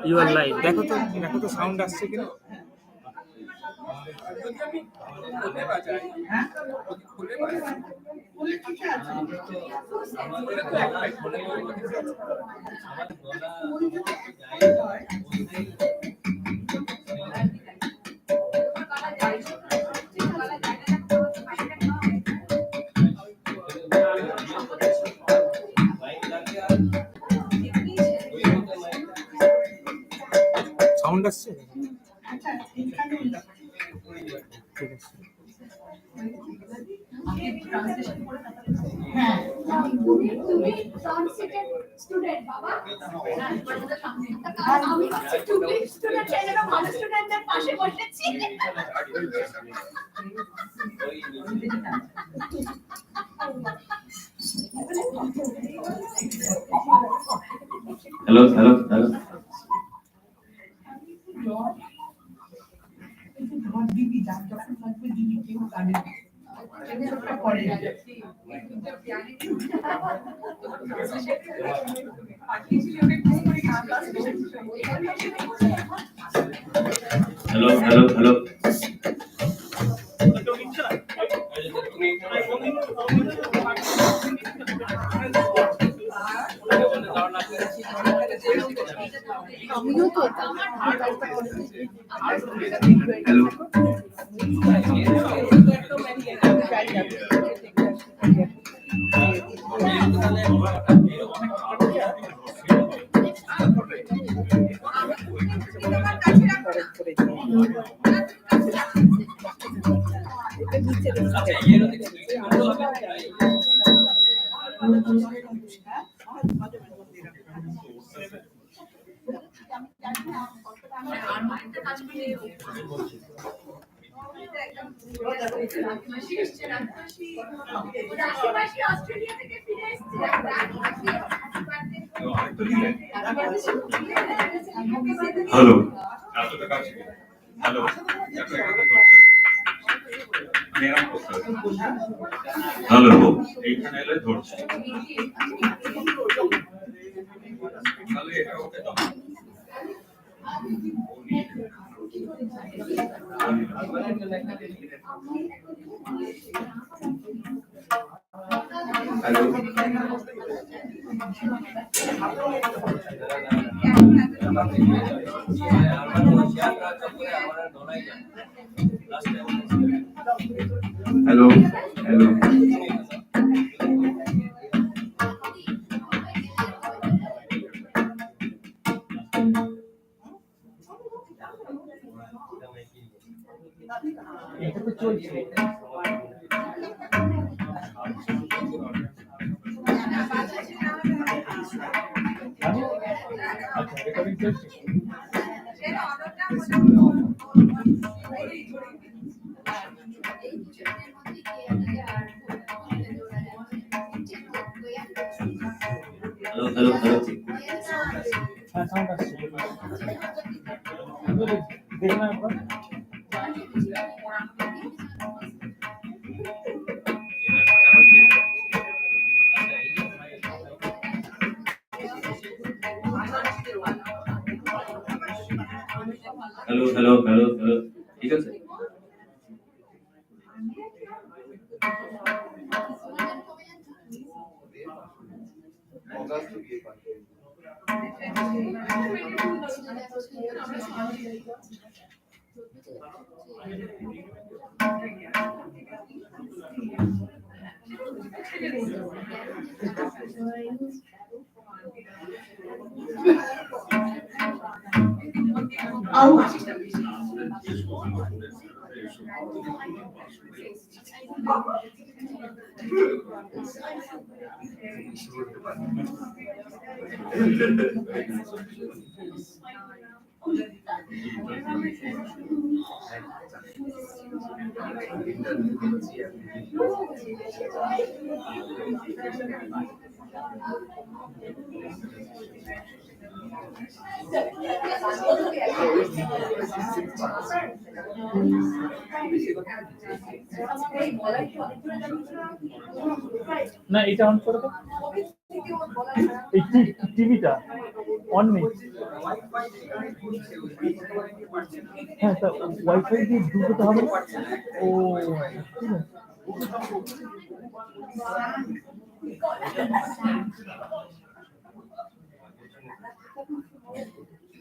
You R live. দেখো তো sound আসছে কিনা। সাউন্ড আসছে? ঠিক আছে। Hello hello hello hello hello hello hello hello hello এইখানে এলে ধরছে তাহলে এটা ওকে দাও হ্যালো হ্যালো হ্যালো এটা তো চলছে। আচ্ছা, রেকর্ডিং চলছে। হ্যালো হ্যালো হ্যালো হ্যাঁ, সাউন্ড আসছে। দেখুন একবার। হ্যালো হ্যালো হ্যালো হ্যালো ঠিক আছে না, এটা অন করে দাও। এই টিভিটা অন নেই। হ্যাঁ, তা ওয়াইফাই দিয়ে ঢুকতে হবে না? ও ঠিক আছে।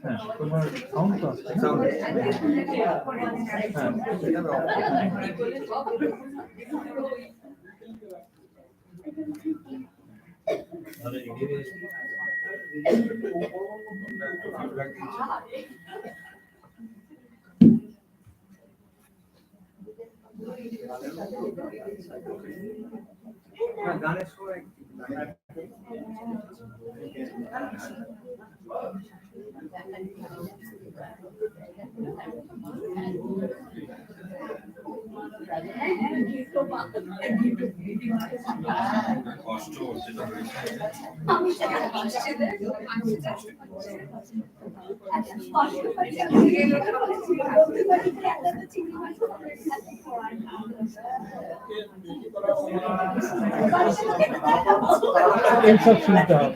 হ্যাঁ, তোমার সাউন্ড তো আছে। হ্যাঁ। গানের সময় কষ্ট হচ্ছে এইসব শুনতে হবে।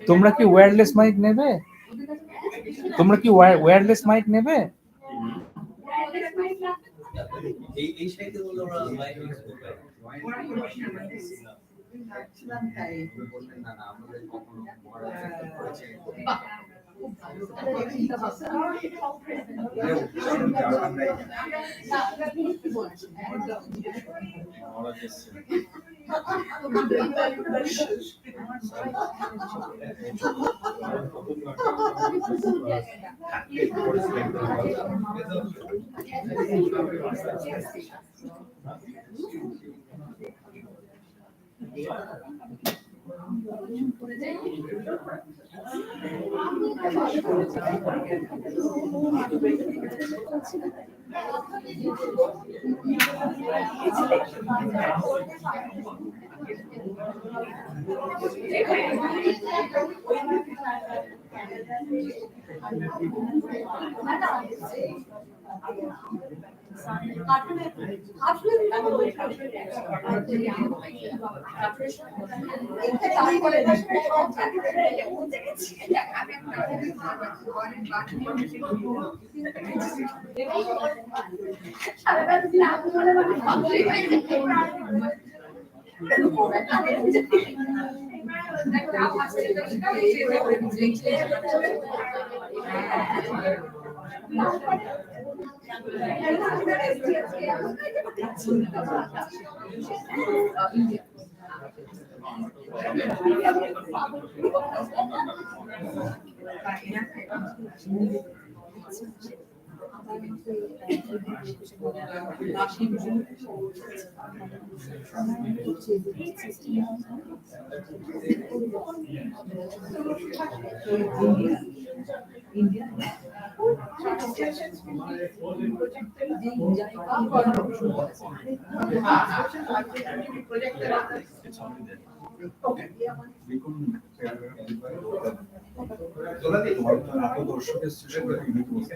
তোমরা কি ওয়্যারলেস মাইক নেবে? তোমরা কি ওয়্যারলেস মাইক নেবে? এই সাইডে বলে ওরা মাইক ইউজ করবে। তাই বললেন না আমাদের কখনো করেছে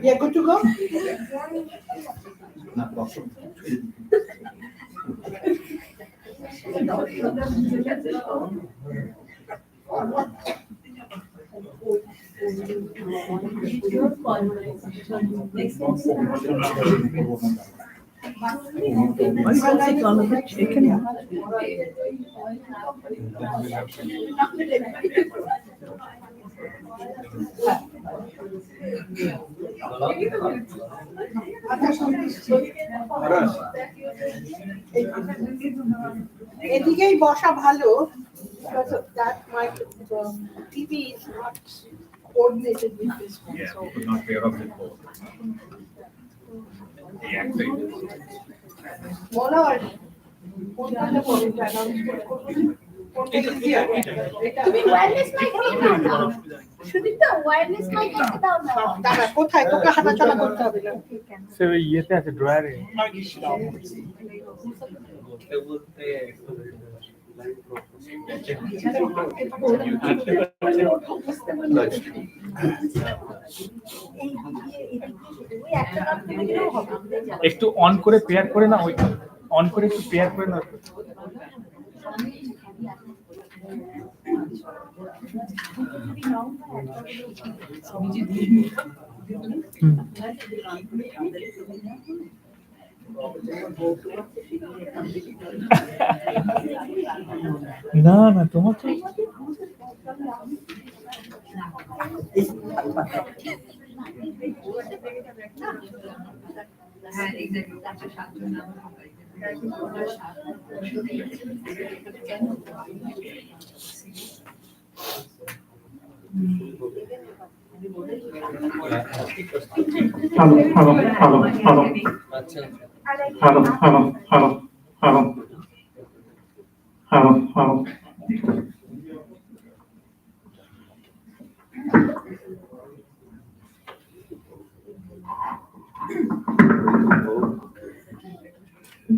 Yeah, good to go? এদিকেই বসা ভালো because of that my TV is not coordinated with this one. Yeah, So we could not bear of it both. বলার কোনটা বলতে অ্যানাউন্স করব তুমি ওয়্যারলেস মাইক নিয়ে নাও শুধু তো ওয়্যারলেস মাইক নিতে দাও না দাঁড়া কোথায় তোকে হাঁটাচলা করতে হবে না সে ওই ইয়েতে আছে ড্রয়ারে। বলতে একটু অন করে পেয়ার করে না, ওই অন করে একটু পেয়ার করে না। না না, তোমার তো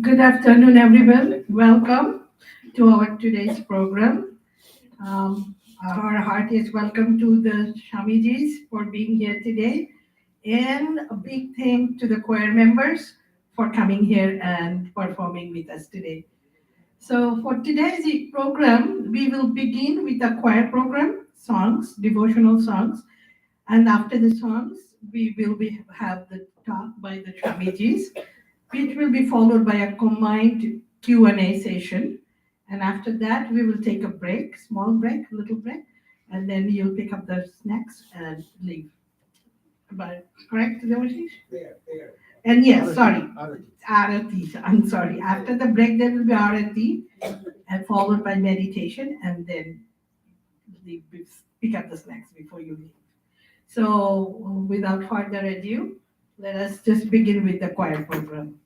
Good afternoon, everyone. Welcome to our today's program. Our heartiest welcome to the Shamijis for being here today, and a big thank to the choir members for coming here and performing with us today. So for today's program, we will begin with a choir program, songs, devotional songs, and after the songs, we will have the talk by the Shamijis, which will be followed by a combined Q&A session. And after that, we will take a break, small break, little break, and then you'll pick up the snacks and leave. But correct, Devashish? And yes, sorry, Arati. I'm sorry. After the break, there will be Arati, and followed by meditation, and then pick up the snacks before you leave. So without further ado, let us just begin with the choir program.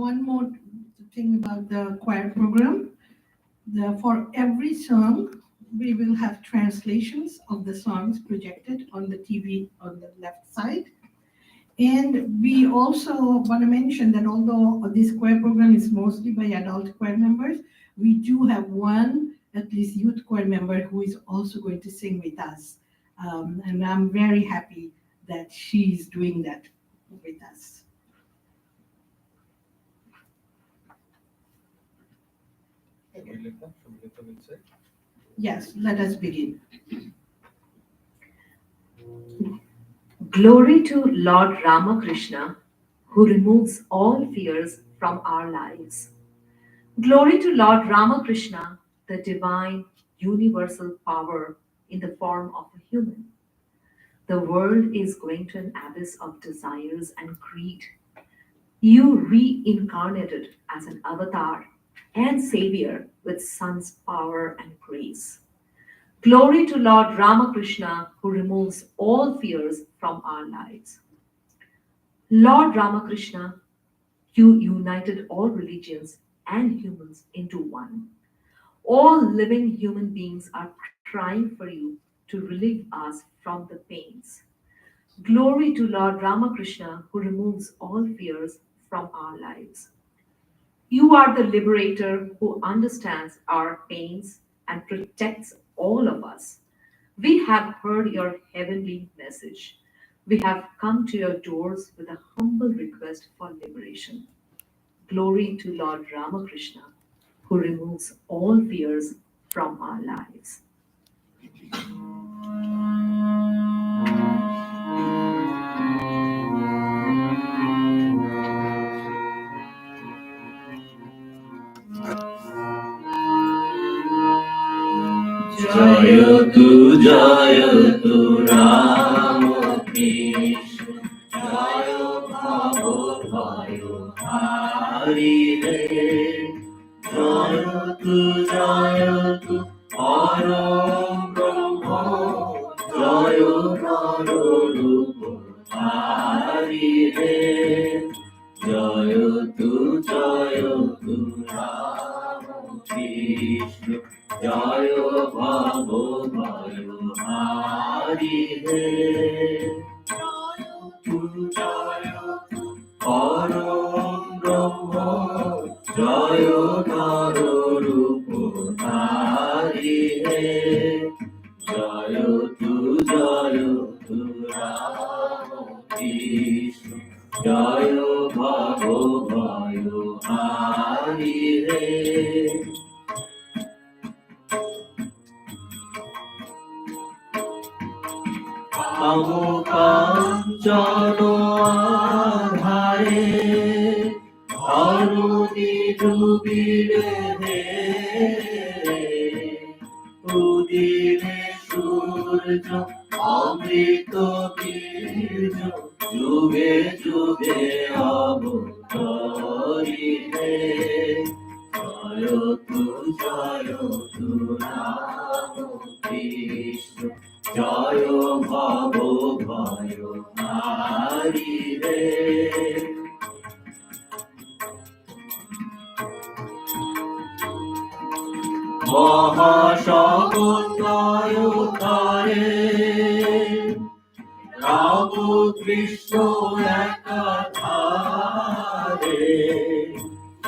One more thing about the choir program. For every song, we will have translations of the songs projected on the TV on the left side. And we also want to mention that although this choir program is mostly by adult choir members, we do have one, at least youth choir member, who is also going to sing with us. And I'm very happy that she's doing that with us. Yes, let us begin. Glory to Lord Ramakrishna, who removes all fears from our lives. Glory to Lord Ramakrishna, the divine universal power in the form of a human. The world is going to an abyss of desires and greed. You reincarnated as an avatar and savior with sun's power and grace. Glory to Lord Ramakrishna, who removes all fears from our lives. Lord Ramakrishna, you united all religions and humans into one. All living human beings are crying for you to relieve us from the pains. Glory to Lord Ramakrishna, who removes all fears from our lives. You are the liberator who understands our pains and protects all of us. We have heard your heavenly message. We have come to your doors with a humble request for liberation. Glory to Lord Ramakrishna, who removes all fears from our lives. Jayatu Jayatu Rama Krishna রূপ ধারি হে, জয় তু রাম কৃষ্ণ, জয় ভব ভয় হারি হে, জয় তু পরম ব্রহ্ম, জয় নর রূপ ধারি হে, জয় তু রাম কৃষ্ণ, জয় ভব ভয় হারি হে। কাঞ্চন আধারে ধরণী ডুবিলে হে, উদিনে সূর্য অমৃত বীর্য, যুগে যুগে অবতরি হে, জয় তু রাম কৃষ্ণ, জয় ভব ভয় হারি হে। মহাসমন্বয় করে রাম কৃষ্ণ একাধারে,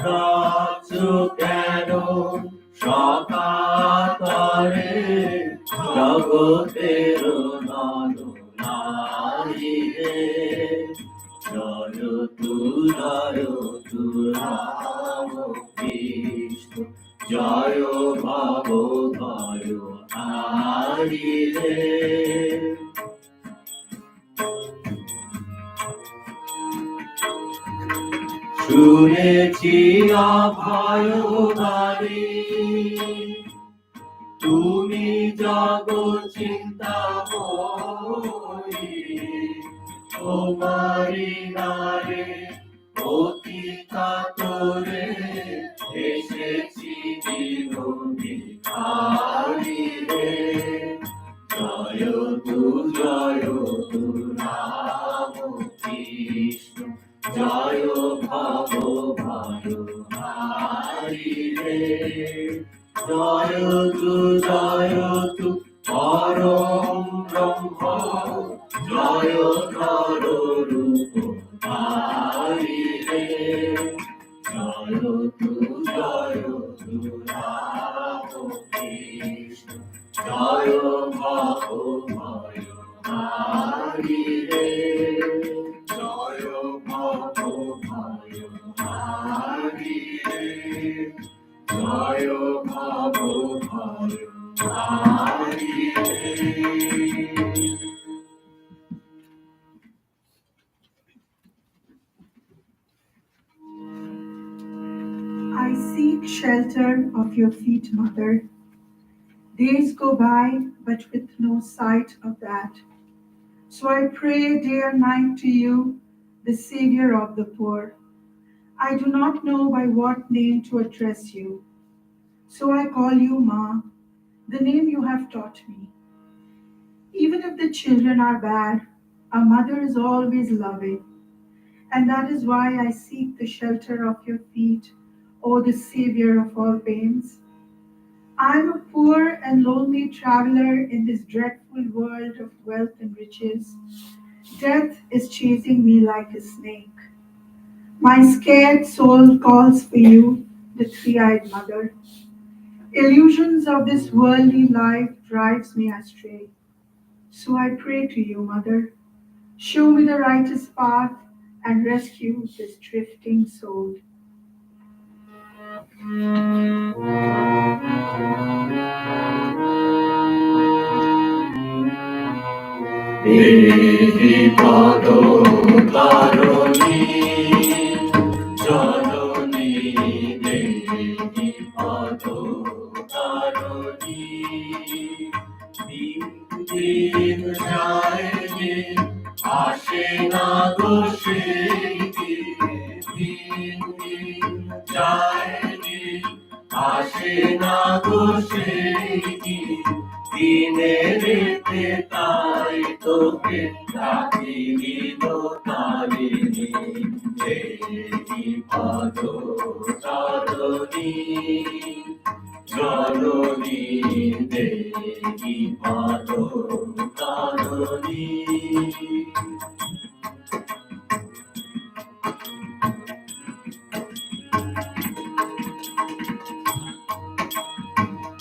রাজ্য কেন সকাতরে, জগতের নর নারী হে, জয় তু রাম কৃষ্ণ, জয় ভব ভয় হারি হে। শুনেছি অভয় বাণী, তুমি জগৎ চিন্তাময়ী, তোমারি নারে অতি কাতরে, এসেছি জীবনী হারি হে, জয় তু রাম কৃষ্ণ, জয় ভব ভয় হারি হে, জয় তু পরম ব্রহ্ম, জয় নর রূপ ধারি হে, জয় তু রাম কৃষ্ণ, জয় ভব ভয় হারি হে, জয় ভব ভয় হারি হে, জয় ভব ভয় হারি হে। I seek shelter of your feet, Mother. Days go by, but with no sight of that. So I pray day and night to you, the Savior of the poor. I do not know by what name to address you. So I call you Ma, the name you have taught me. Even if the children are bad, a mother is always loving. And that is why I seek the shelter of your feet, O the Savior of all pains. I am a poor and lonely traveler in this dreadful world of wealth and riches. Death is chasing me like a snake. My scared soul calls for you, the three-eyed mother. Illusions of this worldly life drives me astray. So I pray to you, Mother, show me the righteous path and rescue this drifting soul. দেহি পদ কারণী জননী, দেহি পদ কারণী, দিন দিন যায় যে আসে না গো সেই দিন, দিন যায় যে আসে না গো সেই দিন, দিনে রেতে তাই তোকে ডাকি দিল তারিণী দেবী পদ চরণী জননী দেবী পদ চরণী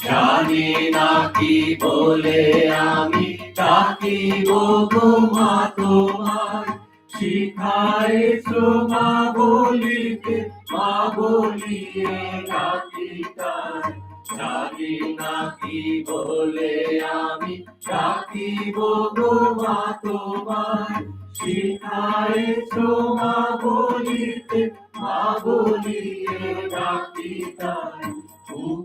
জানি না কি বলে আমি ডাকিব গো মা তোমার শিখাইছো মা বলিতে মা বলিয়ে ডাকিতাম জানি না কি বলে আমি ডাকিব গো মা তোমার শিখাইছো মা বলিতে মা বলিয়ে ডাকিতাম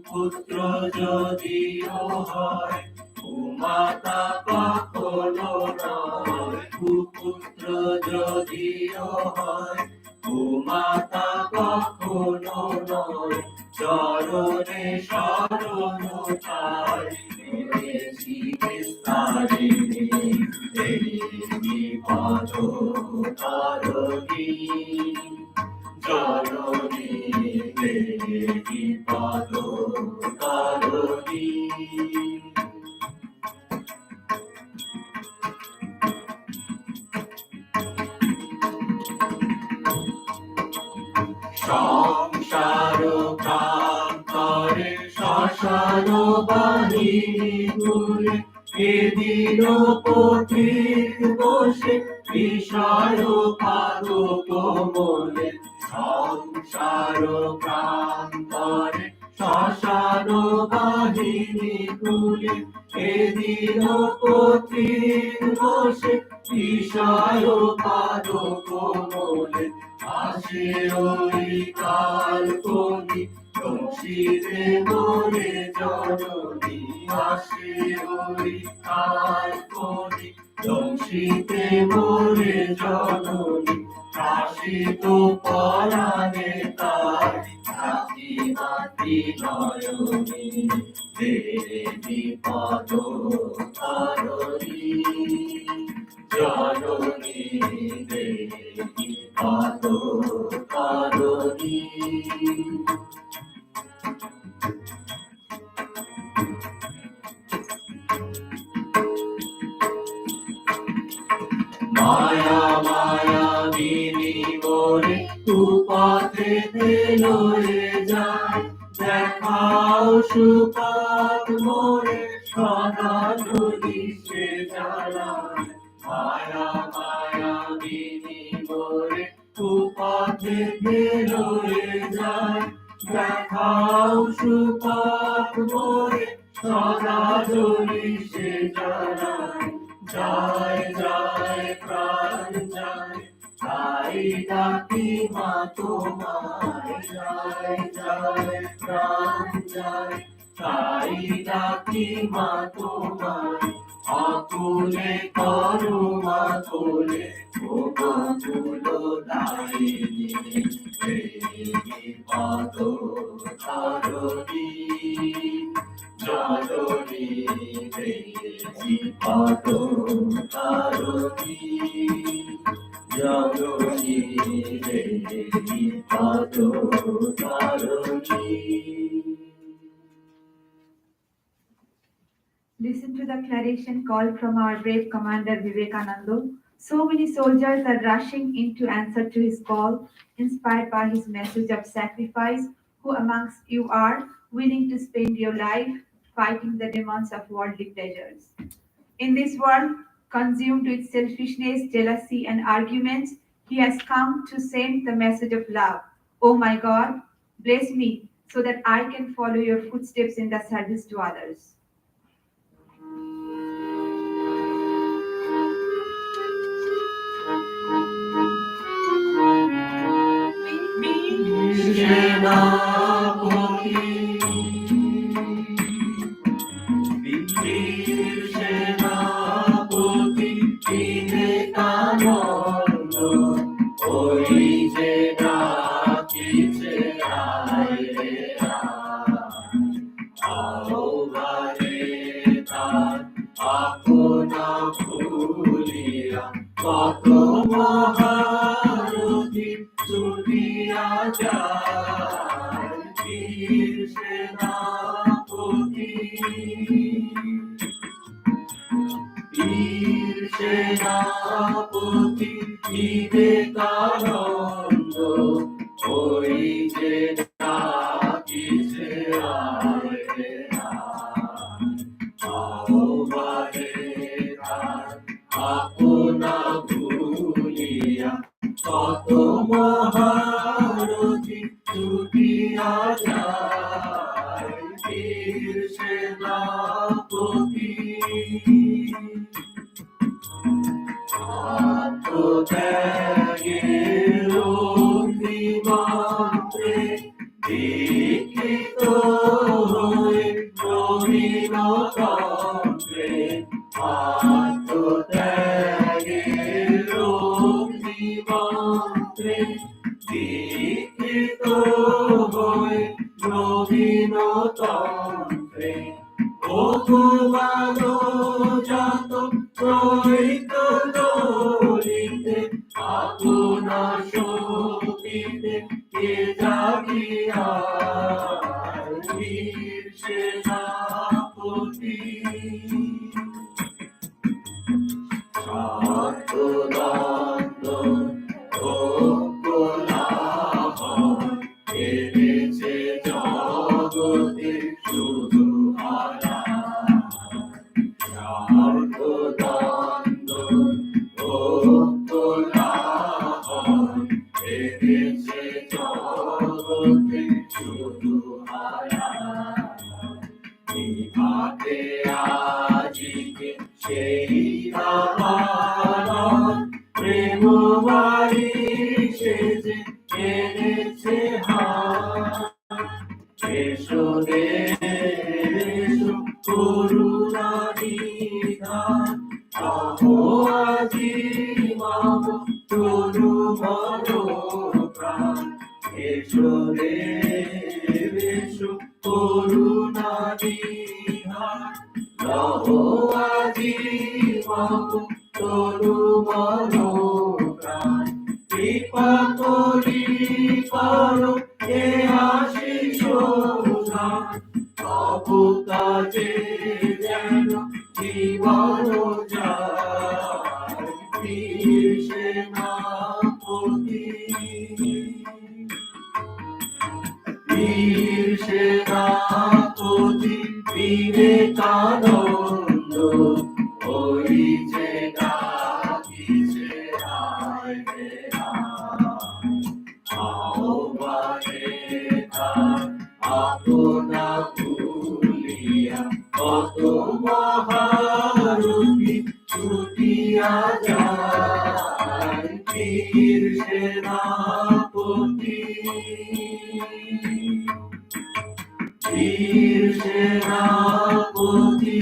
পুত্র যদিও হয় মাতা কখনো নয় পুত্র যদিও হয় মাতা কখনো নয় চরণে শরণ চাই তারিণী দেবী পদ তারিণী জননী দেবী পদ তারিণী সংসার প্রান্তরে শ্মশান বাহিনী ঘুরে এদিন পথিক বসে বিষয় পাদ কোমলে সংসার প্রান্তরে শ্মশান বাহিনী ঘুরে এদিন পথিক বসে বিষয় পাদ কোমলে আসে ওই কাল কবি দোষীতে মোরে জননী আসে ওই কাল কবি দোষীতে মোরে জননী কাশিত পরাণে তার ছাতি মাতি নয়নী দেবী পদ তারিণী জননী দেবী পদ তারিণী মায়া মায়া বিনি মোরে কুপথে লয়ে যায় দেখাও সুপথ মোরে সদা যদি সে জ্বালায় মায়া মায়া বিনি মোরে কুপথে লয়ে যায় দেখাও সুপথ মোরে সদা যদি সে জ্বালায় জয় জয় প্রাণ জয় তাই ডাকি মা তোমায় জয় জয় প্রাণ জয় তাই ডাকি মা তোমায় আকুলে করো মা তোলে ও বকুল দায়িনী দেবী পদ তারিণী জননী দেবী পদ তারিণী জননী দেবী পদ Tarini. Listen to the clarion call from our brave commander Vivekananda. So many soldiers are rushing in to answer to his call, inspired by his message of sacrifice. Who amongst you are willing to spend your life fighting the demons of worldly pleasures? In this world, consumed with selfishness, jealousy, and arguments, he has come to send the message of love. Oh my God, bless me so that I can follow your footsteps in the service to others. সেনাপতি বীর সেনাপতি বিবেকানন্দ ওই যে ডাকিছে আয় রে আয়, আহ্বানে তার কত মহারথী ছুটিয়া যায় বীর সেনাপতি বীর সেনাপতি বিবেকানন্দ ওই যে ডাকিছে আয় রে আহ্বানে তার আপনা ভুলিয়া কত মহারথী ছুটিয়া যায় বীর সেনাপতি আত্মত্যাগের অগ্নিমন্ত্রে দীক্ষিত হয়ে নবীনতন্ত্রে আত্মত্যাগের অগ্নিমন্ত্রে দীক্ষিত হয়ে নবীনতন্ত্রে ভগবান জাত প্রহিত দলিতে আপনা শক্তিতে কে জাগিয়া বীর সেনাপতি সাতদণ্ড কোলাহল এনেছে জগতে শুধু হারা সাতদণ্ড কোলাহল এনেছে জগতে শুধু হারা নিভাতে আজিকে সেই রামায়ণ প্রেমবাড়ি সেজে এনেছে হাত এসো রে এসো করুণা নিধান আহো আজি মাম তনু মন প্রাণ এসো রে এসো করুণা নিধান আহো আজি মাম তনু মন প্রাণ কৃপা করি করো হে আশিস দান তবু কাজে যেন জীবন যায় বীর সেনাপতি বীর সেনাপতি বিবেকানন্দ ওই যে ডাকিছে আয় রে আহ্বানে তার আপনা ভুলিয়া কত মহারথী ছুটিয়া যায় বীর সেনাপতি বীর সেনাপতি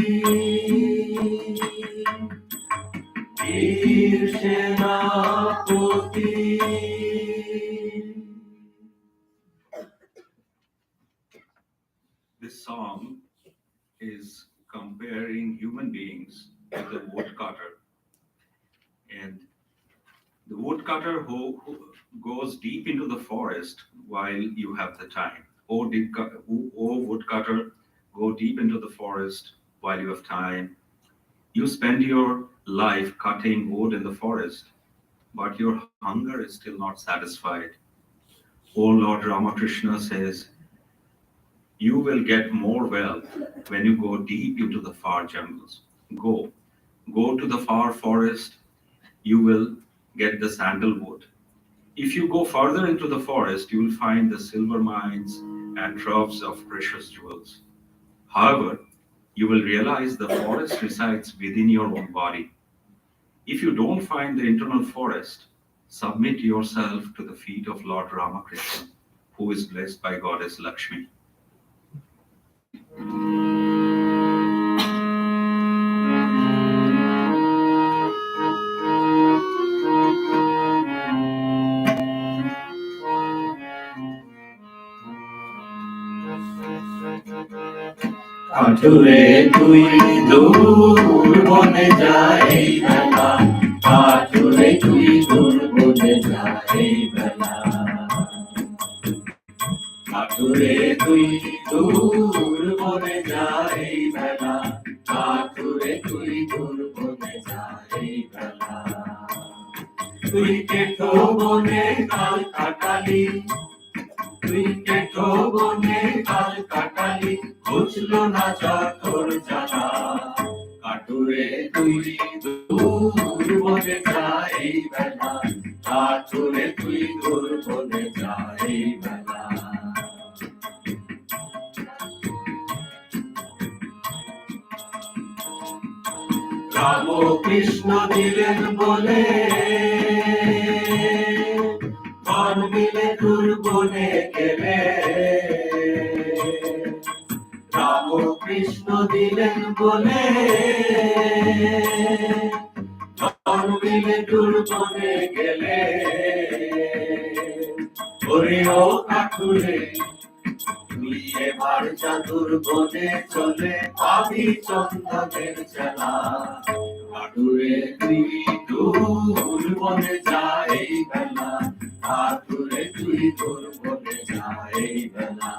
বীর সেনাপতি This song is comparing human beings with a woodcutter. And the woodcutter who goes deep into the forest while you have the time. Oh, woodcutter, go deep into the forest while you have time. You spend your life cutting wood in the forest, but your hunger is still not satisfied. Oh, Lord Ramakrishna says, you will get more wealth when you go deep into the far jungles. Go to the far forest, you will get the sandalwood. If you go further into the forest, you will find the silver mines and troves of precious jewels. However, you will realize the forest resides within your own body. If you don't find the internal forest, submit yourself to the feet of Lord Ramakrishna, who is blessed by Goddess Lakshmi. কাটুরে তুই দূর বনে যাই বেলা কাটুরে কাঠুরে তুই দূর বনে যাই বেলা, কাঠুরে তুই দূর বনে যাই বেলা। তুই কেটো বনে কাল কাটালি, তুই কেটো বনে কাল কাটালি, বুঝলো না যতর জ্বালা। কাঠুরে তুই দূর বনে যাই বেলা, কাঠুরে তুই দূর বনে যাই বেলা। রাম কৃষ্ণ দিলেন বলে বন মিলে দূর বনে গেলে, রাম কৃষ্ণ দিলেন বলে বন মিলে দূর বনে গেলে। ওরে ও কাঠুরে তুই এবার জাদুর বনে চলে পাবি চন্দনের চেলা। কাঠুরে তুই দূর বনে যাই বেলা, কাঠুরে তুই দূর বনে যাই বেলা।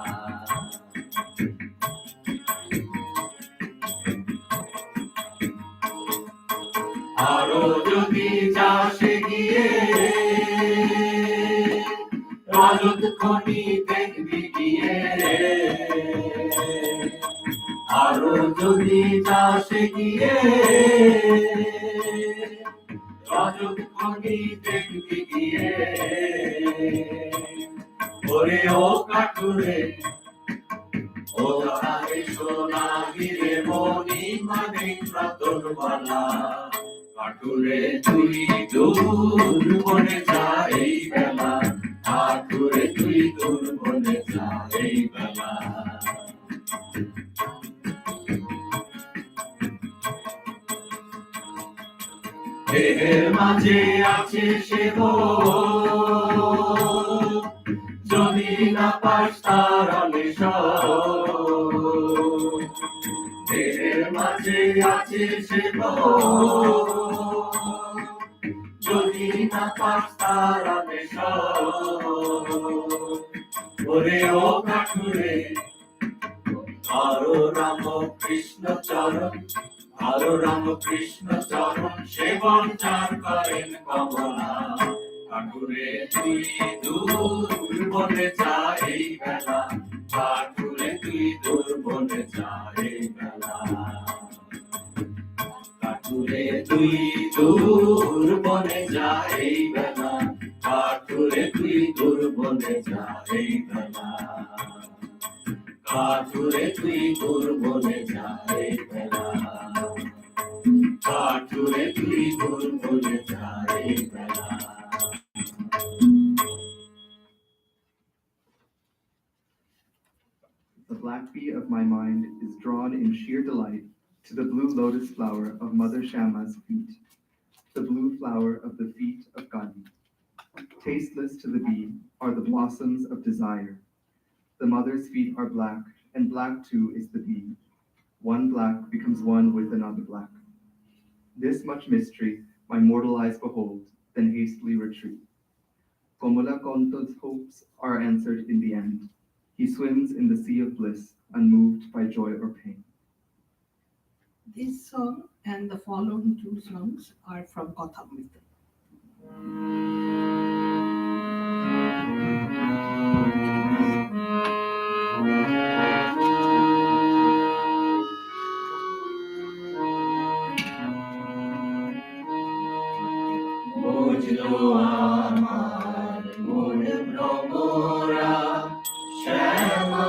আরো যদি যাসে গিয়ে রাজত খনি দেখবি গিয়ে, আরো যদি যাসে গিয়ে রাজত খনি দেখবি গিয়ে। ওরে ও কাঠুরে ও তারে সোনা হিরে মনি মানিক রতন বালা। কাঠুরে তুই দূর বনে যাই বেলা, কাঠুরে তুই দূর বনে যাই বেলা। দেহের মাঝে আছে সে যদি না পাস তার অন্বেষণ। দেহের মাঝে আছে সে যদি না পাস তার অন্বেষণ। ওরে ও কাঠুরে আরো রাম কৃষ্ণ চরণ, আরো রাম কৃষ্ণ চরণ সেবন চার করেন কমলা। কাঠুরে তুই দূর বনে যাই বেলা, কাঠুরে তুই দূর বনে যাই বেলা। কাঠুরে তুই দূর বনে যাই বেলা, কাঠুরে তুই দূর বনে যাই বেলা। কাঠুরে তুই দূর বনে যাই বেলা, কাঠুরে তুই দূর বনে যাই বেলা। The black bee of my mind is drawn in sheer delight to the blue lotus flower of Mother Shama's feet, the blue flower of the feet of Gandhi. Tasteless to the bee are the blossoms of desire. The mother's feet are black, and black too is the bee. One black becomes one with another black. This much mystery my mortal eyes behold, then hastily retreat. Komala Konto's hopes are answered in the end. He swims in the sea of bliss, unmoved by joy or pain. This song and the following two songs are from Kathamrita. বুঝলো আমার মন ভ্রমরা, শ্যামা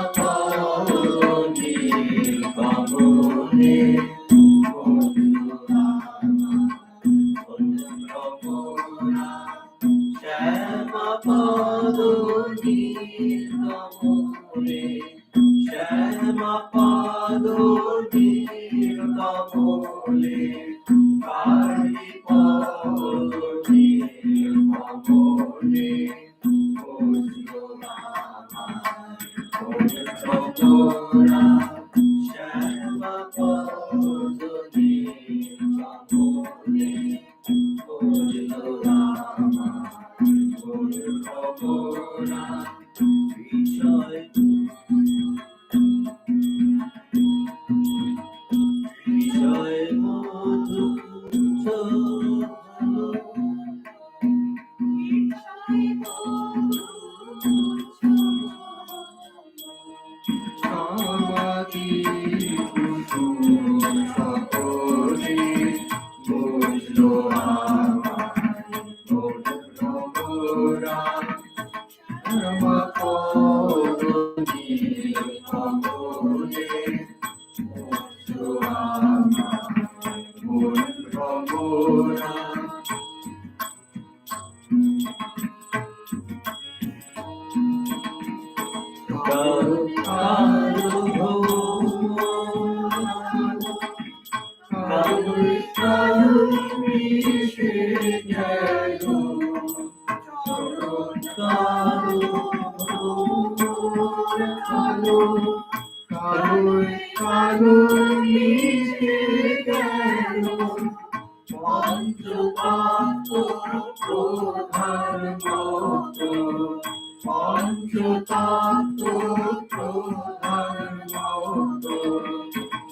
নীল কমলে। বুঝলো আমার মন ভ্রমরা, শ্যামা নীল কমলে। শ্যামা নীল কমলে, কালি নীল কমলে। বুঝলো আমার মন ভ্রমরা, শ্যামা নীল কমলে। বুঝলো আমার মন ভ্রমরা, বিষয় বিষয় মধু আমাদি কুসুম সকলে বুঝলো আমার ভোরা আমার পদনি কমলে বুঝলো আমার ভোরা কারো কারো কারো কারো মিশে গেল কারো কারো কালো কালো মিশে গেল পঞ্চতত্ত্ব প্রধান মতো পঞ্চতত্ত্ব প্রধান মতো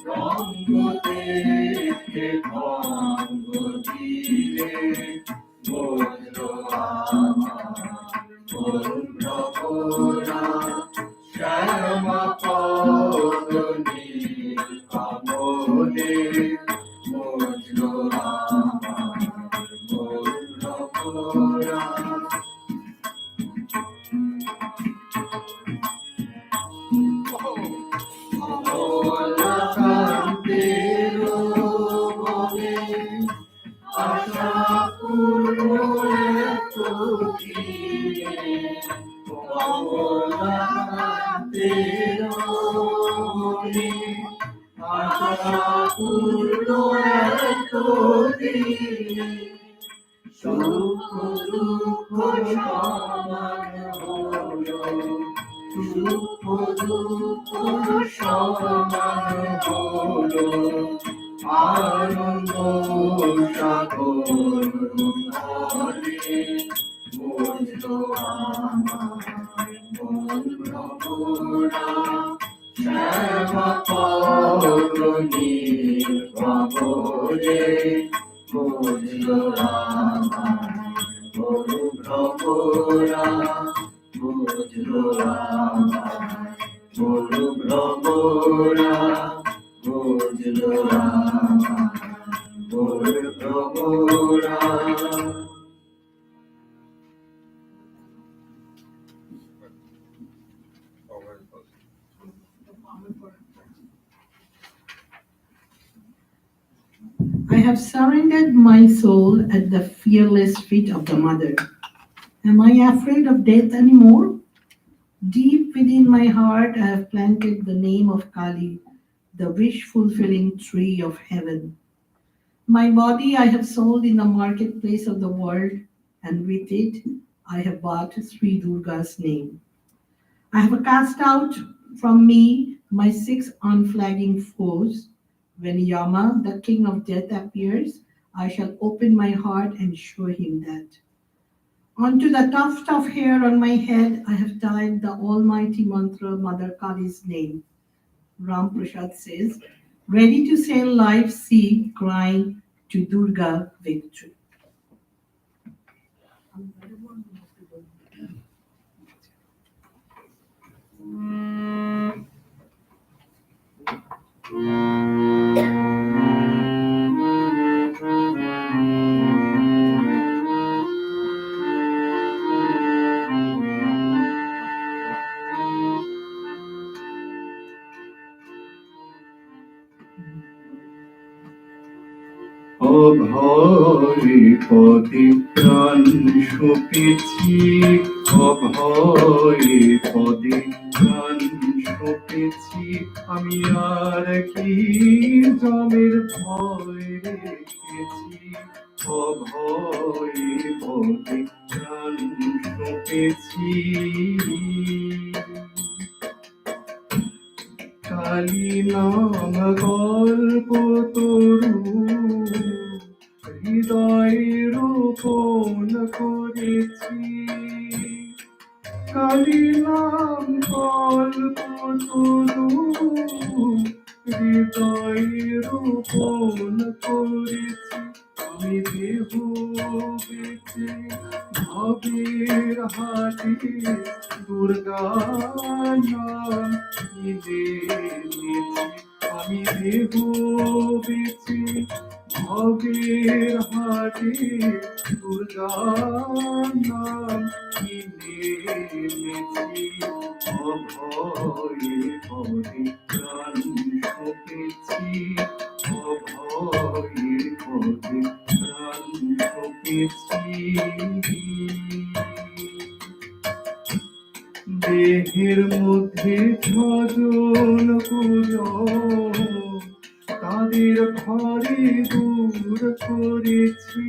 রঙ্গ দেখে ভঙ্গ দিলে বললো আমার ভ্রমরা শ্যামা পদনি কমলে বুঝলো আমার ভ্রমরা কান্তের মনে আশা পূর্ণ এত দিনে কান্তের মনে আশা পূর্ণ এত দিনে সুখ দুঃখ সমান হলো সুখ দুঃখ সমান হলো আনন্দ সাগর মনে বুঝলো আমার মন ভ্রমরা শ্যামা পদনি কমলে বুঝলো আমার মন ভ্রমরা বুঝলো আমার মন ভ্রমরা বুঝলো আমার মন ভ্রমরা I have surrendered my soul at the fearless feet of the Mother. Am I afraid of death anymore? Deep within my heart, I have planted the name of Kali, the wish-fulfilling tree of heaven. My body I have sold in the marketplace of the world, and with it I have bought Sri Durga's name. I have cast out from me my 6 unflagging foes. When Yama, the king of death, appears, I shall open my heart and show him that. Onto the tuft of hair on my head, I have tied the almighty mantra, Mother Kali's name. Ram Prasad says, ready to sail life's sea, crying to Durga victory. অভয় পদে প্রাণ সপেছি অভয় পদে প্রাণ সপেছি আমি আর কি জমের ভয় রেখেছি অভয় পদে প্রাণ সপেছি কালী নাম গল্প তরু হৃদয় রোপণ করেছি কালী নাম কল্প তরু হৃদয় রোপণ করেছি আমি দেহ বেঁচে ভবের হাটে দুর্গা নাম কিনেছি আমি দেহ বেঁচে ভবের হাটে দুর্গা নাম কিনেছি অভয়ে পদে প্রাণ সপেছি অভয়ে পদে প্রাণ সপেছি দেহের মধ্যে ছজন কুজন তাদের ঘরে দূর করেছি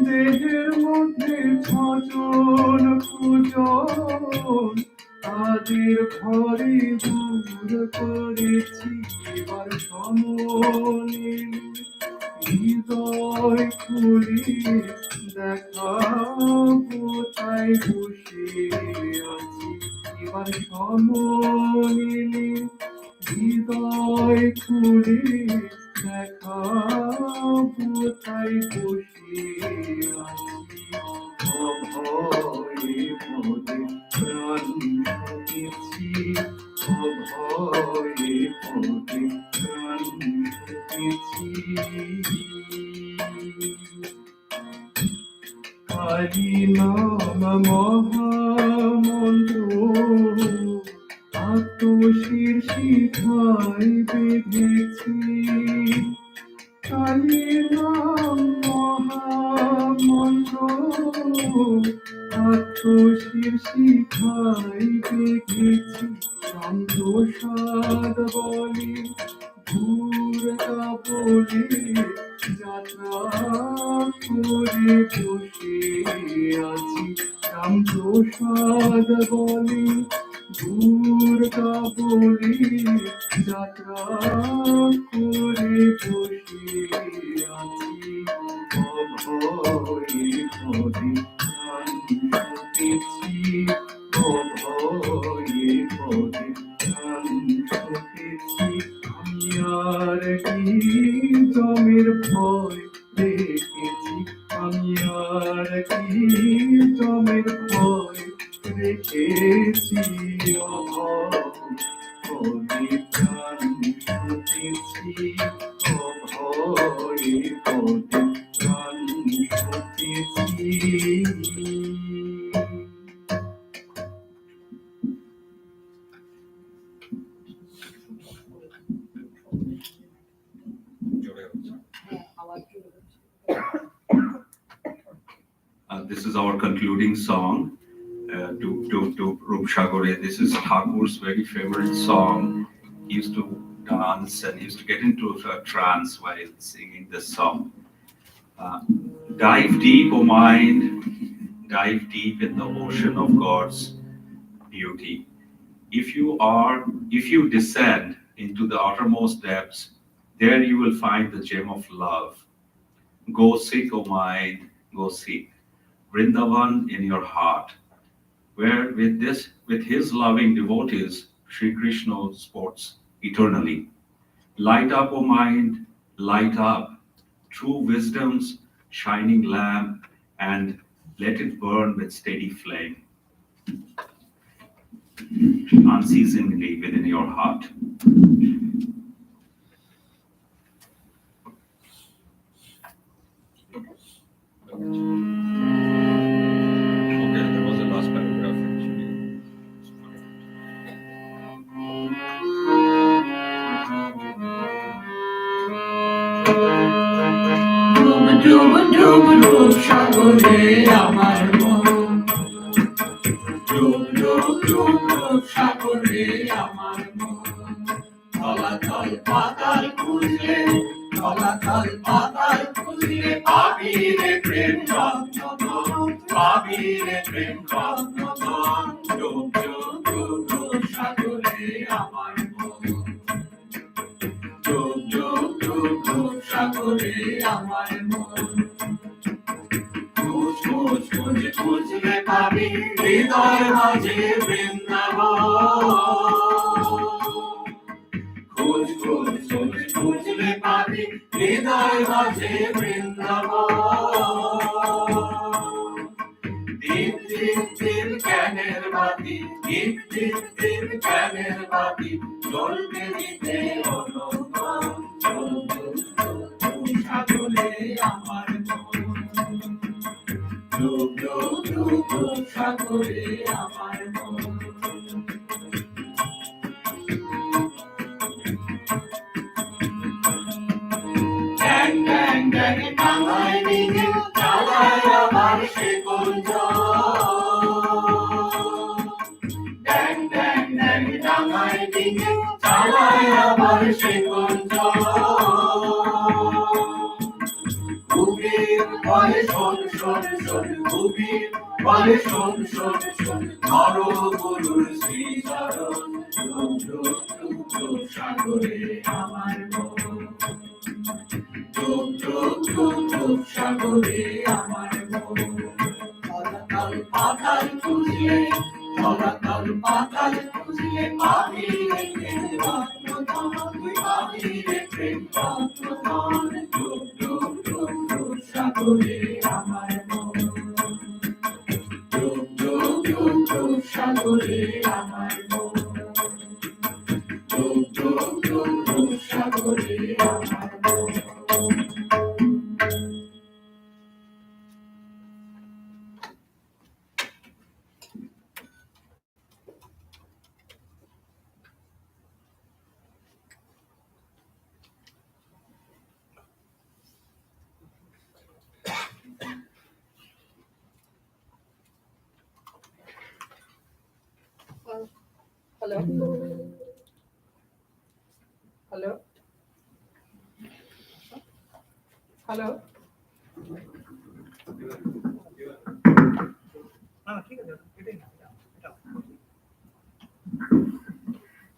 দেহের মধ্যে ছজন কুজন তাদের ঘরে দূর করেছি এবার সমনে হৃদয় খুলে দেখাবো তাই বসে আছি এবার সমনে হৃদয় খুলে দেখাবো তাই বসে আছি অভয়ে পদে প্রাণ সপেছি অভয়ে পদে প্রাণ সপেছি কালী নাম মহামন্ত্র আত্মশির শিখাই বেঁধেছি কালী নাম মহামন্ত্র আত্মশির শিখাই বেঁধেছি সন্তোষাদ বলে দুর্গা বলে যাত্রা করে বসে আছি রামপ্রসাদ বলে দুর্গা বলে যাত্রা করে বসে আছি অভয়ে পদে প্রাণ সপেছি অভয়ে পদে প্রাণ সপেছি আমি আর কি জমের ভয় রেখেছি আমি আর কি জমের ভয় রেখেছি অভয়ে প্রাণ সপেছি অভয়ে পদে প্রাণ সপেছি This is our concluding song to Rupshagore. This is Thakur's very favorite song. He used to dance and he used to get into a trance while singing this song. Dive deep, O mind, dive deep in the ocean of God's beauty. If you descend into the uttermost depths, there you will find the gem of love. Go seek, O mind, go seek Vrindavan in your heart, where with his loving devotees, Sri Krishna sports eternally. Light up, O mind, light up, true wisdom's shining lamp, and let it burn with steady flame, unceasingly within your heart. Okay, that was the last paragraph actually. ডুব ডুব ডুব সাগরে আমার মন ডুব ডুব ডুব ডুব সাগরে আমার মন তলাতল পাতাল খুঁজলে তলাতল পাতাল খুঁজলে পাবি রে প্রেম রত্ন পাবি রে প্রেম রত্ন ডুব ডুব ডুব ডুব সাগরে আমার মন ডুব ডুব ডুব ডুব সাগরে আমার মন খুশ খুশ খোঁজ খুঁজলে পাবি হৃদয় মাঝে বৃন্দাবন খোঁজ খোঁজ খোঁজ খুঁজলে পাবি হৃদয় মাঝে বৃন্দাবন দীপ দীপ দীপ জ্ঞানের বাতি দীপ দীপ দীপ জ্ঞানের বাতি জ্বলবে দিতে অনন্তম সাগরে আমার মন ডুব ডুব ডুব ডুব সাগরে আমার মন ড্যাং ড্যাং ড্যাং টাঙায় দিকে চালায় আবার সে কুঞ্জ ড্যাং ড্যাং ড্যাং টাঙায় দিকে চালায় আবার সে কুঞ্জ কুবির বলে শোন শোন শোন কুবির বলে শোন শোন শোন ধর গুরুর শ্রীচরণ ডুব ডুব ডুব ডুব সাগরে আমার মন ডুব ডুব ডুব ডুব সাগরে আমার মন তলাতল পাতাল খুঁজলে তলাতল পাতাল খুঁজলে পাবি রে প্রেম রত্নধন তুই পাবি রে প্রেম রত্নধন ডুব ডুব ডুব ডুব সাগরে আমার মন ডুব ডুব ডুব ডুব সাগরে আমার মন ডুব ডুব ডুব ডুব সাগরে আমার মন Hello. Hello. Hello.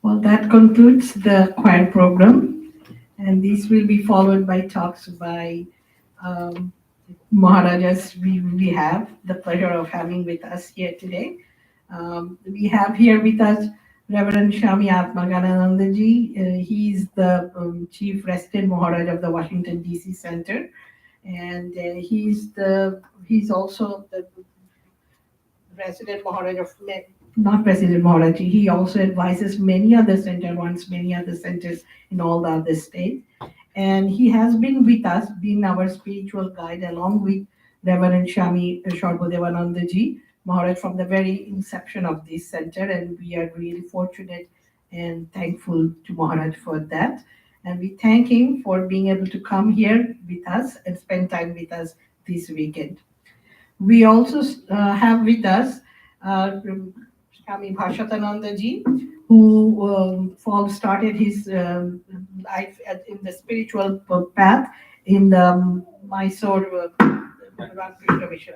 Well, that concludes the choir program, and this will be followed by talks by Maharajas we have the pleasure of having with us here today. We have here with us Reverend Swami Atmajnananandaji. He is the Chief Resident Maharaj of the Washington DC Center, and he's also the Resident Maharaj of not President Maharaj. He also advises many other centers, runs many other centers in all the other states. And he has been with us, been our spiritual guide, along with Reverend Swami Sarvadevanandaji Maharaj from the very inception of this center. And we are really fortunate and thankful to Maharaj for that. And we thank him for being able to come here with us and spend time with us this weekend. We also have with us Swami Bhashatanandaji, who started his life in the spiritual path in the Mysore Ramakrishna Mission.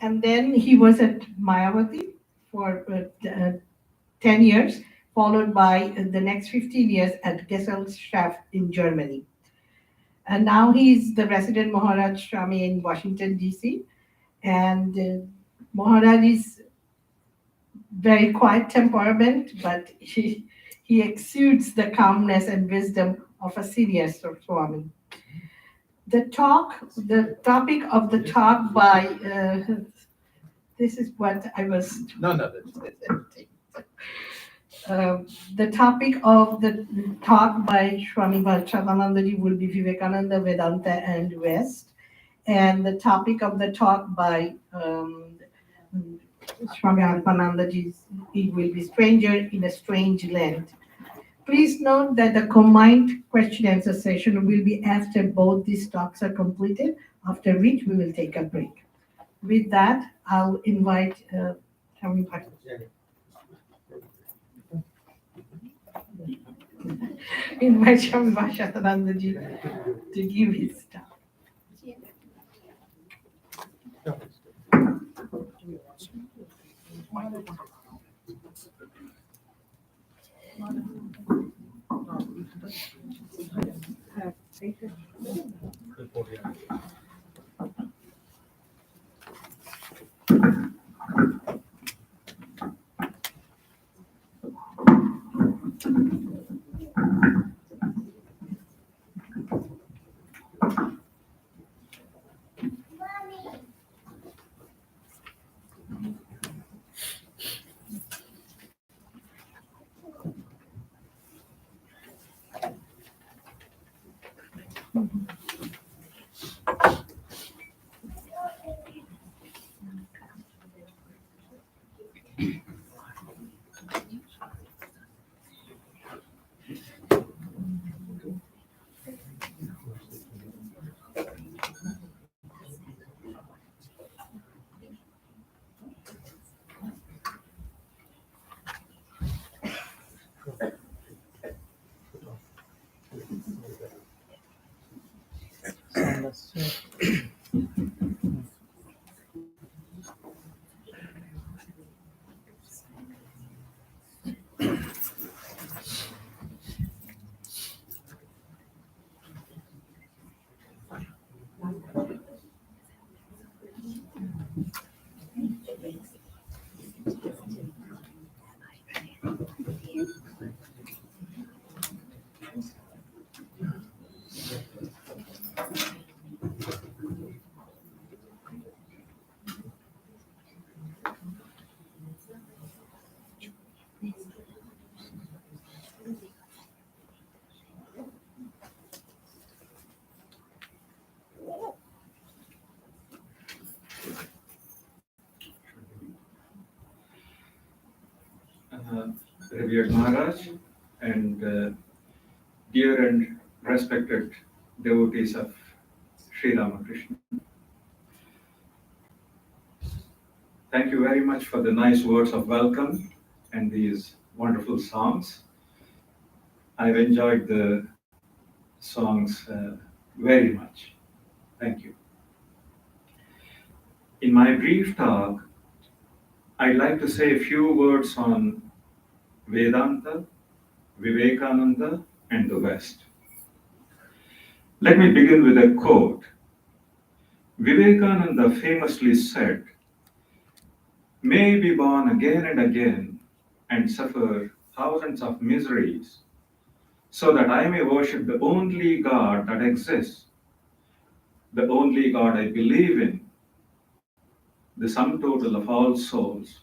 And then he was at Mayavati for 10 years, followed by the next 15 years at Gesellschaft in Germany. And now he is the resident Maharaj Swami in Washington, D.C. And Maharaj is very quiet temperament, but he exudes the calmness and wisdom of a senior Swami. The topic of the talk by, this is what I was. No, the topic of the talk by Swami Bhashatanandaji will be Vivekananda, Vedanta and West. And the topic of the talk by Swami Atmanandaji, it will be Stranger in a Strange Land. Please note that the combined question answer session will be after both these talks are completed, after which we will take a break. With that, I'll invite Swami Bhashatanandaji. Invite Swami Bhashatanandaji to give his talk. Revered Maharaj and dear and respected devotees of Sri Ramakrishna. Thank you very much for the nice words of welcome and these wonderful songs. I've enjoyed the songs very much. Thank you. In my brief talk, I'd like to say a few words on Vedanta, Vivekananda, and the West. Let me begin with a quote. Vivekananda famously said, "May be born again and again and suffer thousands of miseries, so that I may worship the only God that exists, the only God I believe in, the sum total of all souls."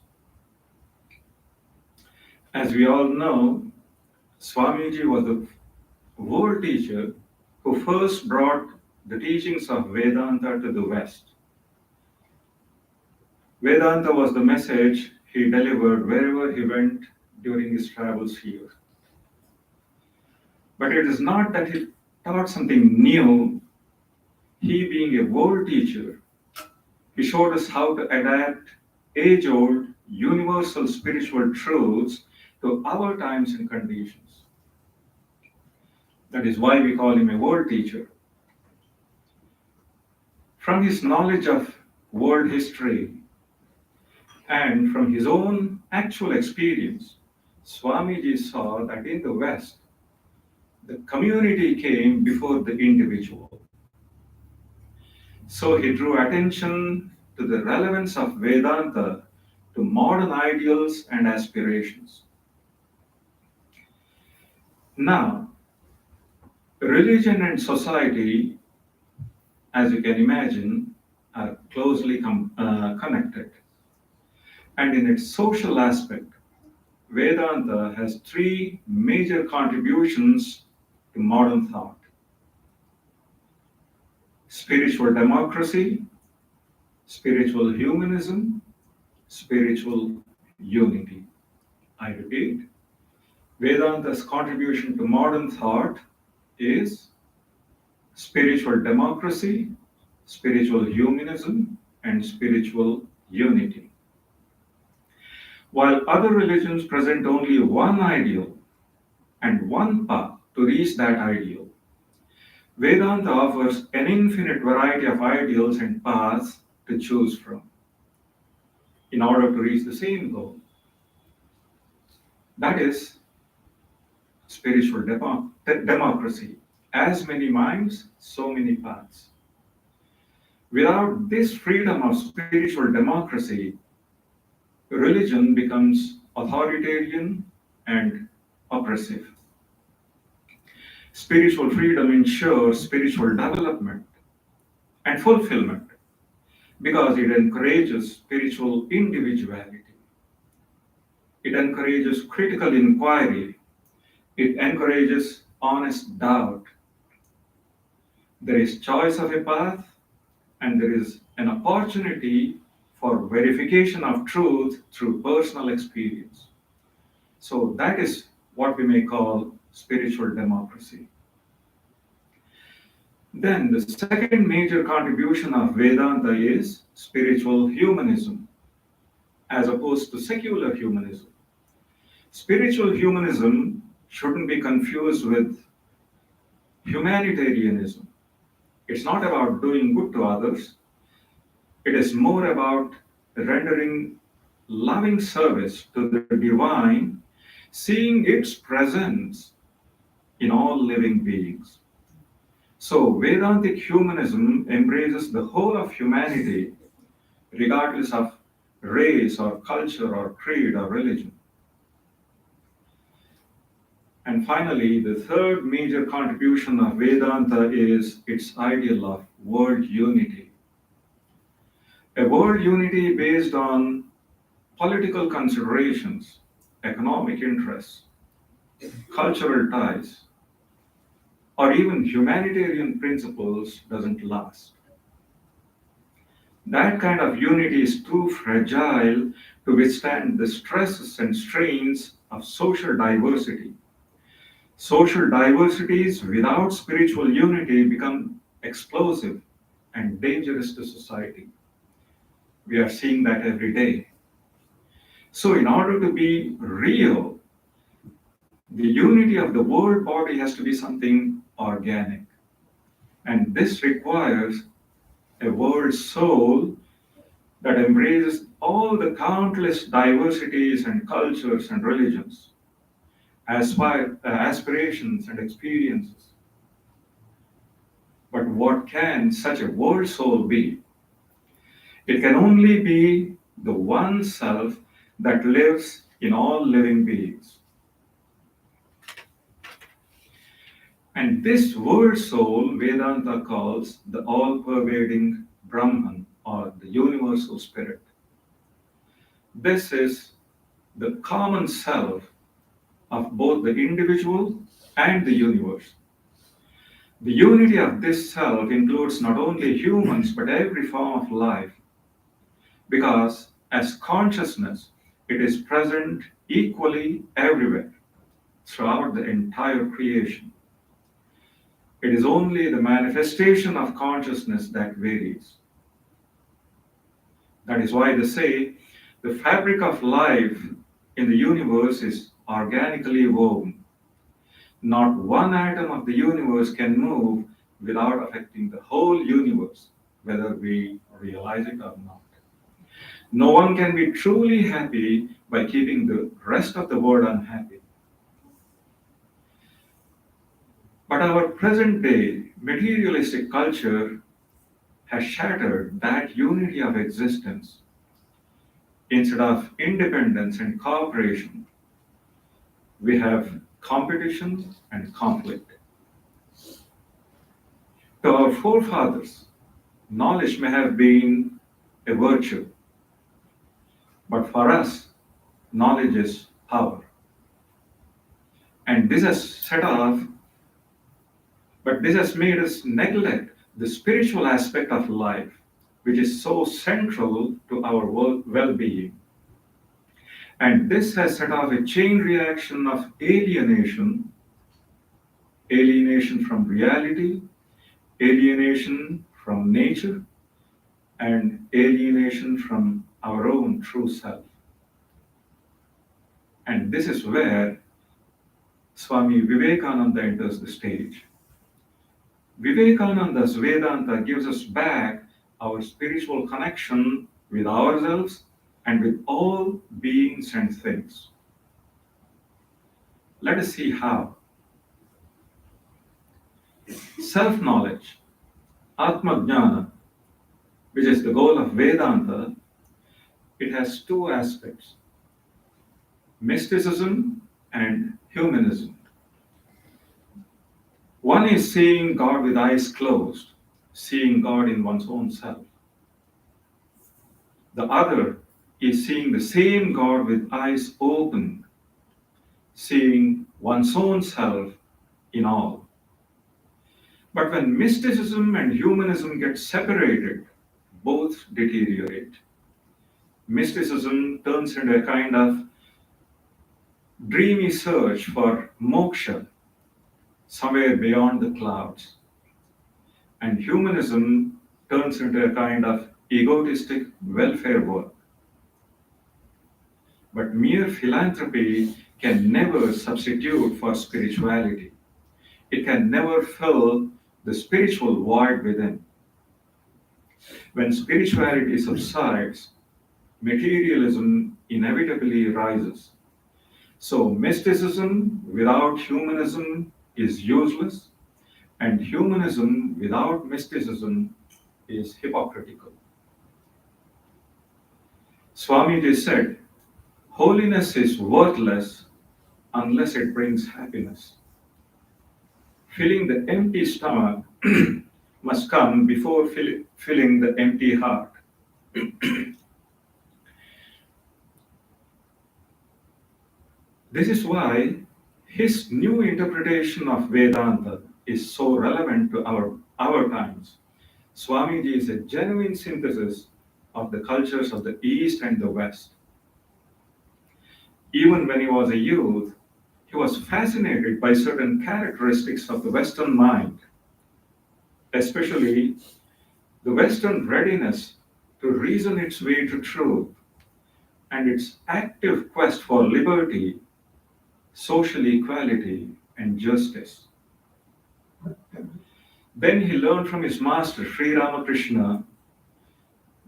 As we all know, Swamiji was the world teacher who first brought the teachings of Vedanta to the West. Vedanta was the message he delivered wherever he went during his travels here. But it is not that he taught something new. He, being a world teacher, he showed us how to adapt age-old, universal spiritual truths to our times and conditions. That is why we call him a world teacher. From his knowledge of world history and from his own actual experience, Swamiji saw that in the West, the community came before the individual. So he drew attention to the relevance of Vedanta to modern ideals and aspirations. Now, religion and society, as you can imagine, are closely connected. And in its social aspect, Vedanta has three major contributions to modern thought: spiritual democracy, spiritual humanism, spiritual unity. I repeat, Vedanta's contribution to modern thought is spiritual democracy, spiritual humanism, and spiritual unity. While other religions present only one ideal and one path to reach that ideal, Vedanta offers an infinite variety of ideals and paths to choose from in order to reach the same goal. That is spiritual democracy. As many minds, so many paths. Without this freedom of spiritual democracy, religion becomes authoritarian and oppressive. Spiritual freedom ensures spiritual development and fulfillment because it encourages spiritual individuality. It encourages critical inquiry. It encourages honest doubt. There is choice of a path, and there is an opportunity for verification of truth through personal experience. So that is what we may call spiritual democracy. Then the second major contribution of Vedanta is spiritual humanism, as opposed to secular humanism. Spiritual humanism shouldn't be confused with humanitarianism. It's not about doing good to others. It is more about rendering loving service to the divine, seeing its presence in all living beings. So Vedantic humanism embraces the whole of humanity, regardless of race or culture or creed or religion. And finally, the third major contribution of Vedanta is its ideal of world unity. A world unity based on political considerations, economic interests, cultural ties, or even humanitarian principles doesn't last. That kind of unity is too fragile to withstand the stresses and strains of social diversity. Social diversities without spiritual unity become explosive and dangerous to society. We are seeing that every day. So in order to be real, the unity of the world body has to be something organic. And this requires a world soul that embraces all the countless diversities and cultures and religions, aspirations and experiences. But what can such a world soul be? It can only be the one self that lives in all living beings. And this world soul, Vedanta calls the all-pervading Brahman, or the universal spirit. This is the common self of both the individual and the universe. The unity of this self includes not only humans, but every form of life, because as consciousness, it is present equally everywhere, throughout the entire creation. It is only the manifestation of consciousness that varies. That is why they say the fabric of life in the universe is organically woven. Not one atom of the universe can move without affecting the whole universe, whether we realize it or not. No one can be truly happy by keeping the rest of the world unhappy. But our present day materialistic culture has shattered that unity of existence. Instead of independence and cooperation, we have competition and conflict. To our forefathers, knowledge may have been a virtue, but for us, knowledge is power. And this has made us neglect the spiritual aspect of life, which is so central to our well-being. And this has set off a chain reaction of alienation from reality, alienation from nature, and alienation from our own true self. And this is where Swami Vivekananda enters the stage. Vivekananda's Vedanta gives us back our spiritual connection with ourselves and with all beings and things. Let us see how. Self-knowledge, Atmajnana, which is the goal of Vedanta, it has two aspects: mysticism and humanism. One is seeing God with eyes closed, seeing God in one's own self. The other is seeing the same God with eyes open, seeing one's own self in all. But when mysticism and humanism get separated, both deteriorate. Mysticism turns into a kind of dreamy search for moksha, somewhere beyond the clouds. And humanism turns into a kind of egotistic welfare work. But mere philanthropy can never substitute for spirituality. It can never fill the spiritual void within. When spirituality subsides, materialism inevitably rises. So mysticism without humanism is useless, and humanism without mysticism is hypocritical. Swamiji said, holiness is worthless unless it brings happiness. Filling the empty stomach must come before filling the empty heart. This is why his new interpretation of Vedanta is so relevant to our times. Swamiji is a genuine synthesis of the cultures of the East and the West. Even when he was a youth, he was fascinated by certain characteristics of the Western mind, especially the Western readiness to reason its way to truth and its active quest for liberty, social equality, and justice. Then he learned from his master, Sri Ramakrishna,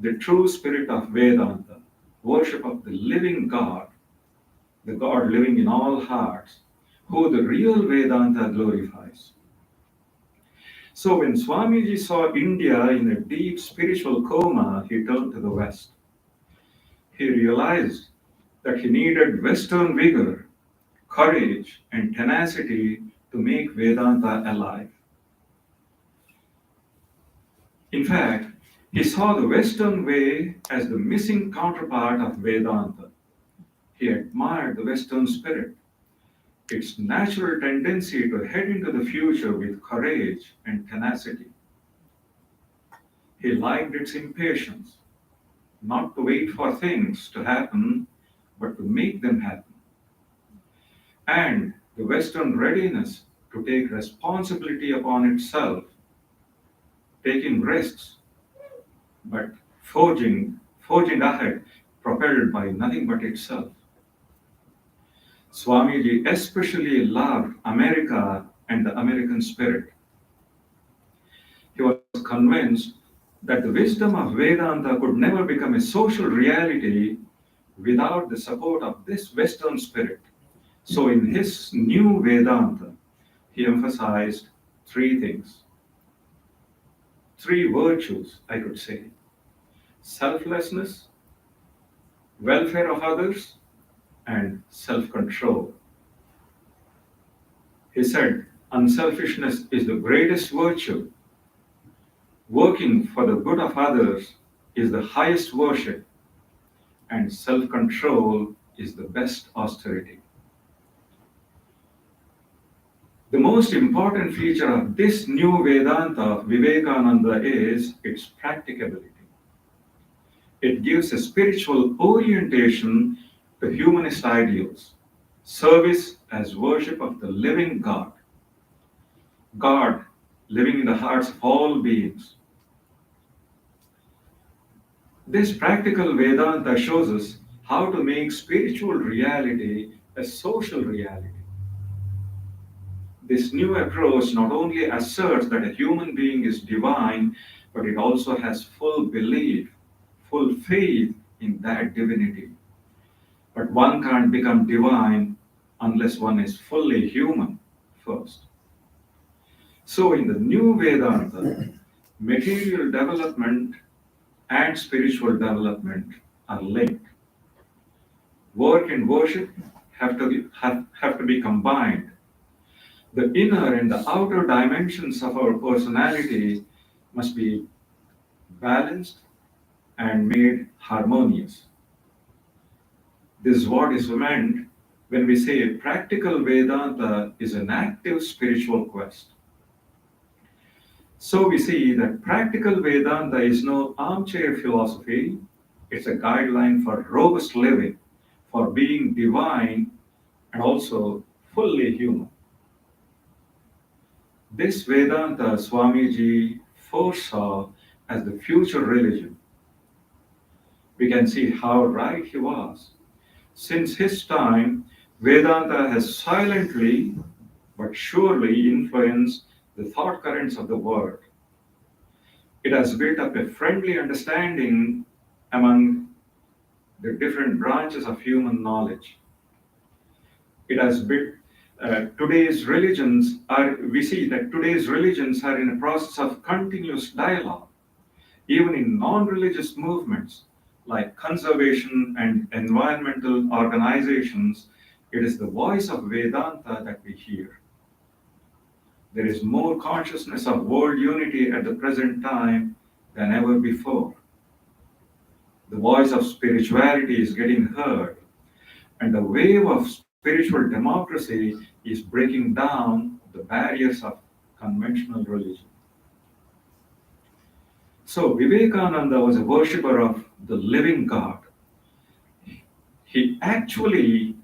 the true spirit of Vedanta, worship of the living God, the God living in all hearts, who the real Vedanta glorifies. So when Swamiji saw India in a deep spiritual coma, he turned to the West. He realized that he needed Western vigor, courage, and tenacity to make Vedanta alive. In fact, he saw the Western way as the missing counterpart of Vedanta. He admired the Western spirit, its natural tendency to head into the future with courage and tenacity. He liked its impatience, not to wait for things to happen, but to make them happen. And the Western readiness to take responsibility upon itself, taking risks, but forging ahead, propelled by nothing but itself. Swamiji especially loved America and the American spirit. He was convinced that the wisdom of Vedanta could never become a social reality without the support of this Western spirit. So in his new Vedanta, he emphasized three things, three virtues, I could say: selflessness, welfare of others, and self-control. He said, unselfishness is the greatest virtue. Working for the good of others is the highest worship, and self-control is the best austerity. The most important feature of this new Vedanta of Vivekananda is its practicability. It gives a spiritual orientation to humanist ideals, service as worship of the living God, God living in the hearts of all beings. This practical Vedanta shows us how to make spiritual reality a social reality. This new approach not only asserts that a human being is divine, but it also has full belief, full faith in that divinity. But one can't become divine unless one is fully human first. So in the new Vedanta, material development and spiritual development are linked. Work and worship have to be combined. The inner and the outer dimensions of our personality must be balanced and made harmonious. This is what is meant when we say practical Vedanta is an active spiritual quest. So we see that practical Vedanta is no armchair philosophy, it's a guideline for robust living, for being divine and also fully human. This Vedanta Swamiji foresaw as the future religion. We can see how right he was. Since his time, Vedanta has silently but surely influenced the thought currents of the world. It has built up a friendly understanding among the different branches of human knowledge. It has built we see that today's religions are in a process of continuous dialogue. Even in non-religious movements like conservation and environmental organizations, it is the voice of Vedanta that we hear. There is more consciousness of world unity at the present time than ever before. The voice of spirituality is getting heard, and the wave of spiritual democracy is breaking down the barriers of conventional religion. So Vivekananda was a worshipper of the living God. He actually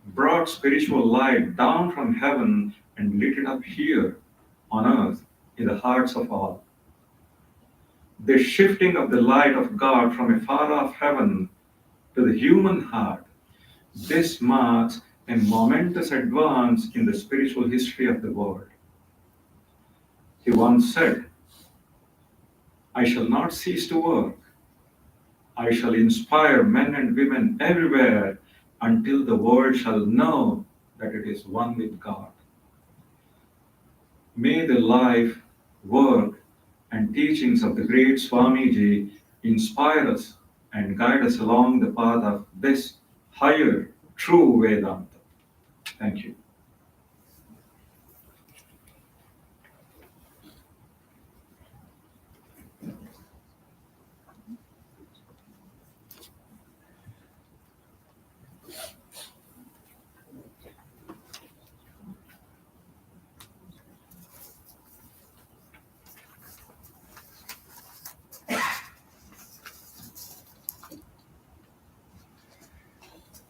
brought spiritual light down from heaven and lit it up here on earth in the hearts of all. The shifting of the light of God from a far-off heaven to the human heart, this marks a momentous advance in the spiritual history of the world. He once said, "I shall not cease to work. I shall inspire men and women everywhere until the world shall know that it is one with God." May the life, work, and teachings of the great Swamiji inspire us and guide us along the path of this higher, true Vedanta. Thank you.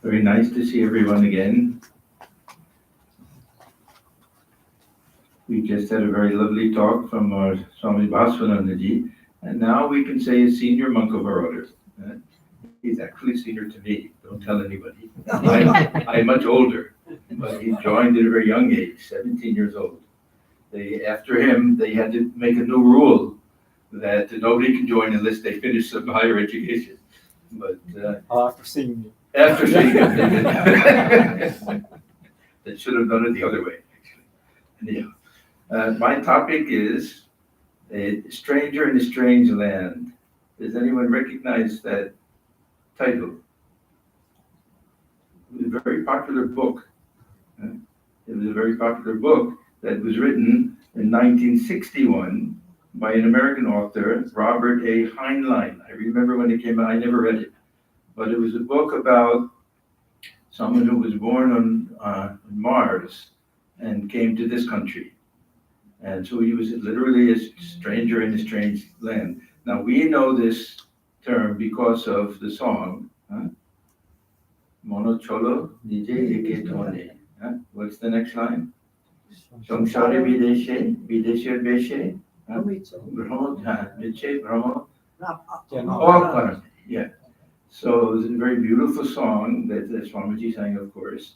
Very nice to see everyone again. We just had a very lovely talk from our Swami Atmajnananandaji, and now we can say a senior monk of our order. He's actually senior to me, don't tell anybody. I'm much older, but he joined at a very young age, 17 years old. After him, they had to make a new rule that nobody can join unless they finish some higher education. But After seeing me. after seeing him, they did. They should have done it the other way, actually. Anyhow, my topic is A Stranger in a Strange Land. Does anyone recognize that title? It was a very popular book. It was a very popular book that was written in 1961 by an American author, Robert A. Heinlein. I remember when it came out, I never read it, but it was a book about someone who was born on Mars and came to this country. And so he was literally a stranger in a strange land. Now we know this term because of the song, Mono Cholo Nije Eke Tone. What's the next line? Samsare Videshe, Videshe Beshe, Brahmo, Viche, Brahmo, yeah. So it's a very beautiful song that Swamiji sang, of course,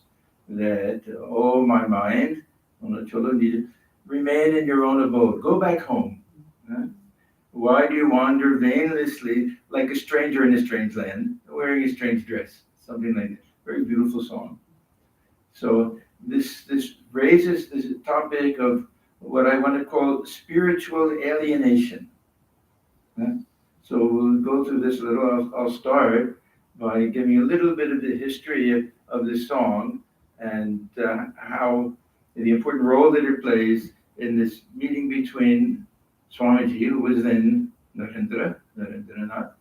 that, oh my mind, Mono Cholo Nije, remain in your own abode, go back home. Why do you wander vainlessly like a stranger in a strange land, wearing a strange dress? Something like that. Very beautiful song. So this raises this topic of what I want to call spiritual alienation. So we'll go through this a little. I'll start by giving a little bit of the history of this song and how the important role that it plays in this meeting between Swamiji, who was then Narendranath,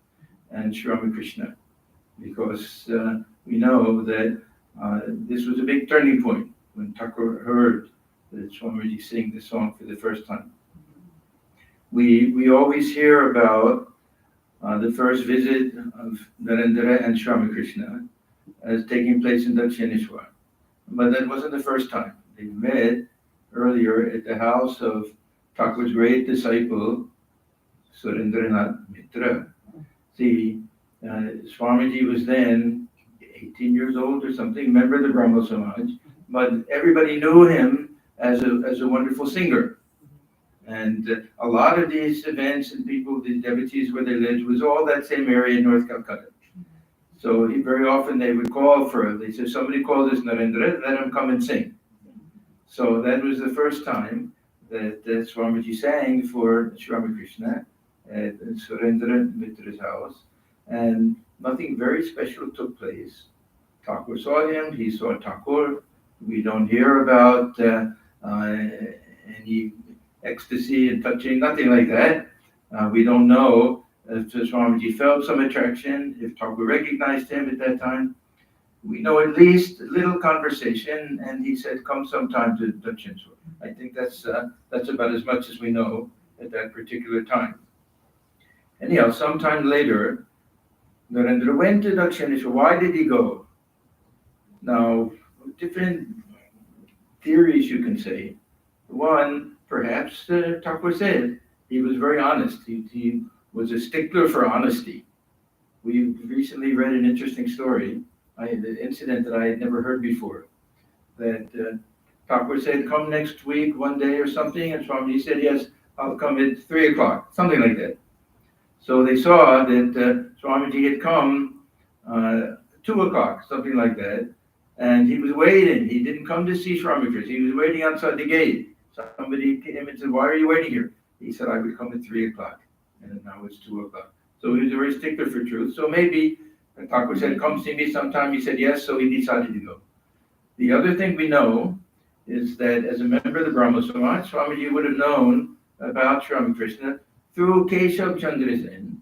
and Sri Ramakrishna, because we know that this was a big turning point when Thakur heard that Swamiji sing this song for the first time. we always hear about the first visit of Narendra and Sri Ramakrishna as taking place in Dakshineshwar. But that wasn't the first time. They met earlier at the house of Thakur's great disciple, Surendranath Mitra. See, Swamiji was then 18 years old or something, member of the Brahmo Samaj, but everybody knew him as a wonderful singer. And a lot of these events and people, the devotees where they lived, was all that same area in North Calcutta. So very often they would call they said, somebody called us Narendra, let him come and sing. So that was the first time that Swamiji sang for Sri Ramakrishna at Surendra Mitra's house. And nothing very special took place. Thakur saw him, he saw Thakur. We don't hear about any ecstasy and touching, nothing like that. We don't know if Swamiji felt some attraction, if Thakur recognized him at that time. We know at least a little conversation, and he said, come sometime to Dakshineshwar. I think that's about as much as we know at that particular time. Anyhow, sometime later, Narendra went to Dakshineshwar. Why did he go? Now, different theories you can say. One, perhaps Thakur said he was very honest. He was a stickler for honesty. We recently read an interesting story, an incident that I had never heard before, that Thakur said, come next week, one day or something, and Swamiji said, yes, I'll come at 3 o'clock, something like that. So they saw that Swamiji had come 2 o'clock, something like that, and he was waiting. He didn't come to see Sri Ramakrishna. He was waiting outside the gate. Somebody came and said, why are you waiting here? He said, I would come at 3 o'clock, and now it's 2 o'clock. So he was a very stickler for truth. So maybe Thakur said, come see me sometime. He said yes, so he decided to go. The other thing we know is that as a member of the Brahmo Samaj, Swamiji would have known about Sri Ramakrishna through Keshav Chandra Sen,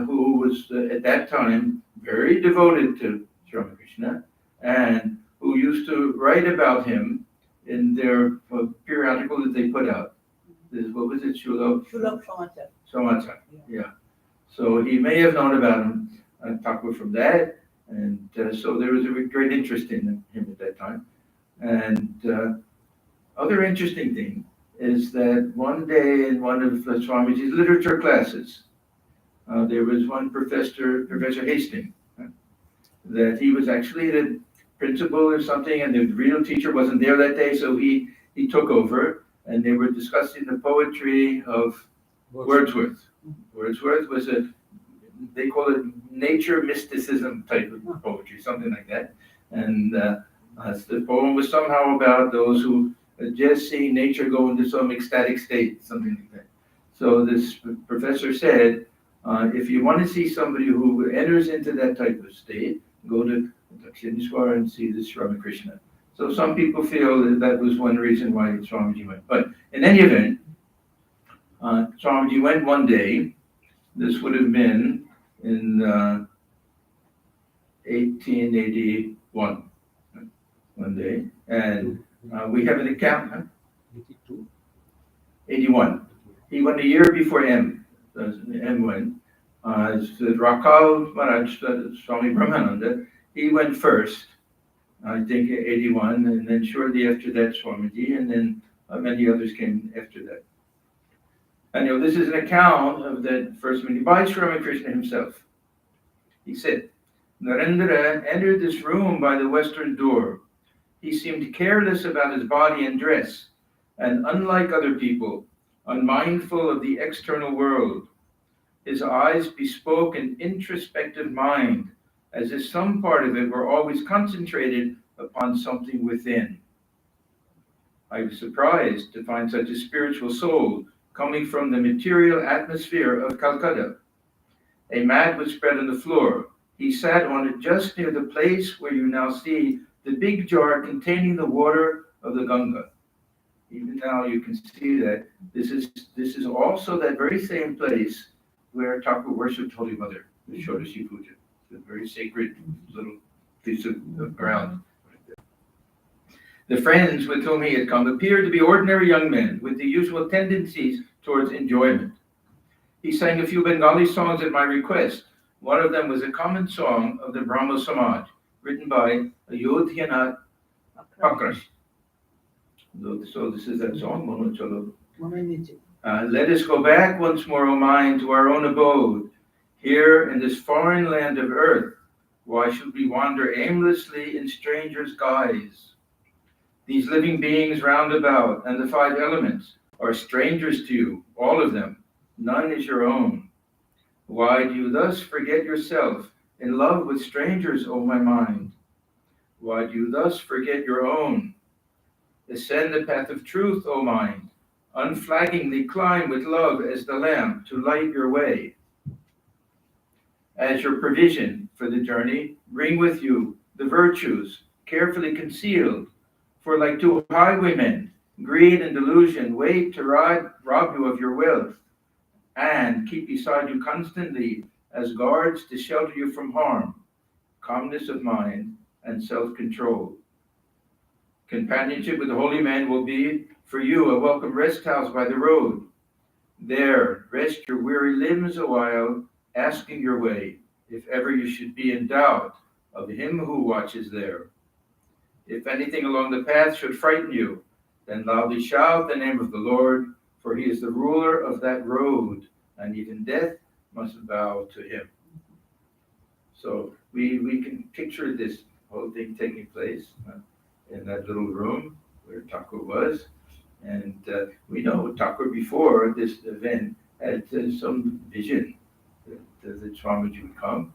who was at that time very devoted to Sri Ramakrishna and who used to write about him in their periodical that they put out. What was it? Shulab Samachar. Yeah. So he may have known about him, Thakur, from that. And so there was a great interest in him at that time. And other interesting thing is that one day in one of Swamiji's literature classes, there was one Professor Hastings, that he was actually the principal or something, and the real teacher wasn't there that day, so he took over, and they were discussing the poetry of Wordsworth. Wordsworth was they call it nature mysticism type of poetry, something like that. And the poem was somehow about those who just see nature go into some ecstatic state, something like that. So this professor said, if you want to see somebody who enters into that type of state, go to Dakshineshwar and see the Sri Ramakrishna. So some people feel that was one reason why Swamiji went. But in any event, Swamiji went one day. This would have been in 1881, one day. And we have an account, 81. He went a year before M went. Rakal Maharaj, Swami Brahmananda, he went first, I think 81, and then shortly after that Swamiji, and then many others came after that. And this is an account of that first meeting by Sri Ramakrishna himself. He said, Narendra entered this room by the western door. He seemed careless about his body and dress, and unlike other people, unmindful of the external world. His eyes bespoke an introspective mind, as if some part of it were always concentrated upon something within. I was surprised to find such a spiritual soul coming from the material atmosphere of Calcutta. A mat was spread on the floor. He sat on it just near the place where you now see the big jar containing the water of the Ganga. Even now you can see that this is also that very same place where Thakur worshipped Holy Mother, the Shodashi Puja. It's a very sacred little piece of ground. The friends with whom he had come appeared to be ordinary young men with the usual tendencies towards enjoyment. He sang a few Bengali songs at my request. One of them was a common song of the Brahmo Samaj, written by Ayodhyanath Pakrash. So this is that song, Mono Chalo. Let us go back once more, O mind, to our own abode. Here in this foreign land of earth, why should we wander aimlessly in strangers' guise? These living beings round about and the five elements are strangers to you, all of them. None is your own. Why do you thus forget yourself in love with strangers, O my mind? Why do you thus forget your own? Ascend the path of truth, O mind. Unflaggingly climb with love as the lamp to light your way. As your provision for the journey, bring with you the virtues carefully concealed, for like two highwaymen, greed and delusion wait to rob you of your wealth, and keep beside you constantly as guards to shelter you from harm, calmness of mind, and self-control. Companionship with the holy men will be for you a welcome rest house by the road. There, rest your weary limbs a while, asking your way, if ever you should be in doubt of him who watches there. If anything along the path should frighten you, then loudly shout the name of the Lord, for he is the ruler of that road, and even death must bow to him. So we can picture this whole thing taking place in that little room where Thakur was. And we know Thakur before this event had some vision that Swamiji would come.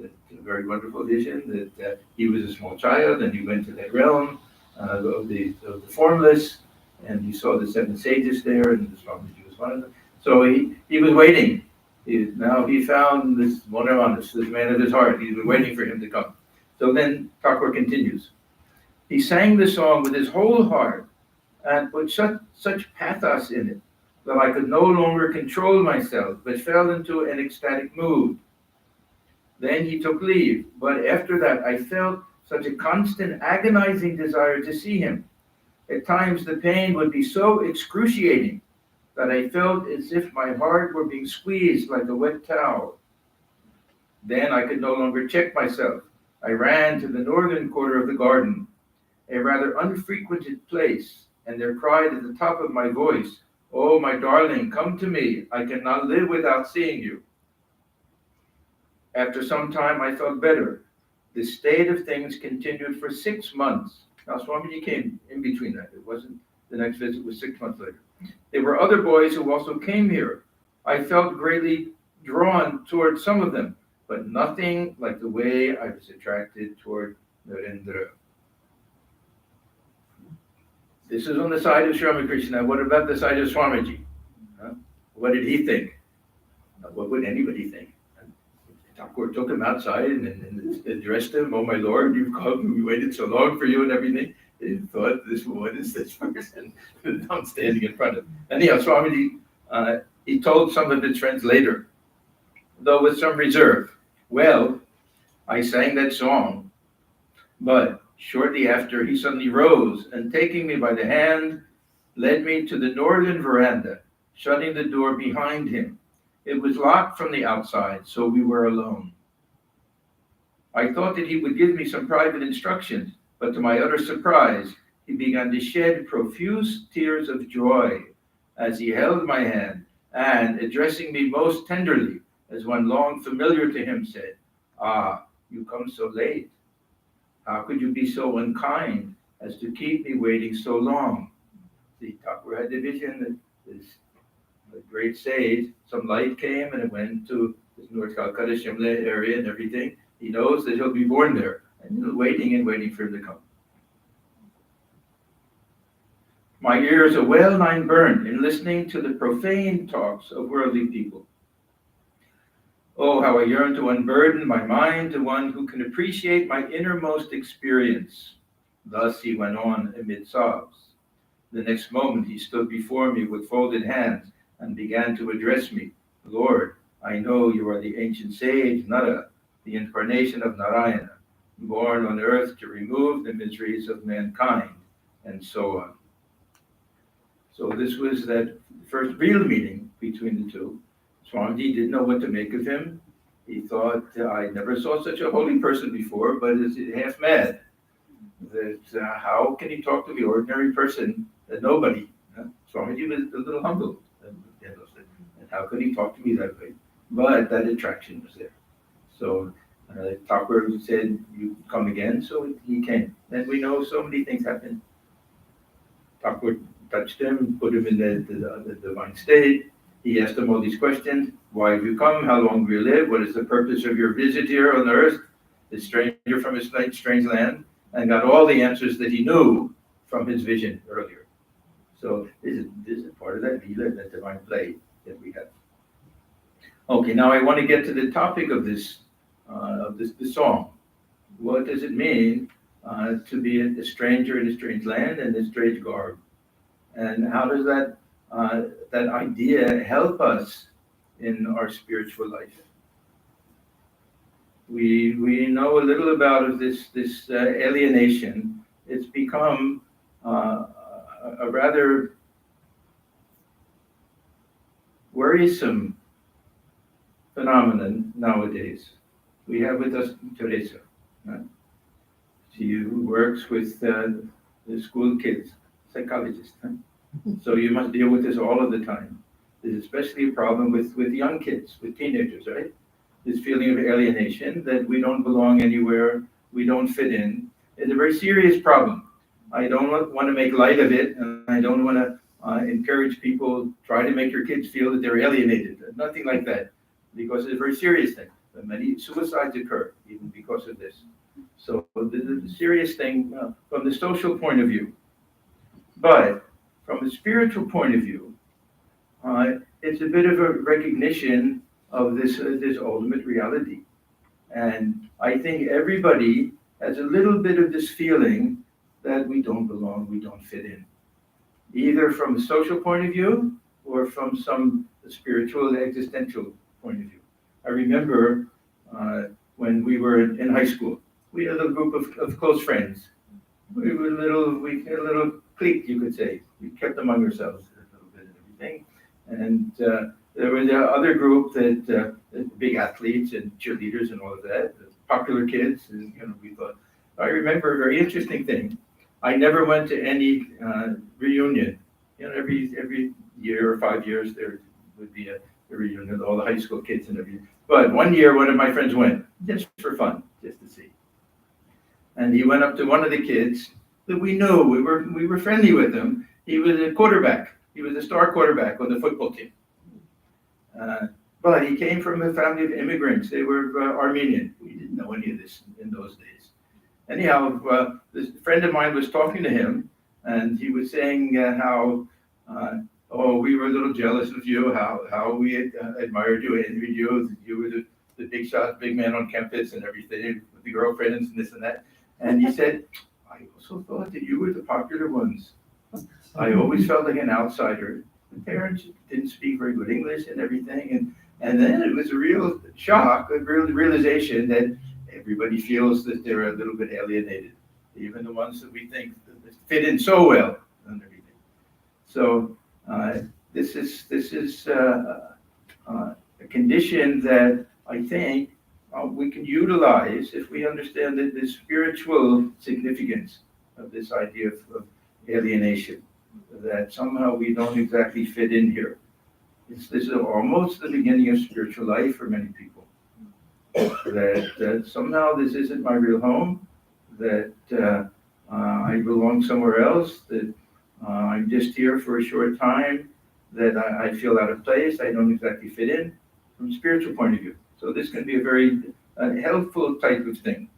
A very wonderful vision that he was a small child and he went to that realm of the formless, and he saw the seven sages there, and the Swamiji was one of them. So he was waiting. Now he found this Monavanus, this man of his heart. He's been waiting for him to come. So then Thakur continues. He sang the song with his whole heart and put such pathos in it that I could no longer control myself, but fell into an ecstatic mood. Then he took leave, but after that I felt such a constant agonizing desire to see him. At times the pain would be so excruciating that I felt as if my heart were being squeezed like a wet towel. Then I could no longer check myself. I ran to the northern quarter of the garden, a rather unfrequented place, and there cried at the top of my voice, "Oh, my darling, come to me. I cannot live without seeing you." After some time, I felt better. This state of things continued for 6 months. Now, Swamiji came in between that. It wasn't, the next visit was 6 months later. There were other boys who also came here. I felt greatly drawn toward some of them, but nothing like the way I was attracted toward Narendra. This is on the side of Sri Ramakrishna. What about the side of Swamiji? What did he think? What would anybody think? Thakur took him outside and addressed him, "Oh, my Lord, you've come, we waited so long for you," and everything. He thought, what is this person I'm standing in front of? Anyhow, Swamiji, he told some of his friends later, though with some reserve, "Well, I sang that song, but shortly after he suddenly rose and taking me by the hand, led me to the northern veranda, shutting the door behind him. It was locked from the outside, so we were alone. I thought that he would give me some private instructions, but to my utter surprise, he began to shed profuse tears of joy as he held my hand and, addressing me most tenderly, as one long familiar to him, said, 'Ah, you come so late. How could you be so unkind as to keep me waiting so long?' See, Thakur had the vision that this great sage, some light came and it went to this North Calcutta, Shimla area and everything. He knows that he'll be born there, and he's waiting and waiting for him to come. My ears are well-nigh burned in listening to the profane talks of worldly people. Oh, how I yearn to unburden my mind to one who can appreciate my innermost experience." Thus he went on amid sobs. The next moment he stood before me with folded hands and began to address me. "Lord, I know you are the ancient sage, Nara, the incarnation of Narayana, born on earth to remove the miseries of mankind. and so on. So this was that first real meeting between the two. Swamiji didn't know what to make of him. He thought, I never saw such a holy person before, but is half mad. That how can he talk to the ordinary person, that nobody? Swamiji was a little humble. And how could he talk to me that way? But that attraction was there. So Thakur said, you come again, so he came. And we know so many things happened. Thakur touched him, put him in the divine state. He asked him all these questions. Why have you come? How long will you live? What is the purpose of your visit here on earth? The stranger from a strange land. And got all the answers that he knew from his vision earlier. So this is part of that lila, that divine play that we have. Okay, now I want to get to the topic of this song. What does it mean to be a stranger in a strange land and a strange garb? And how does that idea help us in our spiritual life? We know a little about this alienation. It's become a rather worrisome phenomenon nowadays. We have with us Teresa. She works with the school kids, psychologist. So you must deal with this all of the time. There's especially a problem with young kids, with teenagers, right? This feeling of alienation, that we don't belong anywhere, we don't fit in. It's a very serious problem. I don't want to make light of it, and I don't want to encourage people, try to make your kids feel that they're alienated. Nothing like that, because it's a very serious thing. Many suicides occur even because of this. So the serious thing from the social point of view. But from a spiritual point of view, it's a bit of a recognition of this ultimate reality. And I think everybody has a little bit of this feeling that we don't belong, we don't fit in, either from a social point of view or from some spiritual, existential point of view. I remember when we were in high school, we had a group of close friends. We had a little clique, you could say. We kept among ourselves a little bit and everything. And there was the other group that big athletes and cheerleaders and all of that, popular kids. And, we thought. I remember a very interesting thing. I never went to any reunion. Every year or 5 years there would be a reunion with all the high school kids and everything. But one year, one of my friends went just for fun, just to see. And he went up to one of the kids that we knew. We were friendly with him. He was a quarterback. He was a star quarterback on the football team. But he came from a family of immigrants. They were Armenian. We didn't know any of this in those days. Anyhow, this friend of mine was talking to him, and he was saying how, we were a little jealous of you, how we admired you, envied you. You were the big shot, big man on campus and everything, with the girlfriends and this and that. And he said, I also thought that you were the popular ones. I always felt like an outsider. The parents didn't speak very good English and everything. And then it was a real shock, a real realization that everybody feels that they're a little bit alienated, even the ones that we think fit in so well and everything. So this is a condition that I think we can utilize if we understand the spiritual significance of this idea of alienation, that somehow we don't exactly fit in here. This is almost the beginning of spiritual life for many people. That somehow this isn't my real home, that I belong somewhere else, that I'm just here for a short time, that I feel out of place, I don't exactly fit in, from a spiritual point of view. So this can be a very helpful type of thing.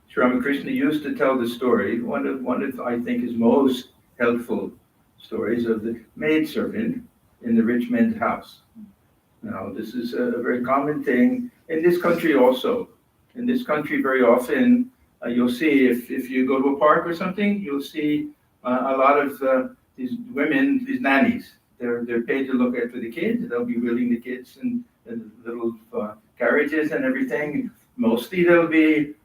Sri Ramakrishna used to tell the story, one of I think his most helpful stories, of the maidservant in the rich man's house. Now, this is a very common thing in this country also. In this country, very often, you'll see, if you go to a park or something, you'll see a lot of these women, these nannies. They're paid to look after the kids. They'll be wheeling the kids in little carriages and everything. Mostly they'll be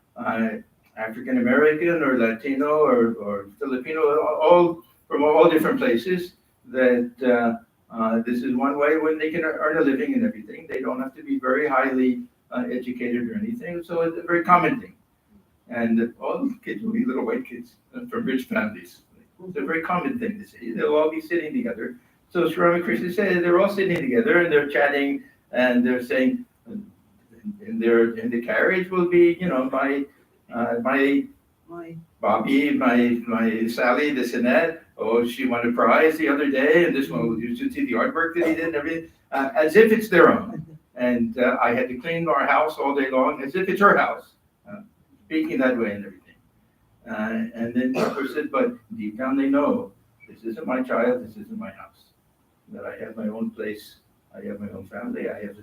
African American or Latino or Filipino, all from all different places, that this is one way when they can earn a living and everything. They don't have to be very highly educated or anything. So it's a very common thing. And all the kids will be little white kids from rich families. It's a very common thing to see. They'll all be sitting together. So Sri Ramakrishna said they're all sitting together and they're chatting and they're saying, in the carriage will be, my Bobby, my Sally, this and that. Oh, she won a prize the other day, and this one, you should see the artwork that he did and everything, as if it's their own. And I had to clean our house all day long, as if it's her house, speaking that way and everything. And then Thakur said, but deep down they know, this isn't my child, this isn't my house. That I have my own place, I have my own family, I have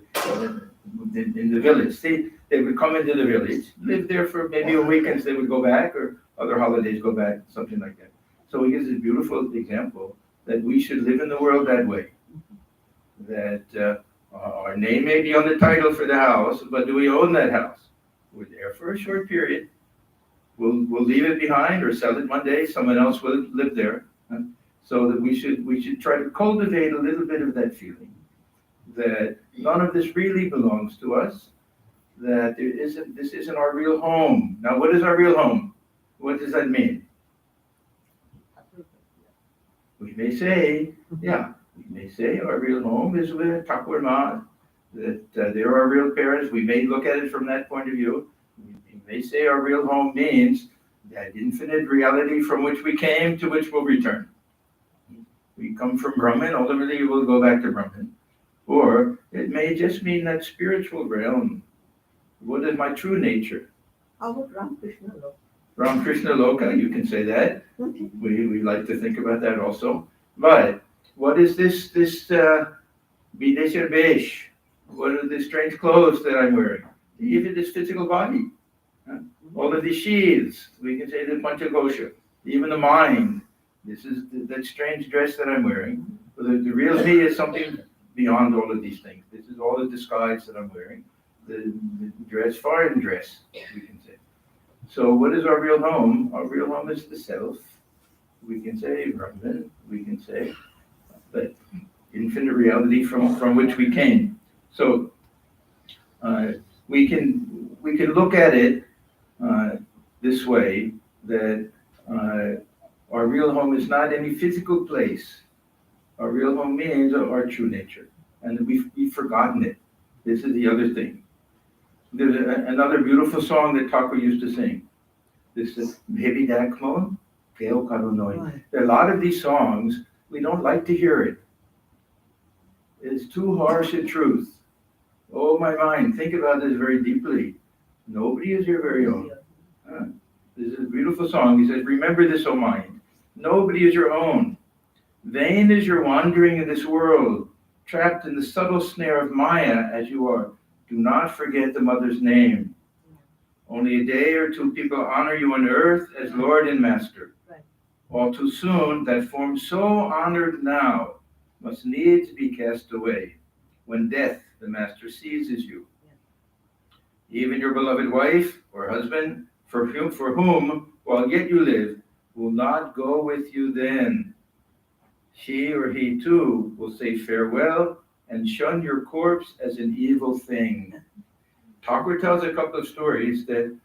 in the village. See, they would come into the village, live there for maybe a weekend, they would go back, or other holidays go back, something like that. So he gives a beautiful example that we should live in the world that way. That our name may be on the title for the house, but do we own that house? We're there for a short period. We'll leave it behind or sell it one day. Someone else will live there. So that we should try to cultivate a little bit of that feeling that none of this really belongs to us. That this isn't our real home. Now, what is our real home? What does that mean? We may say our real home is with Thakur Ma, that they're our real parents. We may look at it from that point of view. We may say our real home means that infinite reality from which we came, to which we'll return. We come from Brahman, ultimately we'll go back to Brahman. Or it may just mean that spiritual realm. What is my true nature? How about Ramakrishna Loka? Ramakrishna Loka, you can say that. We like to think about that also. But what is this Videsha Besh? What are the strange clothes that I'm wearing? Even this physical body. All of these sheaths, we can say the Panchakosha, even the mind. This is that strange dress that I'm wearing. But the real me is something beyond all of these things. This is all the disguise that I'm wearing. The dress, foreign dress, we can say. So what is our real home? Our real home is the self. We can say Brahman. We can say that infinite reality from which we came. So we can look at it this way, that our real home is not any physical place. Our real home means our true nature, and we've forgotten it. This is the other thing. There's another beautiful song that Thakur used to sing. This is Bhebi Dakmo, Keo Karunoi. There are a lot of these songs, we don't like to hear it. It's too harsh a truth. Oh, my mind, think about this very deeply. Nobody is your very own. This is a beautiful song. He says, remember this, O mind. Nobody is your own. Vain is your wandering in this world, trapped in the subtle snare of Maya as you are. Do not forget the mother's name. Only a day or two people honor you on earth as Lord and Master. All too soon, that form so honored now must needs be cast away when death, the Master, seizes you. Even your beloved wife or husband, for whom, while yet you live, will not go with you then. She or he too will say farewell and shun your corpse as an evil thing. Thakur tells a couple of stories that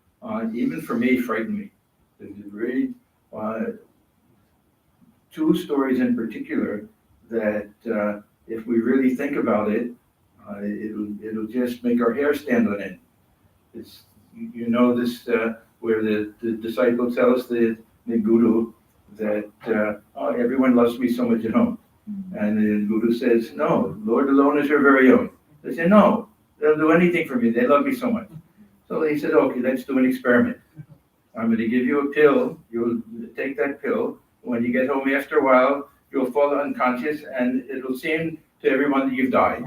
even for me frighten me. There's really two stories in particular that if we really think about it, it'll just make our hair stand on end. It's, this where the disciple tells the guru that everyone loves me so much at home. And the guru says, no, Lord alone is your very own. They say, no, they'll do anything for me. They love me so much. So he said, okay, let's do an experiment. I'm going to give you a pill. You'll take that pill. When you get home after a while, you'll fall unconscious and it'll seem to everyone that you've died.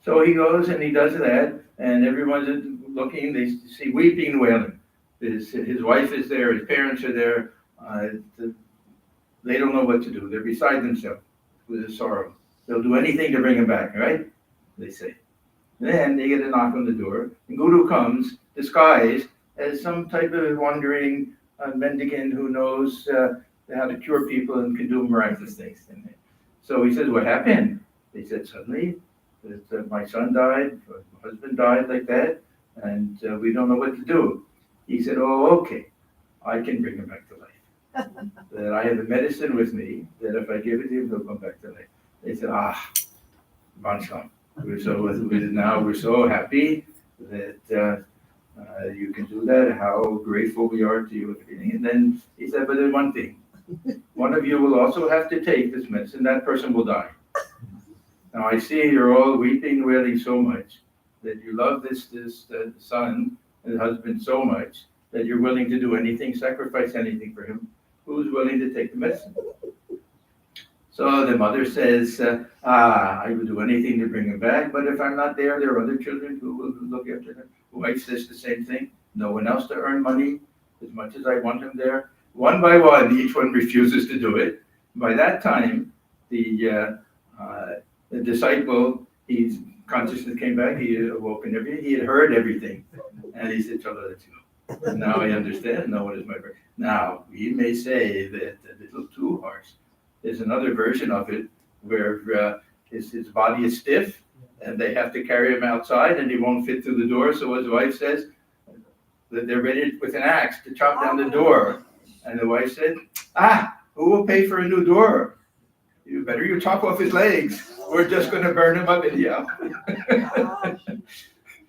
So he goes and he does that, and everyone's looking, they see weeping and wailing. His wife is there, his parents are there. They don't know what to do. They're beside themselves with his sorrow. They'll do anything to bring him back, right? They say. Then they get a knock on the door. The guru comes, disguised as some type of wandering mendicant who knows how to cure people and can do miraculous things. And so he says, what happened? They said, suddenly, my son died, my husband died like that, and we don't know what to do. He said, oh, okay, I can bring him back to life. That I have a medicine with me, that if I give it to him, he'll come back to life. They said, Bansham, we're so happy that you can do that, how grateful we are to you. And then he said, but there's one thing. One of you will also have to take this medicine, that person will die. Now I see you're all weeping, wailing so much that you love this son and husband so much that you're willing to do anything, sacrifice anything for him. Who's willing to take the medicine? So the mother says, I will do anything to bring him back, but if I'm not there, there are other children who will look after him. The wife says the same thing. No one else to earn money, as much as I want him there. One by one, each one refuses to do it. By that time, the disciple, his consciousness came back, he had awoken everything, he had heard everything. And he said, Chala, let's go. And now I understand, no one is my brother. Now, we may say that a little too harsh. There's another version of it where his body is stiff and they have to carry him outside and he won't fit through the door. So his wife says that they're ready with an axe to chop down the door. And the wife said, who will pay for a new door? You chop off his legs. We're just going to burn him up anyhow.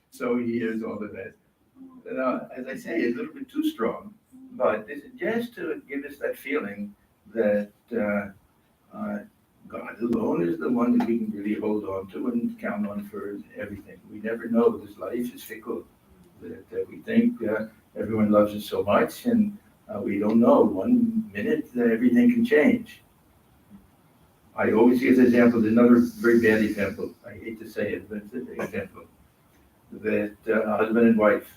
So he hears all of that. Now, as I say, it's a little bit too strong, but this is just to give us that feeling that God alone is the one that we can really hold on to and count on for everything. We never know. This life is fickle. That we think everyone loves us so much, and we don't know. 1 minute, everything can change. I always give the example, another very bad example. I hate to say it, but it's an example. That husband and wife.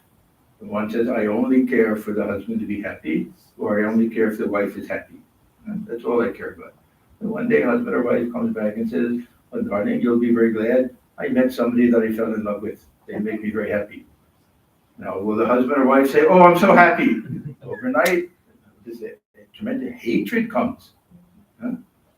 The one says, I only care for the husband to be happy, or I only care if the wife is happy. And that's all I care about. And one day, husband or wife comes back and says, well, darling, you'll be very glad I met somebody that I fell in love with. They make me very happy. Now, will the husband or wife say, oh, I'm so happy? Overnight, this tremendous hatred comes.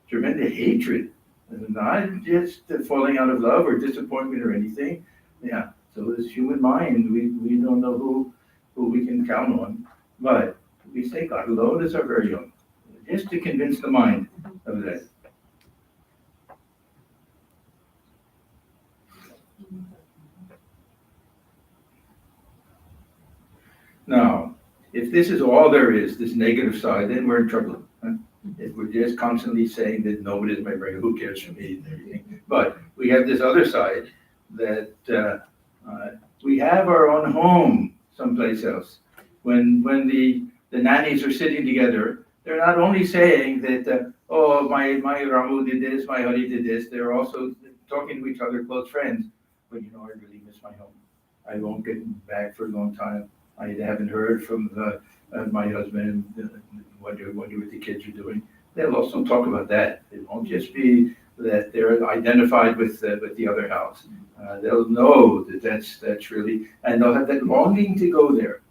Tremendous hatred. Not just falling out of love or disappointment or anything. Yeah. So this human mind, we don't know who we can count on. But we say God alone is our very own. Just to convince the mind of that. Now, if this is all there is, this negative side, then we're in trouble. If we're just constantly saying that nobody is my brother, who cares for me and everything. But we have this other side that we have our own home someplace else. When the nannies are sitting together, they're not only saying that, oh, my Ramu did this, my Hari did this, they're also talking to each other, close friends. But I really miss my home. I won't get back for a long time. I haven't heard from my husband, wonder what the kids are doing. They'll also talk about that. It won't just be that they're identified with the other house. They'll know that that's really, and they'll have that longing to go there.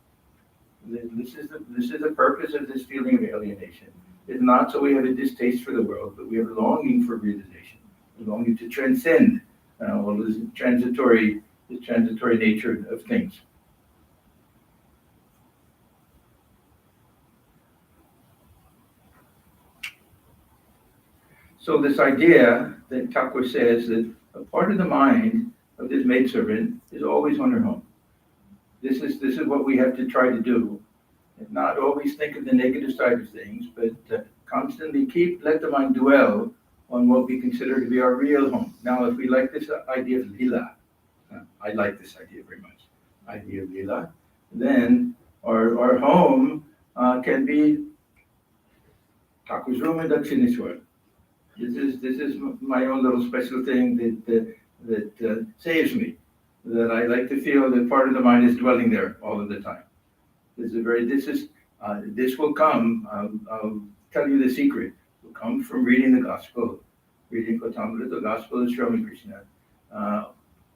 This is the purpose of this feeling of alienation. It's not so we have a distaste for the world, but we have a longing for realization, a longing to transcend all this transitory nature of things. So this idea that Thakur says that a part of the mind of this maidservant is always on her home. This is what we have to try to do. And not always think of the negative side of things, but constantly let the mind dwell on what we consider to be our real home. Now, if we like this idea of lila, I like this idea very much, idea of lila, then our home can be Thakur's room in Dakshineshwar. This is my own little special thing that saves me. That I like to feel that part of the mind is dwelling there all of the time. This will come. I'll tell you the secret. It will come from reading the gospel, reading Kotamrita, the gospel of Swami Krishna.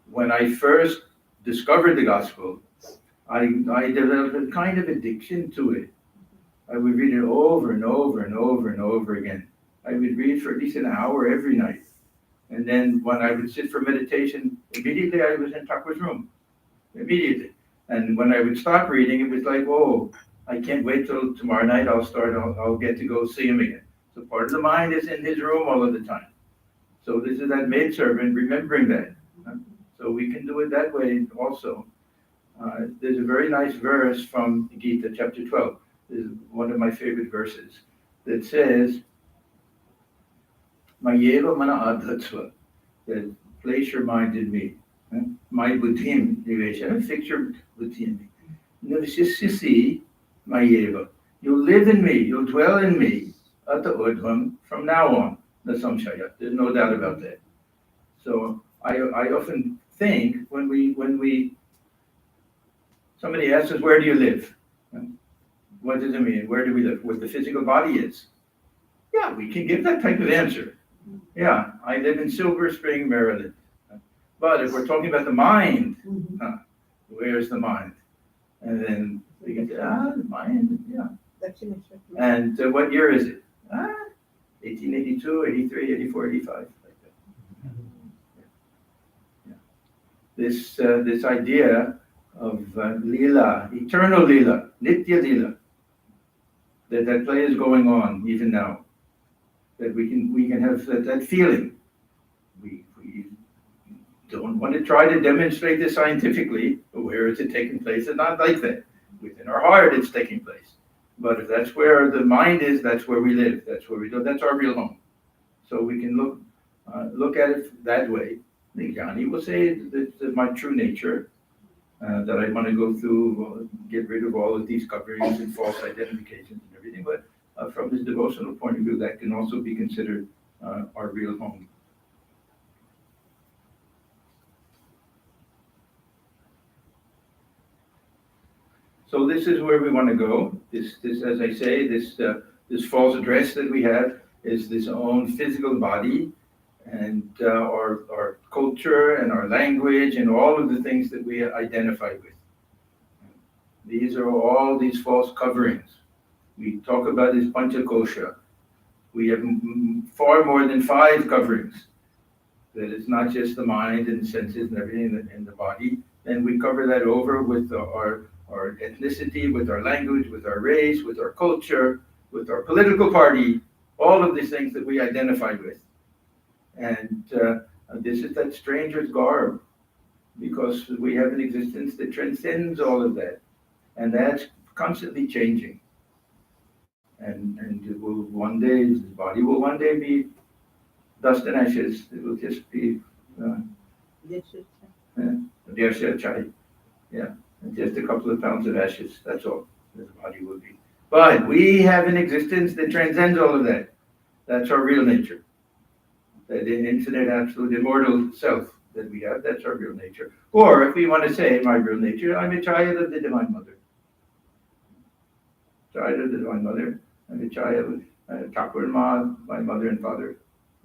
When I first discovered the gospel, I developed a kind of addiction to it. I would read it over and over and over and over again. I would read for at least an hour every night. And then when I would sit for meditation, immediately I was in Thakur's room. Immediately. And when I would stop reading, it was like, oh, I can't wait till tomorrow night. I'll get to go see him again. So part of the mind is in his room all of the time. So this is that maidservant remembering that. So we can do it that way also. There's a very nice verse from Gita, chapter 12. This is one of my favorite verses that says, Mayeva mana adhatsva, that place your mind in me. My buddhim, fix your buddhi in me. Navishishisi mayeva. You'll live in me, you'll dwell in me, ata udvam, from now on. The samshaya. There's no doubt about that. So I often think when somebody asks us, where do you live? What does it mean? Where do we live? Where the physical body is. Yeah, we can give that type of answer. Yeah, I live in Silver Spring, Maryland. But if we're talking about the mind, where's the mind? And then we can say, the mind, yeah. And what year is it? 1882, 83, 84, 85, like that. Yeah. This idea of lila, eternal lila, nitya lila, that play is going on even now. That we can have that feeling. We don't want to try to demonstrate this scientifically. Where is it taking place? It's not like that. Within our heart, it's taking place. But if that's where the mind is, that's where we live. That's where we go. That's our real home. So we can look at it that way. I think Johnny will say that my true nature, that I want to go through, get rid of all of these coverings and false identifications and everything. But from his devotional point of view, that can also be considered our real home. So this is where we want to go. This, as I say, this false address that we have is this own physical body, and our culture and our language and all of the things that we identify with. These are all these false coverings. We talk about this panchakosha. We have far more than 5 coverings. That it's not just the mind and the senses and everything in the body. Then we cover that over with our ethnicity, with our language, with our race, with our culture, with our political party, all of these things that we identify with. And this is that stranger's garb, because we have an existence that transcends all of that. And that's constantly changing. And it will one day, the body will one day be dust and ashes. It will just be yeah, and just a couple of pounds of ashes. That's all the body will be. But we have an existence that transcends all of that. That's our real nature. That infinite, absolute, immortal self that we have, that's our real nature. Or if we want to say my real nature, I'm a child of the Divine Mother. Child of the Divine Mother. I'm a child of Thakur and Ma, my mother and father.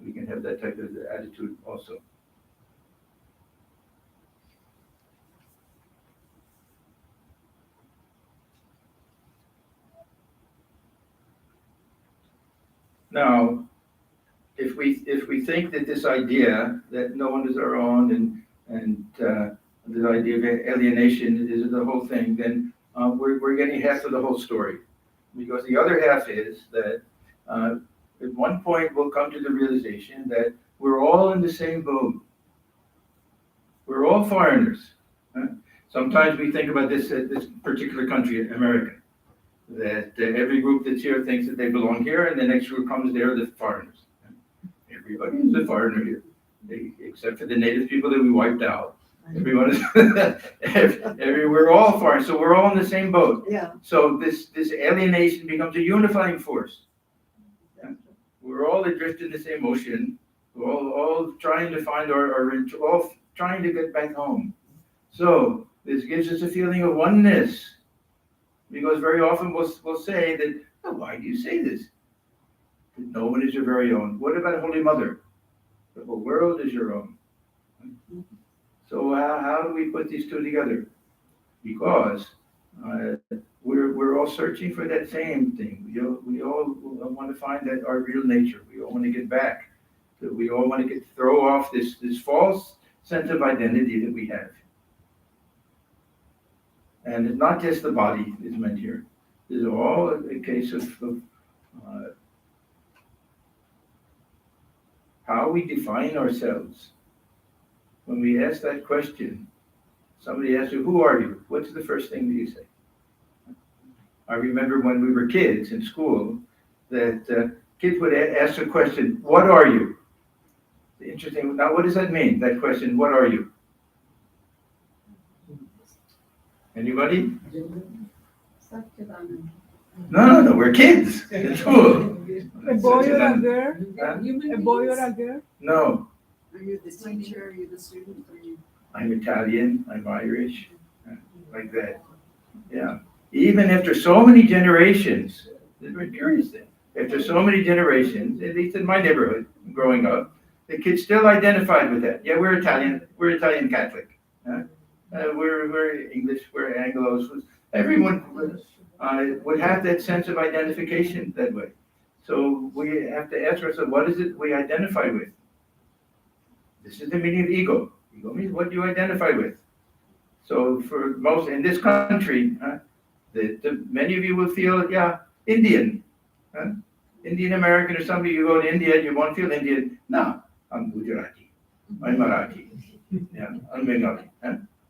We can have that type of attitude also. Now, if we think that this idea that no one is our own and the idea of alienation is the whole thing, then we're getting half of the whole story. Because the other half is that at one point we'll come to the realization that we're all in the same boat. We're all foreigners. Sometimes we think about this particular country, America, that every group that's here thinks that they belong here, and the next group comes there, the foreigners. Everybody is a foreigner here, except for the native people that we wiped out. Everyone is, we're all foreign, so we're all in the same boat. Yeah. So this alienation becomes a unifying force. Yeah? We're all adrift in the same ocean. We're all trying to find all trying to get back home. So this gives us a feeling of oneness, because very often we'll say that, oh, why do you say this? That no one is your very own. What about Holy Mother? The whole world is your own. So how do we put these two together? because we're all searching for that same thing. We all want to find that our real nature. We all want to get back. We all want to throw off this false sense of identity that we have. And it's not just the body is meant here. It's all a case of how we define ourselves. When we ask that question, somebody asks you, who are you? What's the first thing that you say? I remember when we were kids in school that kids would ask the question, what are you? Interesting. Now, what does that mean, that question, what are you? Anybody? No, we're kids in school. A boy or a girl? A boy or a girl? No. Are you the teacher? Are you the student? I'm Italian, I'm Irish, like that. Yeah. Even after so many generations, it's a very curious thing. After so many generations, at least in my neighborhood, growing up, the kids still identified with that. Yeah, we're Italian Catholic. We're English, we're Anglos. Everyone would have that sense of identification that way. So we have to ask ourselves, what is it we identify with? This is the meaning of ego. Ego means what you identify with. So for most in this country, many of you will feel, yeah, Indian. Indian American or somebody, you go to India and you won't feel Indian. No, I'm Gujarati. I'm Marathi. Yeah, I'm Bengali.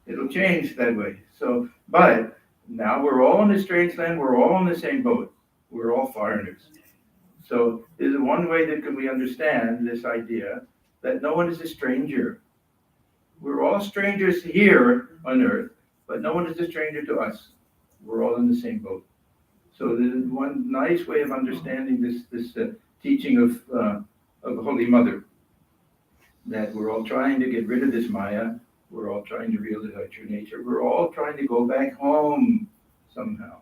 It'll change that way. So, but now we're all in a strange land. We're all in the same boat. We're all foreigners. So there's one way that we understand this idea that no one is a stranger. We're all strangers here on earth, but no one is a stranger to us. We're all in the same boat. So there's one nice way of understanding this teaching of Holy Mother, that we're all trying to get rid of this Maya. We're all trying to realize our true nature. We're all trying to go back home somehow.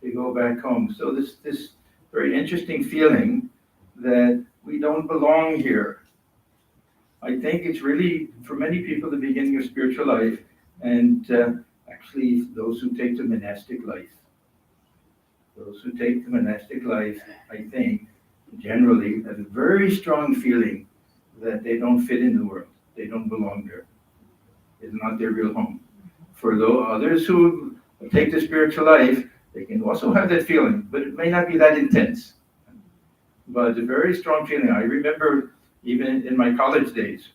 To go back home. So this very interesting feeling that we don't belong here. I think it's really, for many people, the beginning of spiritual life, and actually those who take the monastic life. Those who take the monastic life, I think, generally have a very strong feeling that they don't fit in the world. They don't belong there. It's not their real home. For those others who take the spiritual life, they can also have that feeling, but it may not be that intense. But a very strong feeling. I remember even in my college days,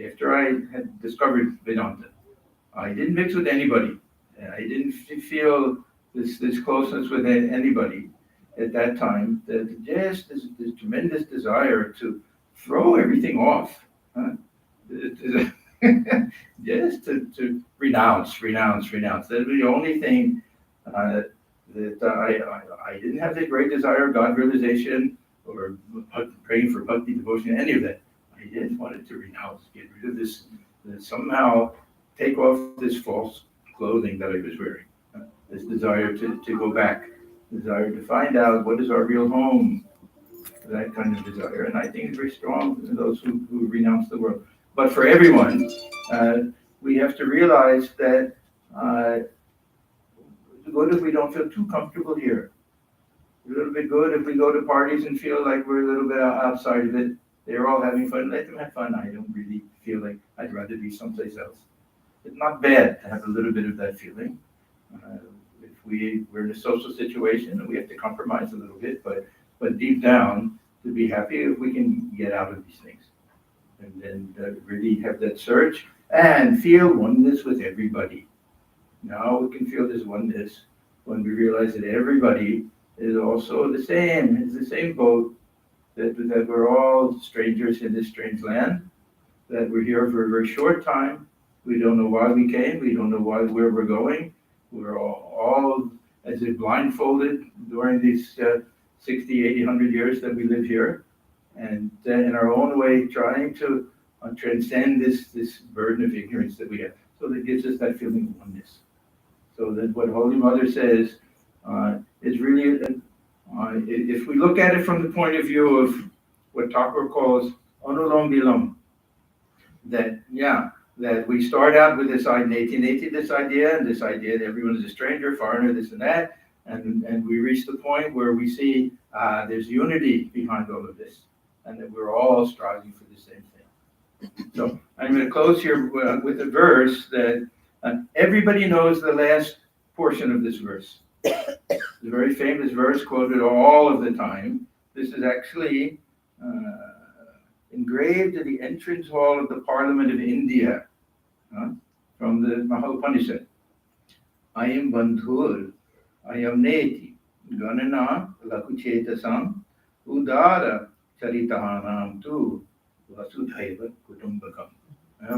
after I had discovered Vedanta, I didn't mix with anybody. I didn't feel this closeness with anybody at that time. That just this tremendous desire to throw everything off, just to renounce. That was the only thing that I didn't have the great desire of God realization or praying for bhakti devotion, any of that. I just wanted to renounce, get rid of this, somehow take off this false clothing that I was wearing. This desire to go back, desire to find out what is our real home, that kind of desire. And I think it's very strong in those who renounce the world. But for everyone, we have to realize that good if we don't feel too comfortable here. A little bit good if we go to parties and feel like we're a little bit outside of it. They're all having fun. Let them have fun. I don't really feel like I'd rather be someplace else. It's not bad to have a little bit of that feeling. If we're in a social situation and we have to compromise a little bit, but deep down, to be happy if we can get out of these things. And then really have that search and feel oneness with everybody. Now we can feel this oneness when we realize that everybody is also the same. It's the same boat, that we're all strangers in this strange land, that we're here for a very short time. We don't know why we came. We don't know where we're going. We're all as if blindfolded during these 60, 80, 100 years that we live here. And in our own way, trying to transcend this burden of ignorance that we have. So that gives us that feeling of oneness. So that what Holy Mother says is really, if we look at it from the point of view of what Thakur calls Anulom Vilom, that, yeah, that we start out with this 1880, this idea that everyone is a stranger, foreigner, this and that, and we reach the point where we see there's unity behind all of this, and that we're all striving for the same thing. So I'm going to close here with a verse that everybody knows the last portion of this verse. It's a very famous verse quoted all of the time. This is actually engraved in the entrance hall of the Parliament of India from the Mahapanishad. I am Bandhur, I am Neti, Ganana Lakuchetasam, Udara Charitahanam tu Vasudhaiva Kutumbakam.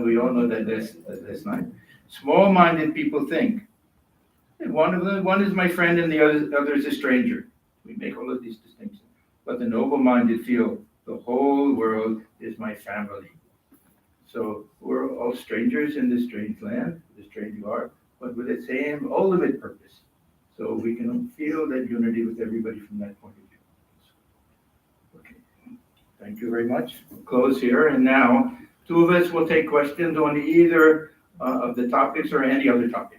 We all know that that's not. Small-minded people think. One is my friend and the other is a stranger. We make all of these distinctions. But the noble-minded feel the whole world is my family. So we're all strangers in this strange land, this strange art, but with the same ultimate purpose. So we can feel that unity with everybody from that point of view. Okay. Thank you very much. We'll close here. And now, two of us will take questions on either of the topics or any other topic.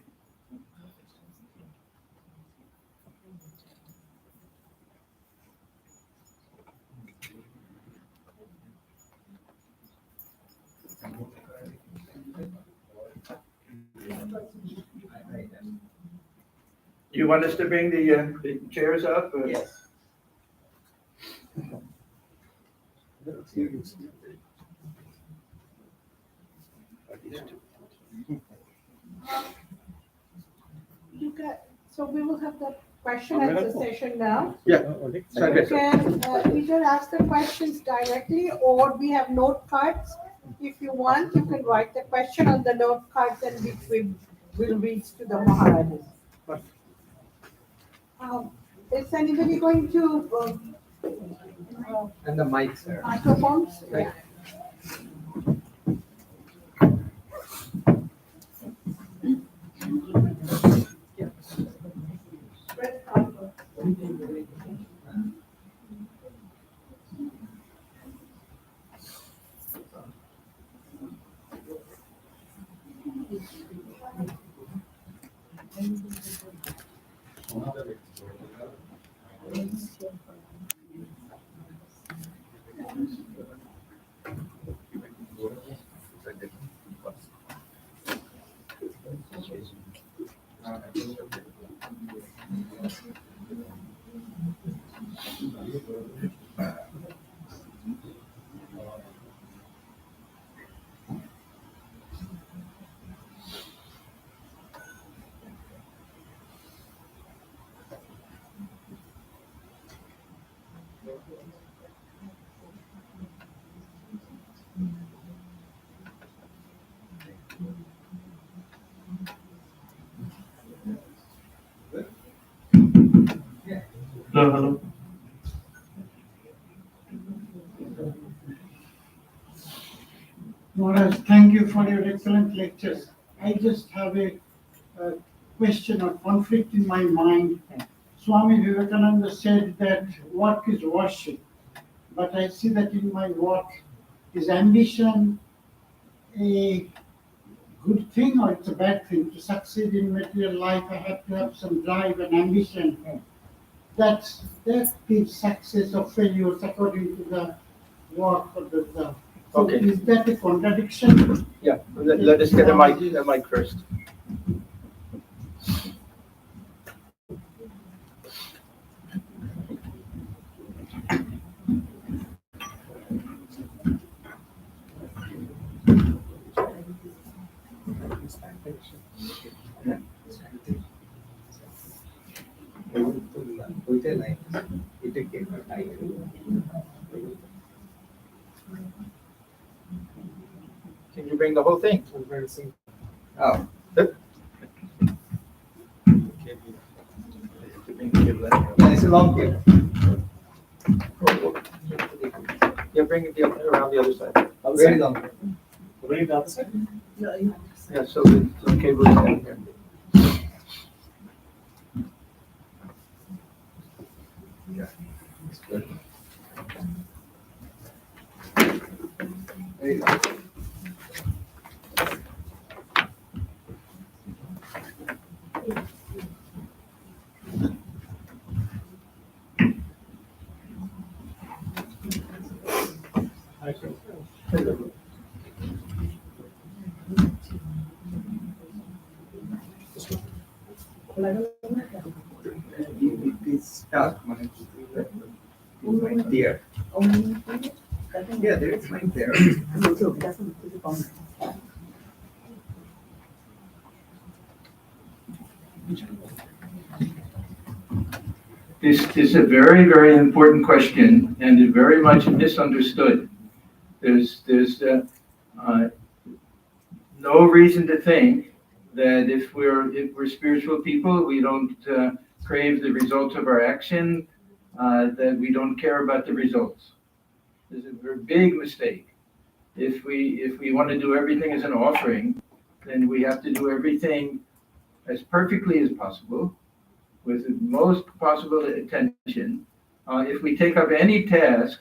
You want us to bring the chairs up? Yes. So we will have the question and answer session now. Yeah. So you can either ask the questions directly, or we have note cards. If you want, you can write the question on the note cards and which we will reach to the Maharajas. Is anybody going to And the mics are. microphones? Right. Hello. Maharaj, thank you for your excellent lectures. I just have a question or conflict in my mind. Swami Vivekananda said that work is worship, but I see that in my work, is ambition a good thing or it's a bad thing? To succeed in material life, I have to have some drive and ambition. That gives success or failures according to the work or the. So Okay. is that a contradiction? Yeah, let us get the mic first. Can you bring the whole thing? Oh. It's a long cable. Yeah, bring it around the other side. Very long. Bring it the other side. Yeah, so the cable is down here. Yeah. It's good. There you go. It's dark, right there. Yeah, there is light there. This is a very, very important question and very much misunderstood. There's no reason to think that if we're spiritual people, we don't crave the results of our action, that we don't care about the results. This is a very big mistake. If we want to do everything as an offering, then we have to do everything as perfectly as possible, with the most possible attention. If we take up any task,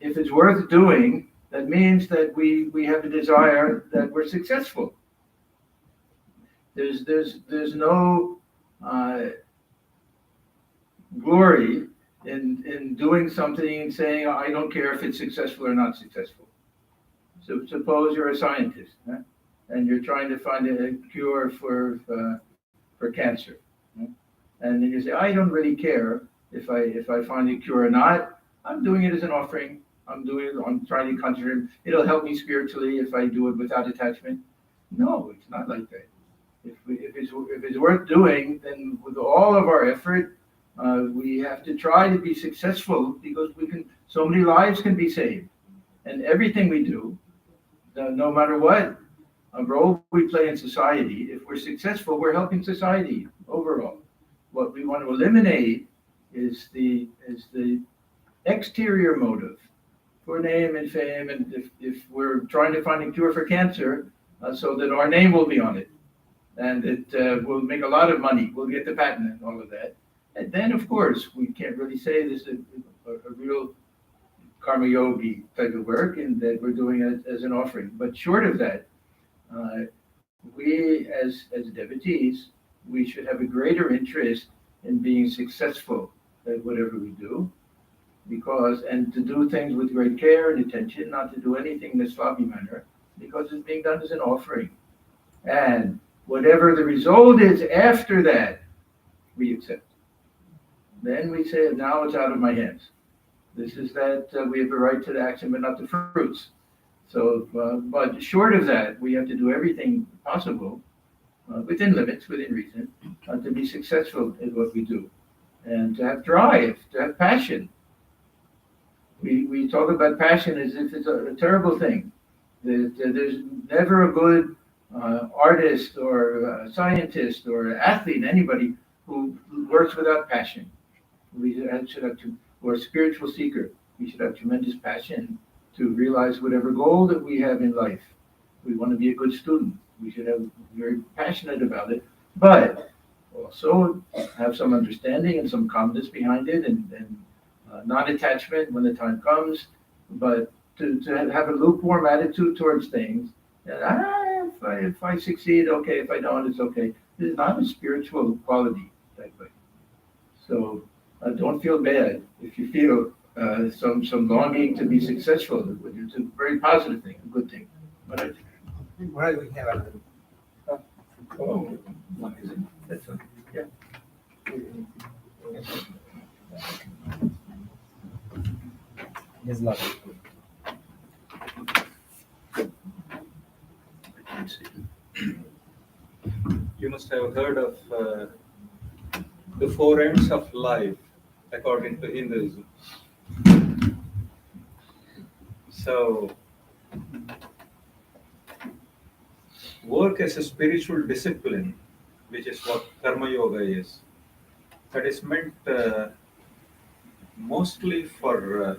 if it's worth doing, that means that we have a desire that we're successful. There's no glory in doing something and saying, I don't care if it's successful or not successful. So suppose you're a scientist, and you're trying to find a cure for cancer. And then you say, I don't really care if I find a cure or not. I'm doing it as an offering. I'm trying to concentrate. It'll help me spiritually if I do it without attachment. No, it's not like that. If it's worth doing, then with all of our effort, we have to try to be successful, because so many lives can be saved. And everything we do, no matter what role we play in society, if we're successful, we're helping society overall. What we want to eliminate is the exterior motive for name and fame, and if we're trying to find a cure for cancer, so that our name will be on it, and it will make a lot of money, we'll get the patent and all of that, and then of course we can't really say this is a real karma yogi type of work, and that we're doing it as an offering. But short of that, we as devotees, we should have a greater interest in being successful at whatever we do, and to do things with great care and attention, not to do anything in a sloppy manner, because it's being done as an offering. And whatever the result is after that, we accept. Then we say, now it's out of my hands. This is that we have a right to the action, but not the fruits. So, but short of that, we have to do everything possible, within limits, within reason, to be successful in what we do, and to have drive, to have passion. We talk about passion as if it's a terrible thing. There's never a good artist or scientist or athlete, anybody who works without passion. We should have or a spiritual seeker. We should have tremendous passion to realize whatever goal that we have in life. We want to be a good student. We should have very passionate about it, but also have some understanding and some calmness behind it, and non-attachment when the time comes, but to have a lukewarm attitude towards things. And, if I succeed, okay. If I don't, it's okay. This is not a spiritual quality that way. So don't feel bad if you feel some longing to be successful. It's a very positive thing, a good thing. But Why do we have a that's okay. Yeah. His love. You must have heard of the four ends of life according to Hinduism. So, work as a spiritual discipline, which is what Karma Yoga is, that is meant mostly for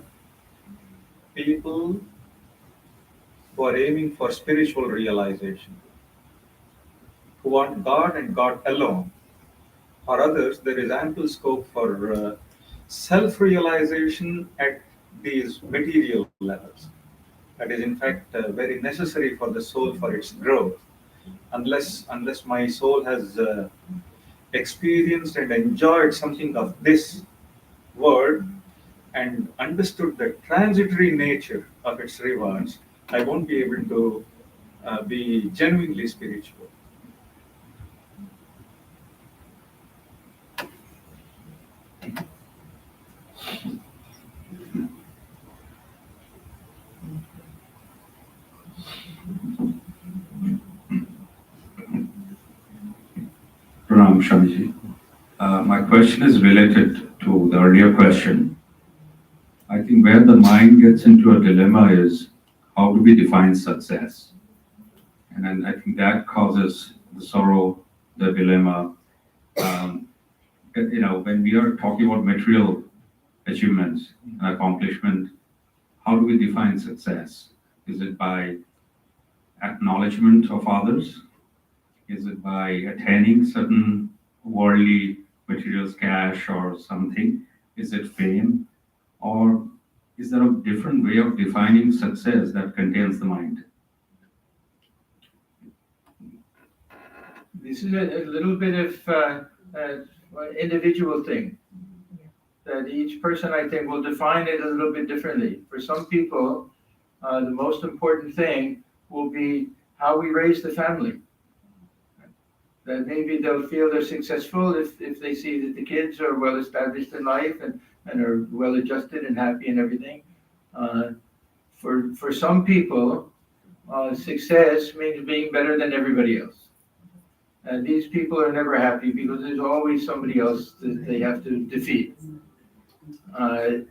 people who are aiming for spiritual realization, who want God and God alone. For others, there is ample scope for self-realization at these material levels. That is, in fact, very necessary for the soul for its growth. Unless my soul has experienced and enjoyed something of this world and understood the transitory nature of its rewards, I won't be able to be genuinely spiritual. Ram Shamiji. My question is related to the earlier question. I think where the mind gets into a dilemma is how do we define success? And then I think that causes the sorrow, the dilemma. When we are talking about material achievements and accomplishment, how do we define success? Is it by acknowledgement of others? Is it by attaining certain worldly materials, cash or something? Is it fame? Or is there a different way of defining success that contains the mind? This is a little bit of individual thing that each person, I think, will define it a little bit differently. For some people, the most important thing will be how we raise the family. That maybe they'll feel they're successful if they see that the kids are well established in life and are well adjusted and happy and everything. For some people, success means being better than everybody else. And these people are never happy because there's always somebody else that they have to defeat. I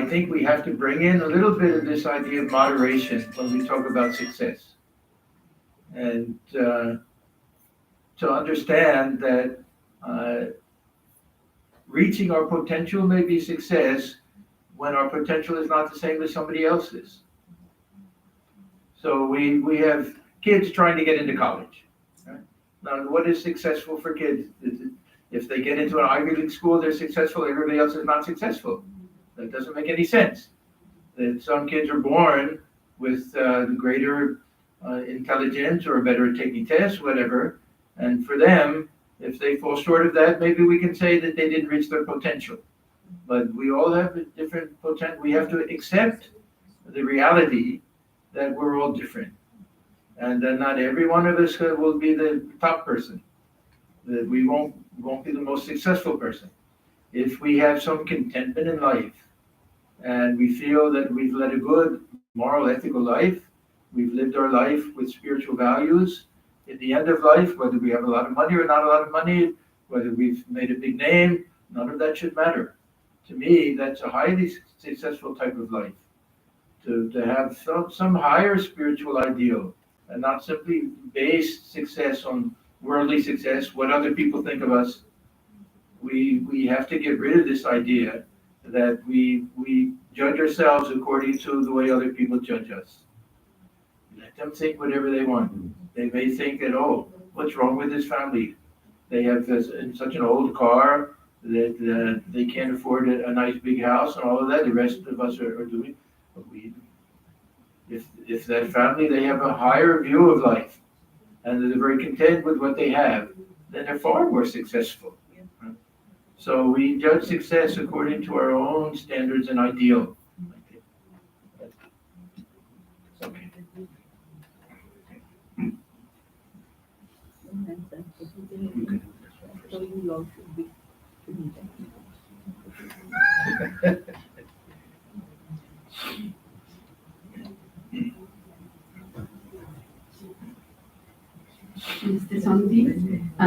think we have to bring in a little bit of this idea of moderation when we talk about success. And to understand that reaching our potential may be success when our potential is not the same as somebody else's. So we have kids trying to get into college. Right? Now, what is successful for kids? If they get into an Ivy League school, they're successful, everybody else is not successful. That doesn't make any sense. That some kids are born with greater intelligence or better at taking tests, whatever. And for them, if they fall short of that, maybe we can say that they didn't reach their potential. But we all have a different potential. We have to accept the reality that we're all different. And that not every one of us will be the top person. That we won't be the most successful person. If we have some contentment in life and we feel that we've led a good, moral, ethical life, we've lived our life with spiritual values, at the end of life, whether we have a lot of money or not a lot of money, whether we've made a big name, none of that should matter. To me, that's a highly successful type of life. To have some higher spiritual ideal and not simply base success on worldly success, what other people think of us. We have to get rid of this idea that we judge ourselves according to the way other people judge us. Let them think whatever they want. They may think that, oh, what's wrong with this family? They have such an old car that they can't afford a nice big house and all of that. The rest of us are doing. But if that family, they have a higher view of life and they're very content with what they have, then they're far more successful. So we judge success according to our own standards and ideal. Okay. Mr. Swami,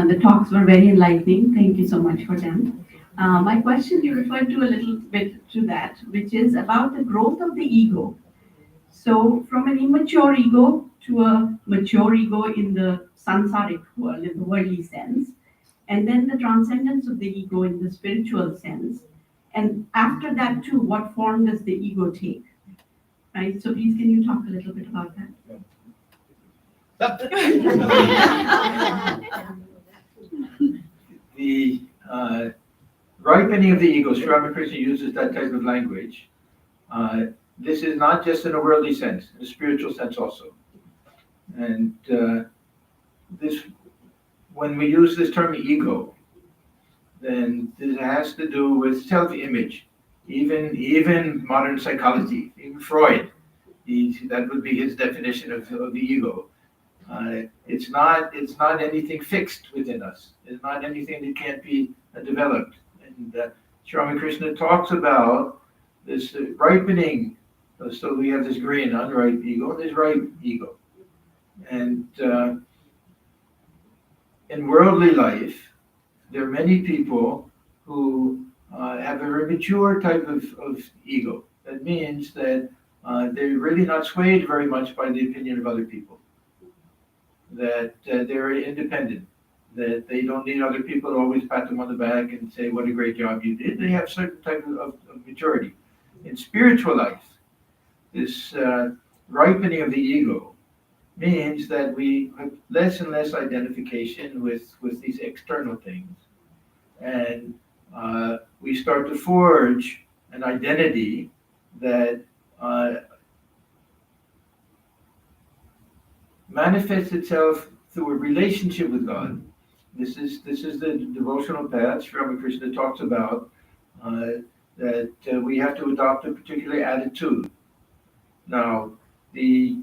the talks were very enlightening. Thank you so much for them. My question, you referred to a little bit to that, which is about the growth of the ego. So from an immature ego to a mature ego in the sansaric world, in the worldly sense, and then the transcendence of the ego in the spiritual sense. And after that too, what form does the ego take? Right? So please, can you talk a little bit about that? The ripening of the ego, Sri Ramakrishna uses that type of language. This is not just in a worldly sense, in a spiritual sense also. And when we use this term ego, then this has to do with self-image. even modern psychology, even Freud, that would be his definition of the ego. It's not anything fixed within us. It's not anything that can't be developed. And Sri Ramakrishna talks about this ripening. So we have this green, unripe ego, and this ripe ego. And in worldly life, there are many people who have a very mature type of ego. That means that they're really not swayed very much by the opinion of other people. That they're independent. That they don't need other people to always pat them on the back and say, what a great job you did. They have certain type of maturity. In spiritual life, this ripening of the ego means that we have less and less identification with these external things. And we start to forge an identity that manifests itself through a relationship with God. This is the devotional path Sri Ramakrishna talks about, that we have to adopt a particular attitude. Now, the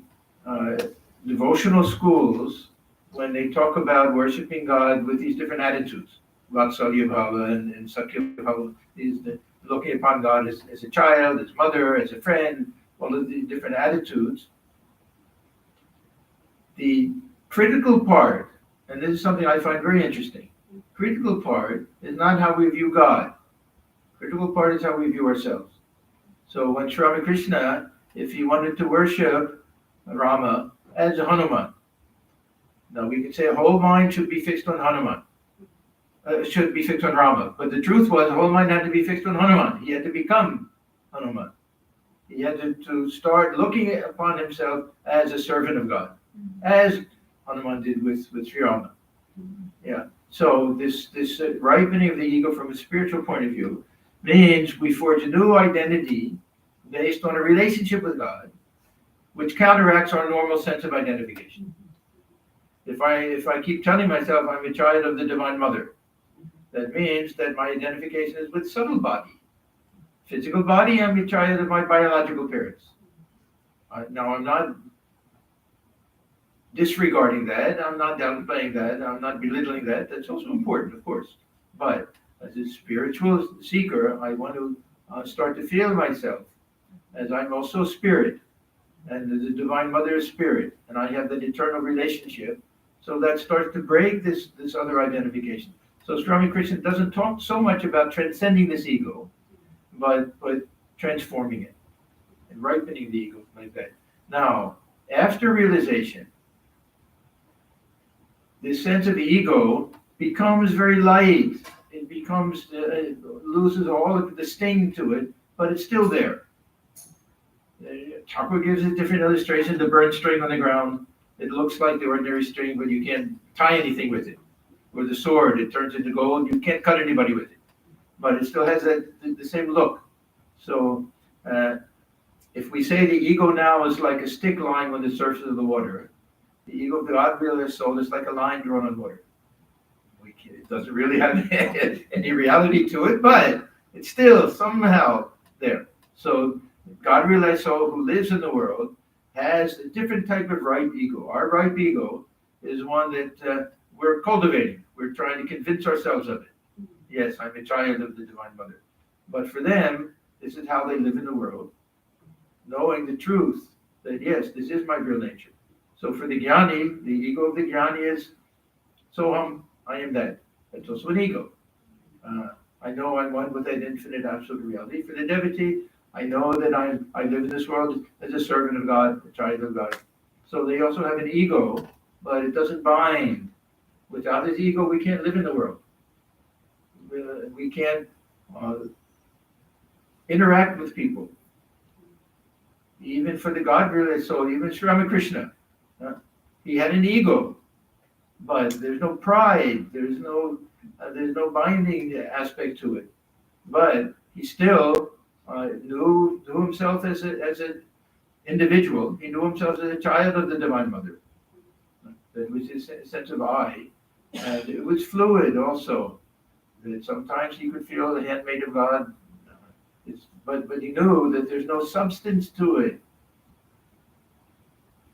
devotional schools, when they talk about worshiping God with these different attitudes, Vatsalya Bhava and Sakya Bhava, is looking upon God as a child, as mother, as a friend, all of these different attitudes. The critical part, and this is something I find very interesting, critical part is not how we view God. Critical part is how we view ourselves. So when Sri Ramakrishna, if he wanted to worship Rama as a Hanuman, now we could say a whole mind should be fixed on Hanuman, should be fixed on Rama. But the truth was, the whole mind had to be fixed on Hanuman. He had to become Hanuman. He had to start looking upon himself as a servant of God, as Hanuman did with Sri Rama. Yeah. So this ripening of the ego from a spiritual point of view means we forge a new identity based on a relationship with God, which counteracts our normal sense of identification. If I keep telling myself I'm a child of the Divine Mother, that means that my identification is with subtle body. Physical body, I'm a child of my biological parents. Now, I'm not disregarding that, I'm not downplaying that, I'm not belittling that. That's also important, of course. But as a spiritual seeker, I want to start to feel myself as I'm also spirit, and the Divine Mother is spirit, and I have that eternal relationship. So that starts to break this other identification. So Sri Ramakrishna doesn't talk so much about transcending this ego, but transforming it and ripening the ego like that. Now, after realization, this sense of the ego becomes very light. It becomes, loses all of the sting to it, but it's still there. Thakur gives a different illustration, the burnt string on the ground. It looks like the ordinary string, but you can't tie anything with it. Or the sword, it turns into gold, you can't cut anybody with it. But it still has the same look. So if we say the ego now is like a stick lying on the surface of the water, the ego of the God-realized soul is like a line drawn on water. It doesn't really have any reality to it, but it's still somehow there. So God-realized soul who lives in the world has a different type of ripe ego. Our ripe ego is one that we're cultivating. We're trying to convince ourselves of it. Yes, I'm a child of the Divine Mother. But for them, this is how they live in the world, knowing the truth that, yes, this is my real nature. So for the Jnani, the ego of the Jnani is, Soham, I am that. That's also an ego. I know I'm one with that infinite absolute reality. For the devotee, I know that I live in this world as a servant of God, a child of God. So they also have an ego, but it doesn't bind. Without his ego, we can't live in the world. We can't interact with people. Even for the God-realized soul, even Sri Ramakrishna, he had an ego, but there's no pride, there's no binding aspect to it. But he still knew himself as an individual. He knew himself as a child of the Divine Mother. That was his sense of I. And it was fluid also. That sometimes he could feel the handmaid of God. It's but he knew that there's no substance to it.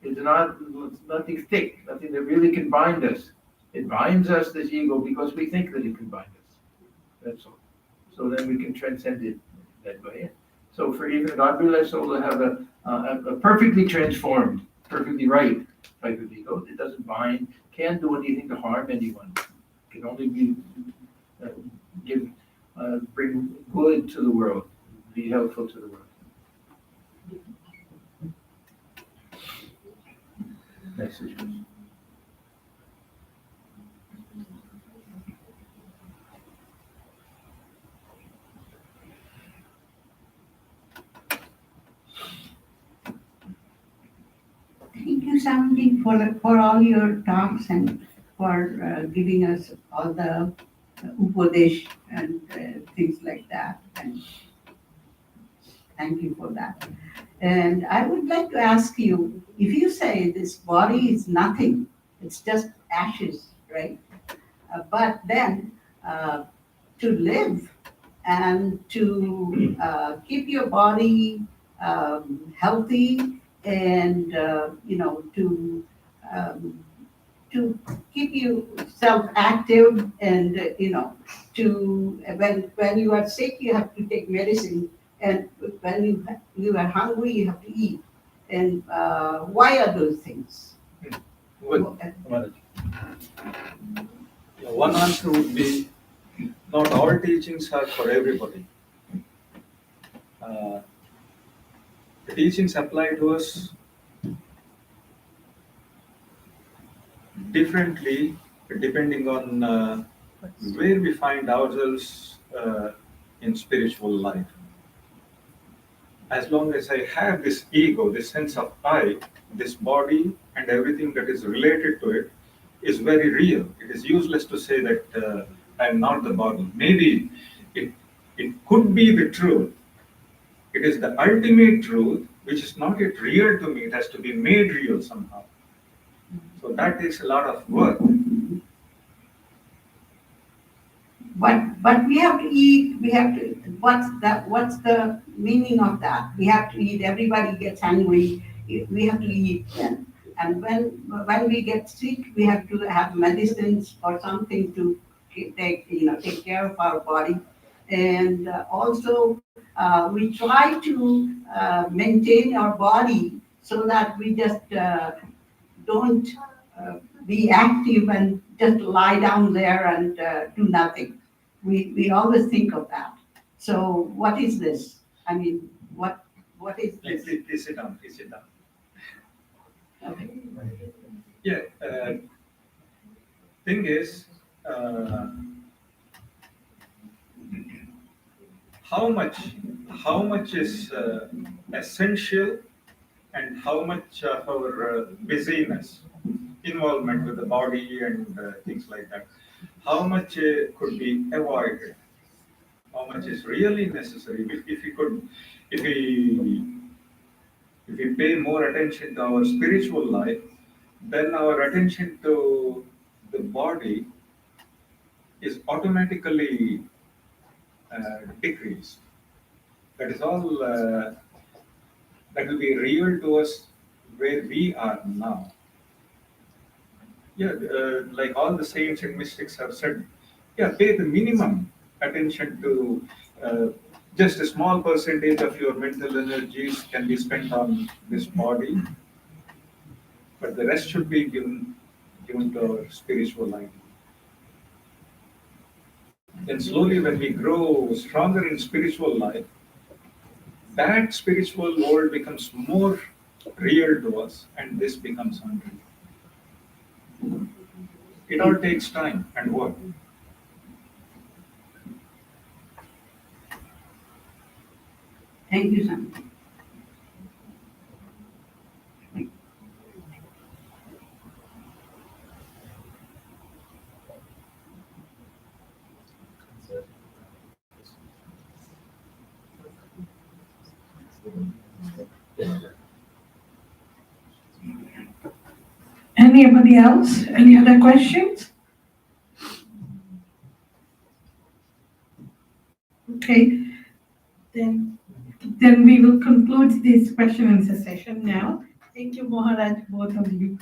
It's nothing thick, nothing that really can bind us. It binds us, this ego, because we think that it can bind us. That's all. So then we can transcend it that way. So for even a God-realized soul to have a perfectly transformed, perfectly right type of ego, it doesn't bind, can't do anything to harm anyone. It can only be bring good to the world, be helpful to the world. Next issue. Thank you, Swamiji, for all your talks and for giving us all the upadesh and things like that. And thank you for that. And I would like to ask you, if you say this body is nothing, it's just ashes, right? But then to live and to keep your body healthy and to keep yourself active and to when you are sick you have to take medicine, and when you are hungry you have to eat. And why are those things? One answer would be, not all teachings are for everybody. The teachings apply to us differently depending on where we find ourselves in spiritual life. As long as I have this ego, this sense of I, this body and everything that is related to it is very real. It is useless to say that I am not the body. Maybe it could be the truth. It is the ultimate truth, which is not yet real to me. It has to be made real somehow. So that takes a lot of work. But we have to eat. We have to. What's the meaning of that? We have to eat. Everybody gets hungry. We have to eat then. And when we get sick, we have to have medicines or something to take care of our body. And also we try to maintain our body so that we just don't be active and just lie down there and do nothing. We always think of that. So what is this? I mean, what is this? Please sit down. Please sit down. Okay. Yeah. Thing is, how much is essential, and how much of our busyness, involvement with the body and things like that, how much could be avoided, how much is really necessary. If we pay more attention to our spiritual life, then our attention to the body is automatically decreased. That is all. That will be real to us where we are now. Yeah, like all the saints and mystics have said, yeah, pay the minimum attention to just a small percentage of your mental energies can be spent on this body, but the rest should be given to our spiritual life. Then slowly, when we grow stronger in spiritual life, that spiritual world becomes more real to us, and this becomes unreal. It all takes time and work. Thank you, Sam. Anybody else? Any other questions? Okay, then Then we will conclude this question and answer session now. Thank you, Maharaj, both of you.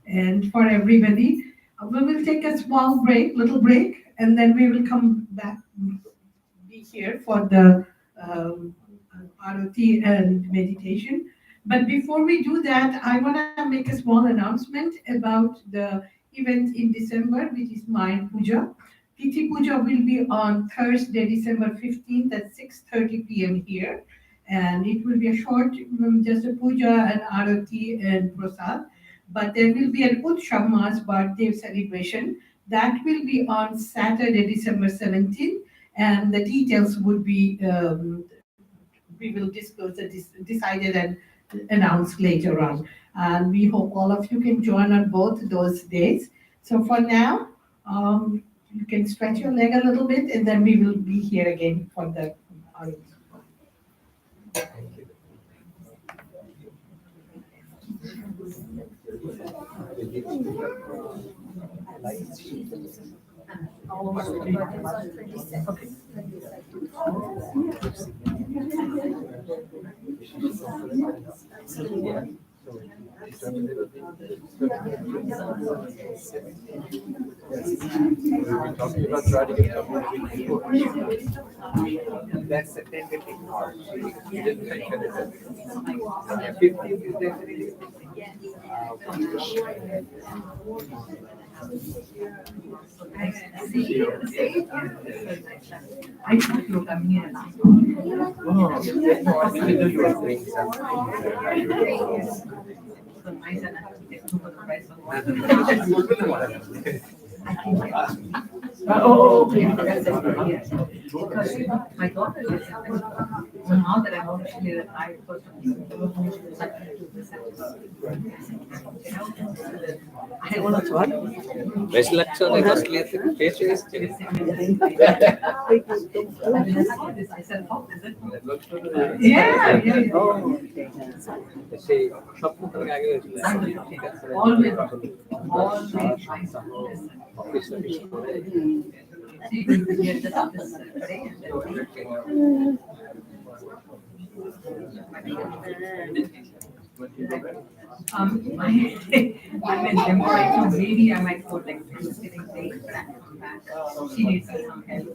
And for everybody, we will take a small break, little break, and then we will come back, be here for the Arati and meditation. But before we do that, I want to make a small announcement about the event in December, which is my puja. Tithi Puja will be on Thursday, December 15th at 6:30 p.m. here. And it will be a short, just a puja and arati and prasad. But there will be an Utsav Ma's birthday celebration. That will be on Saturday, December 17th. And the details would be, we will disclose, decided and announced later on. And we hope all of you can join on both those days. So for now, you can stretch your leg a little bit, and then we will be here again for the audience. We're talking about that's the tentative part. We didn't mention it. 15th is definitely. I thought you were coming here last okay. Because my daughter is so now that I'm actually retired person, I want to what? Best lecture like us clear face is Yeah, yeah. সেই স্বপ্ন থেকে আগে Always. I'm in Denmark, so maybe I might go like Thanksgiving Day, but I have to come back. She needs some help.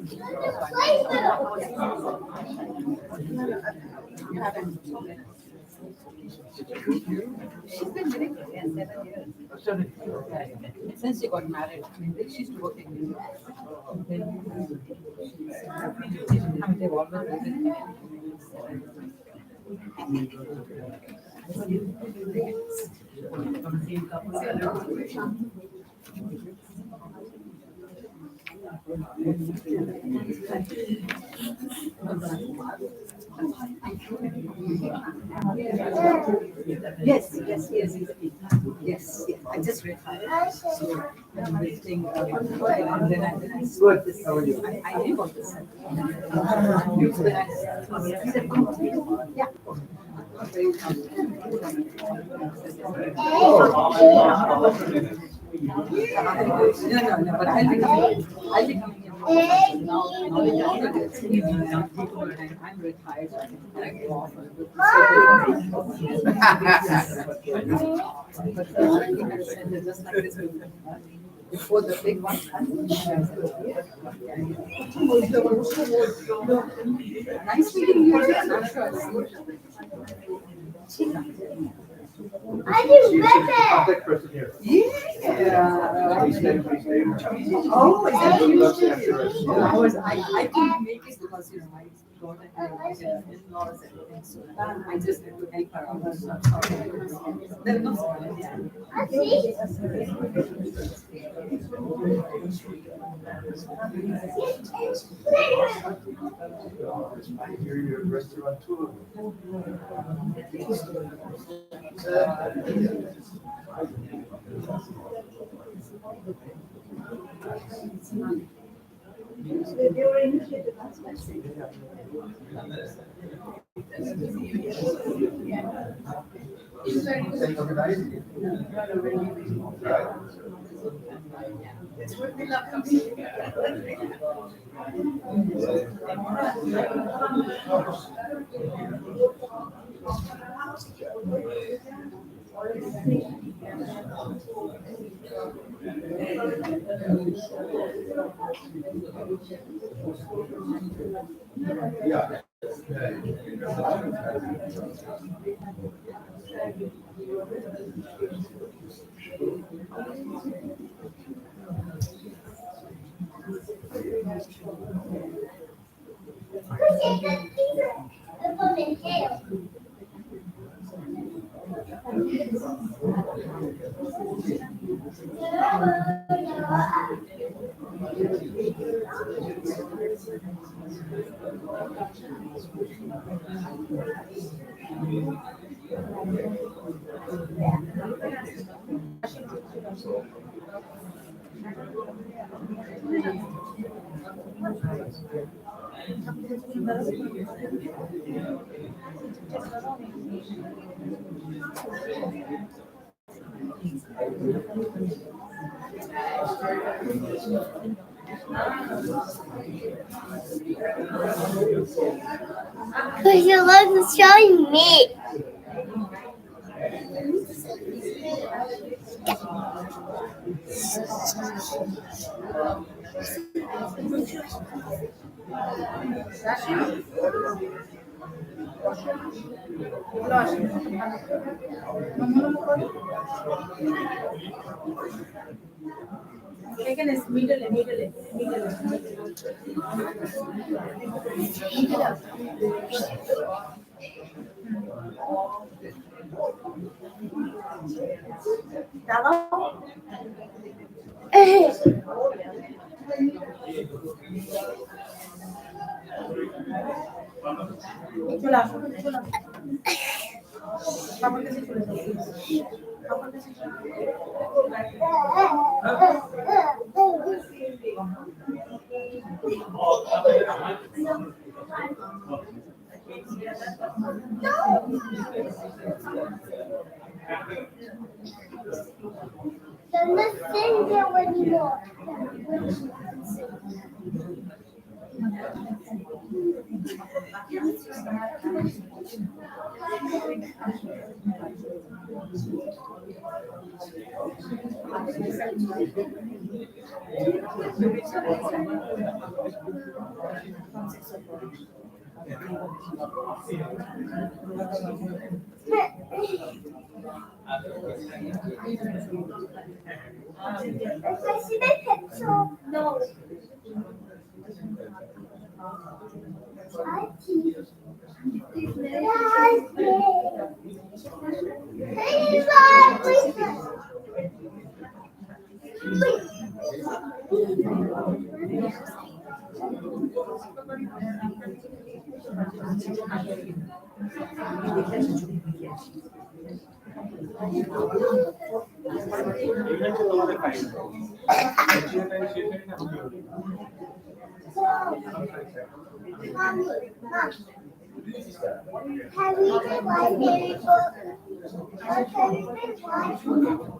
She's been married for 7 years. Since she got married, I mean, she used to work in New York. They've always lived Yes, yes, yes, yes, yes. I just retired, so I'm visiting, and then I saw this. I live on this. Yeah. No, but I'll be coming. I'll be coming. Now it's evening, now people are like, I'm retired, so I can go off and do but just like this before the big one. Nice meeting you. I do better. Contact person here. Yeah. Please stay, please stay. Oh, is that you? I Yeah. couldn't make it because, my daughter had in-laws and everything, so I just had to help her out. So I'm sorry. They're not sorry. I hear you're a restaurateur. It's what we love coming. Because your love is showing me. Then let's sing there anymore. If I see my pencil, no. Have you read my favorite book? My favorite book?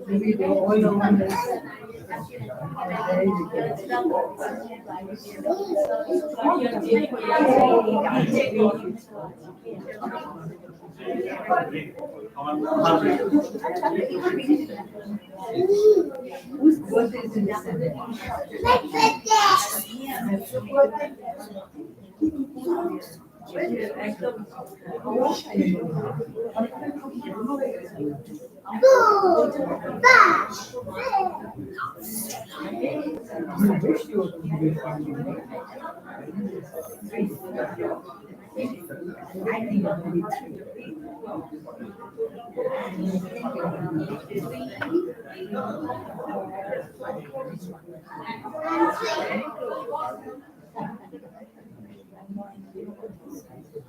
Maybe they all the wonders. Whose birthday is in December?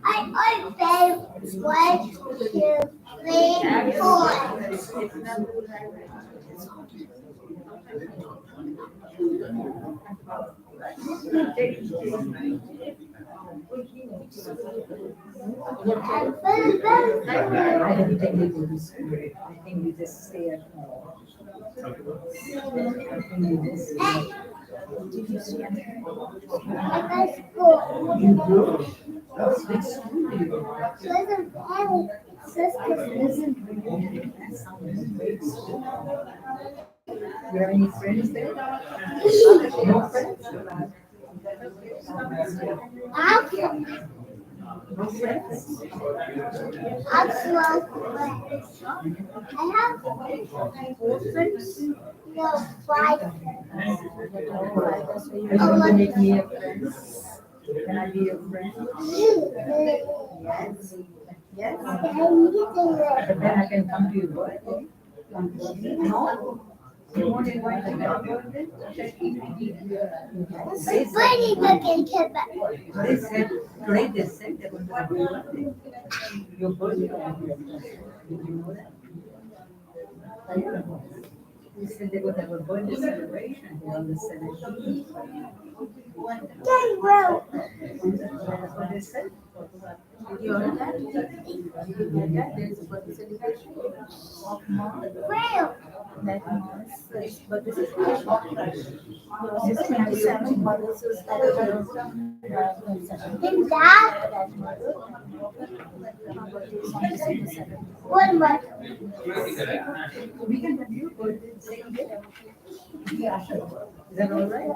I bet 1, 2, 3, 4. I don't think we go to school. I think we just stay at home. I think we just stay at home. You go? Which school do you go? You have any friends there? No friends? No friends? I have 4 friends. No, 5. Are you going to make me a friend? Can I be your friend? Yes. Yes. But then I can come to your birthday. No? You won't invite me to your birthday? They said, today they said they're going to have your birthday. Your birthday. Did you know that? I don't know. They said they're going to have a birthday celebration on the 17th. That's what they said. Did you heard that? Did you hear that? There's a birthday celebration of Mom. That Mom's birthday celebration. Your sister has 7 mothers who celebrate. In that? That mother. Her birthday is on December 7th. One month. We can have your birthday same day. Yeah, sure. Is that all right?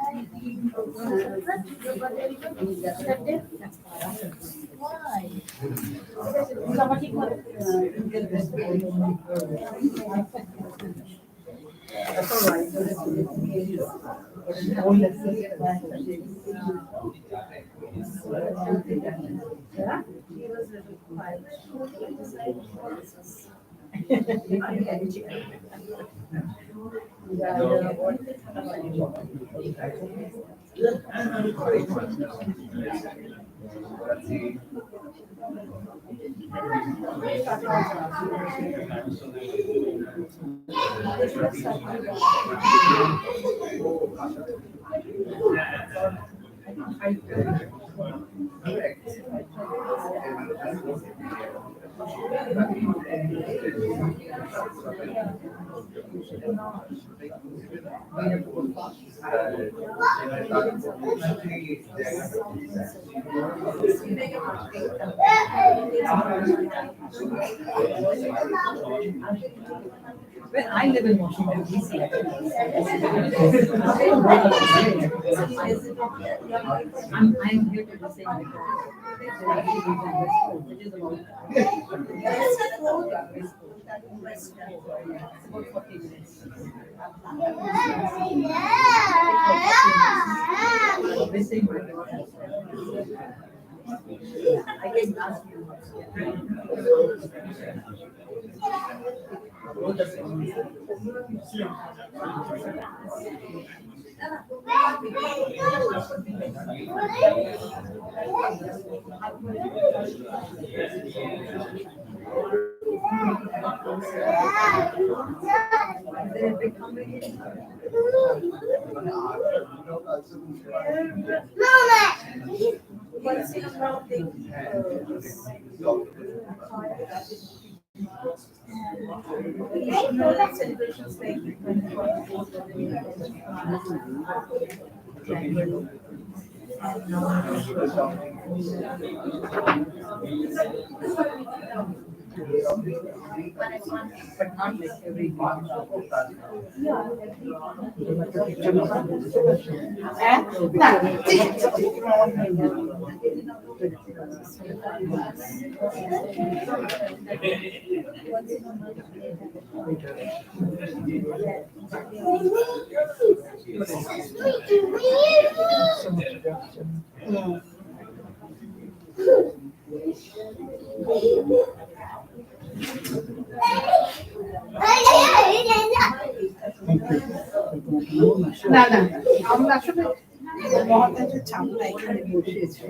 Why? That's all right. All let's say yeah? Well, I live in Washington, D.C. I'm here to the same. না না আমরা আসলে মহাতাজের ছাপটা এখানে বসিয়েছি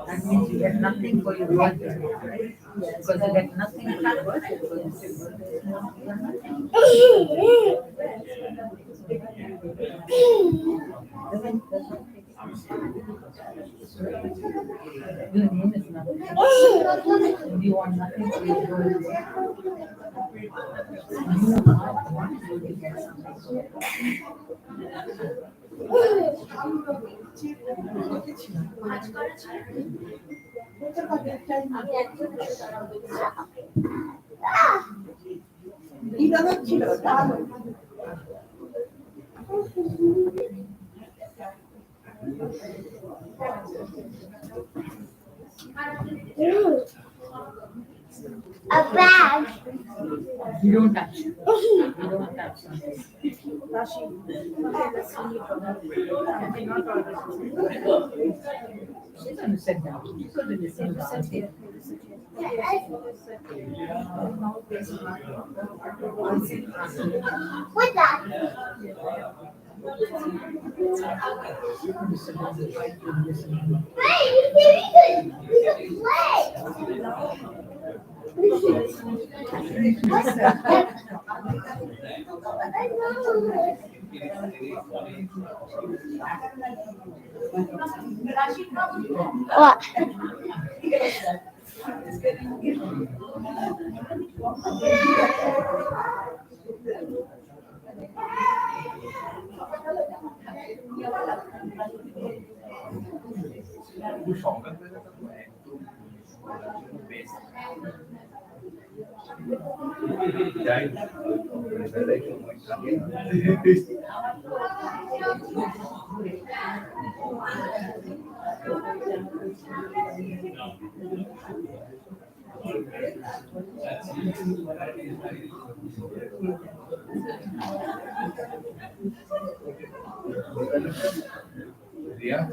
That means you get nothing for your work, right? Because you get nothing for your work, because you still your name is nothing. And you want nothing for your work. You want to get something. A bag. You don't touch. You don't touch something. She's going to sit down. She's going to listen to something. What's that? Hey, you can What's that? What? Yeah.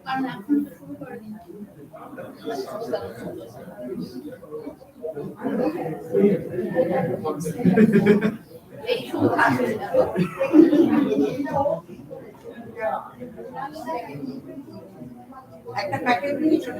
কারণ এখন তো শুরু করে দিচ্ছি এই শুধু খাবে একটা প্যাকেট দিয়েছো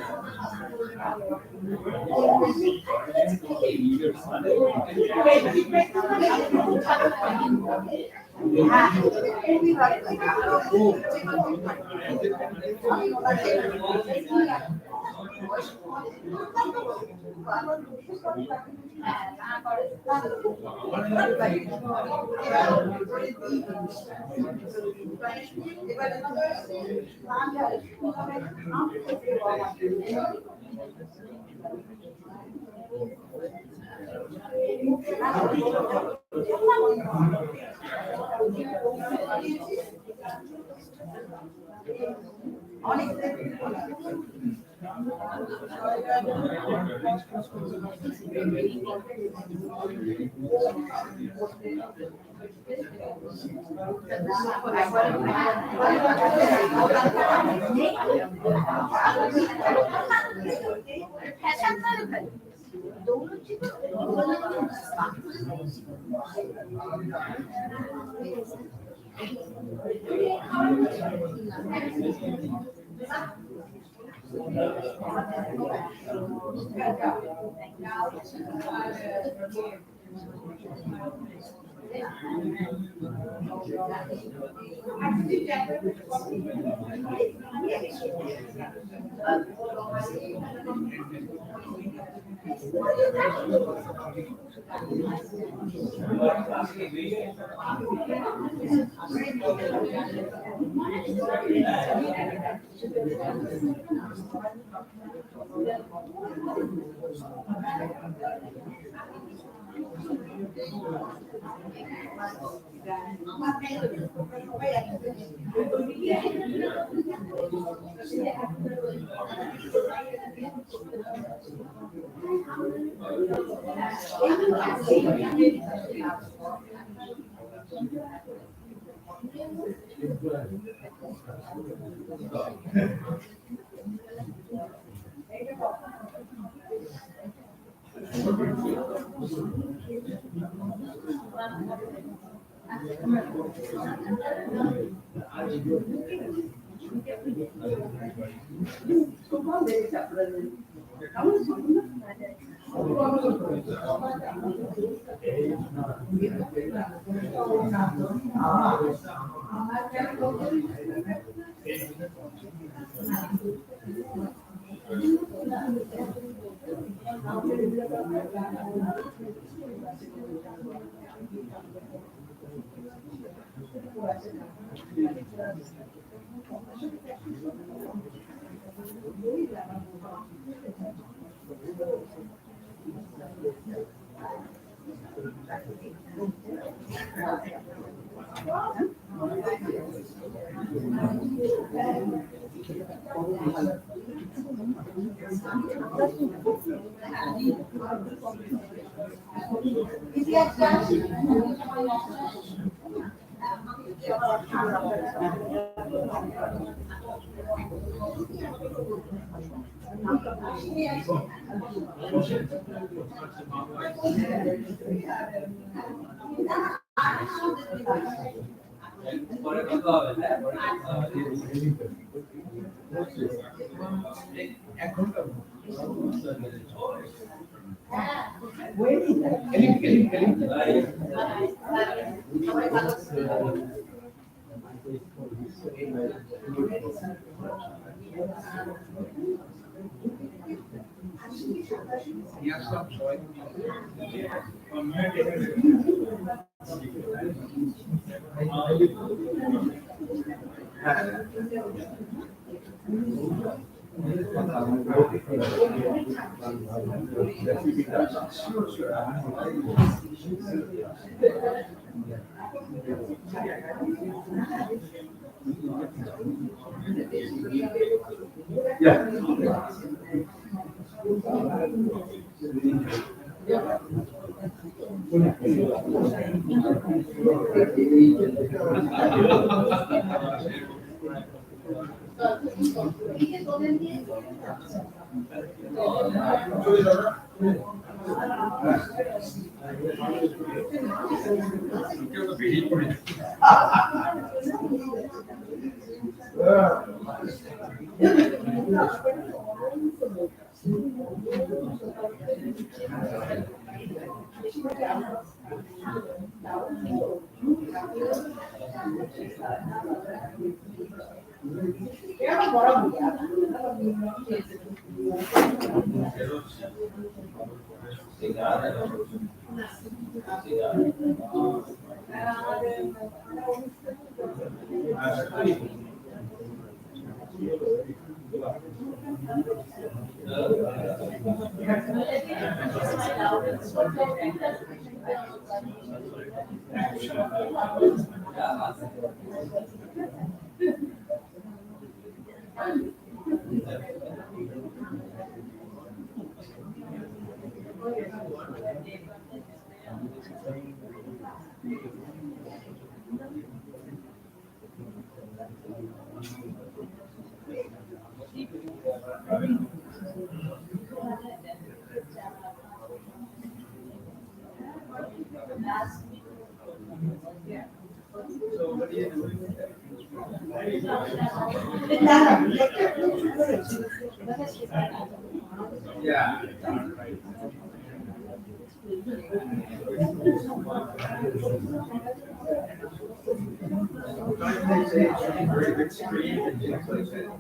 Very big screen and things like that.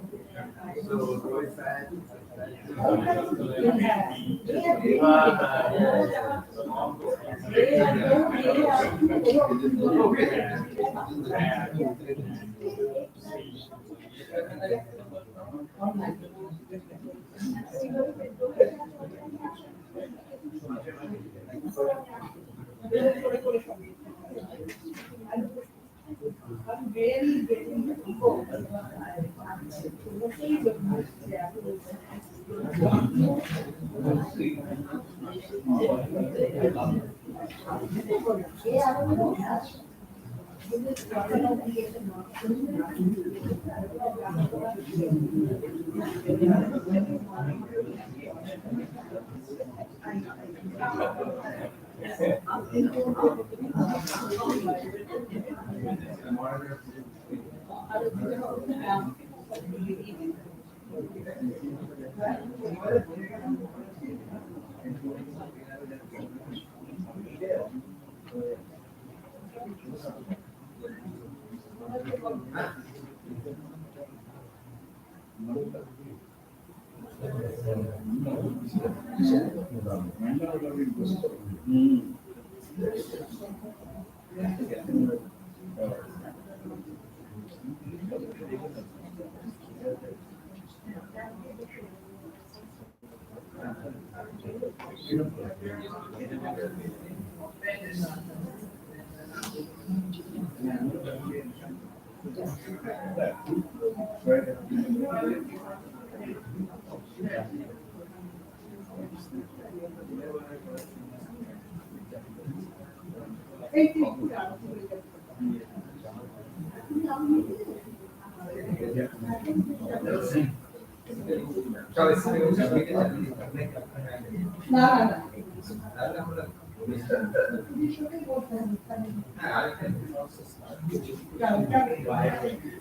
So really fast.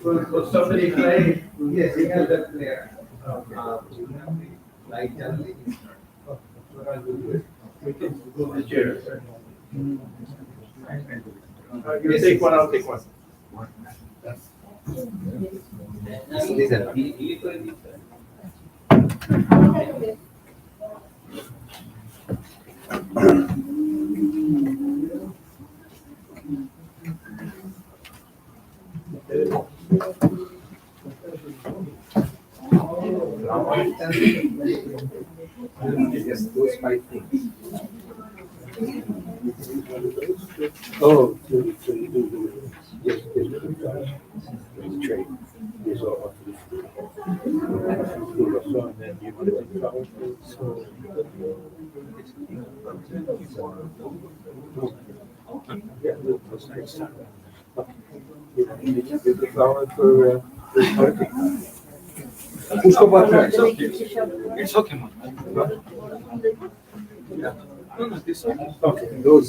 Will somebody play? Yes, he has that player. Like, the chair. You take one, I'll take one. Yes, those 5 things. Oh, so you do, yes, trade. Yes, all of this. So, and then you do the flower. So. Yeah, that's nice. You do the flower for party. Pushpa Batra, it's okay. It's okay, man. Yeah. No, no, this one. Okay, those.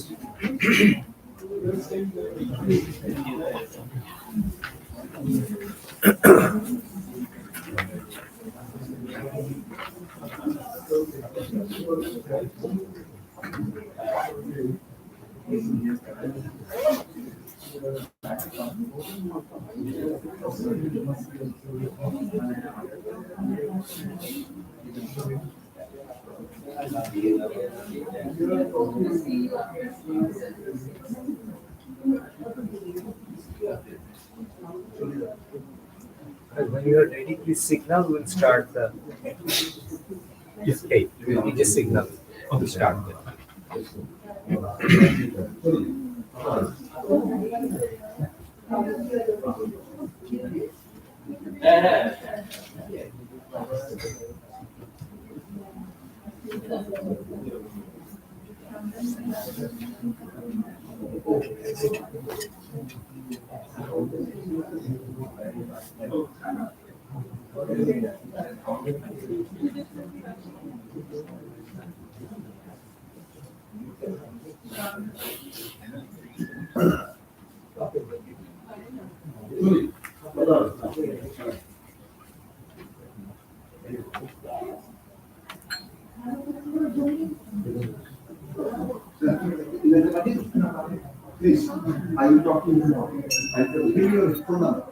When you are ready, please signal. We'll start the. Yes. Hey, we just signal to start. Please, are you talking? I can hear your phone.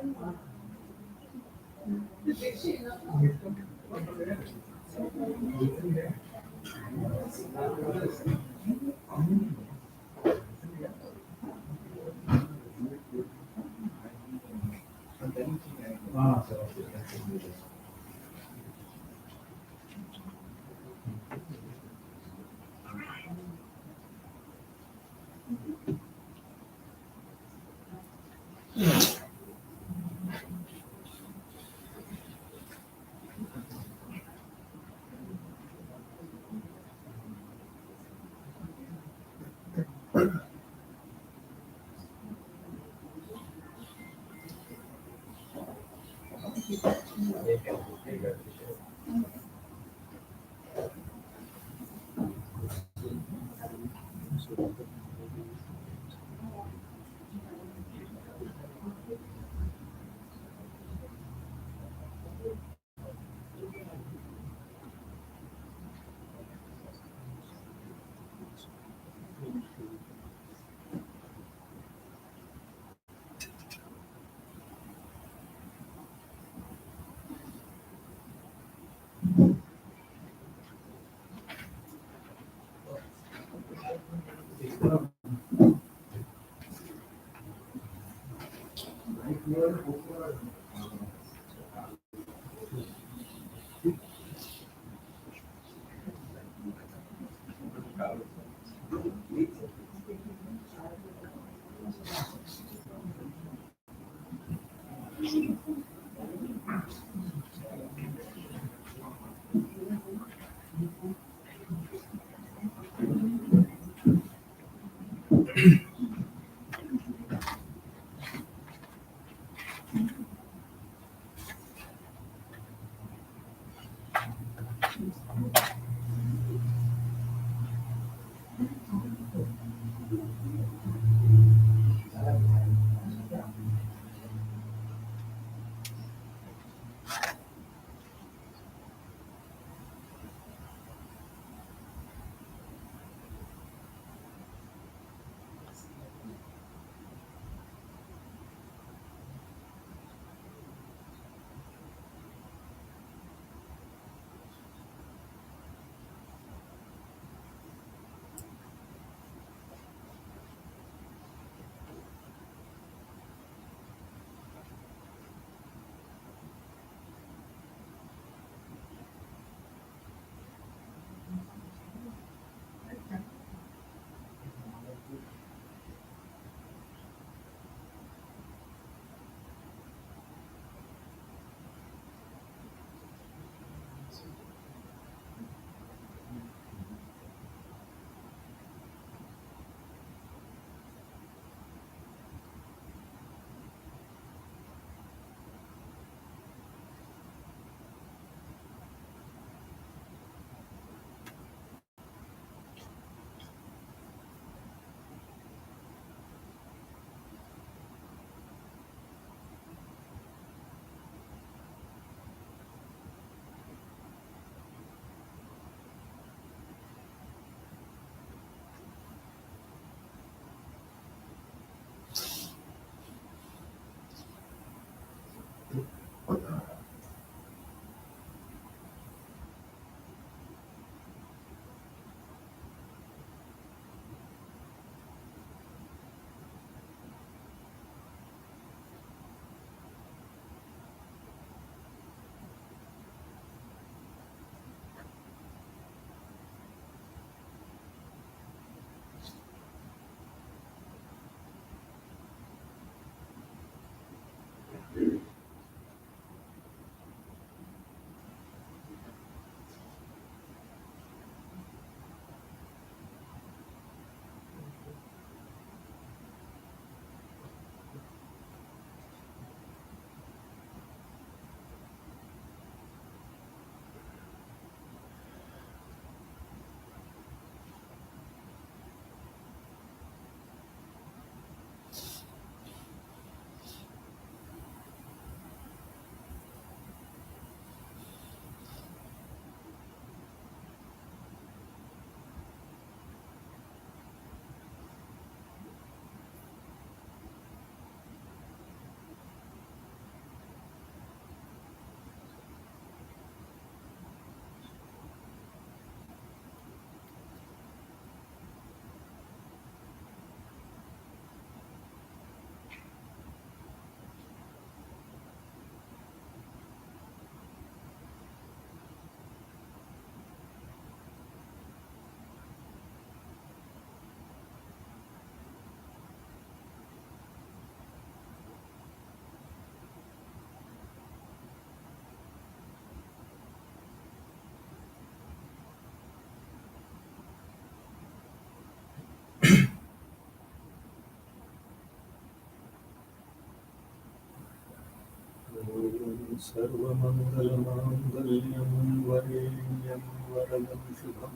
सर्वमङ्गलमाङ्गल्यं वरेण्यं वरदं शुभं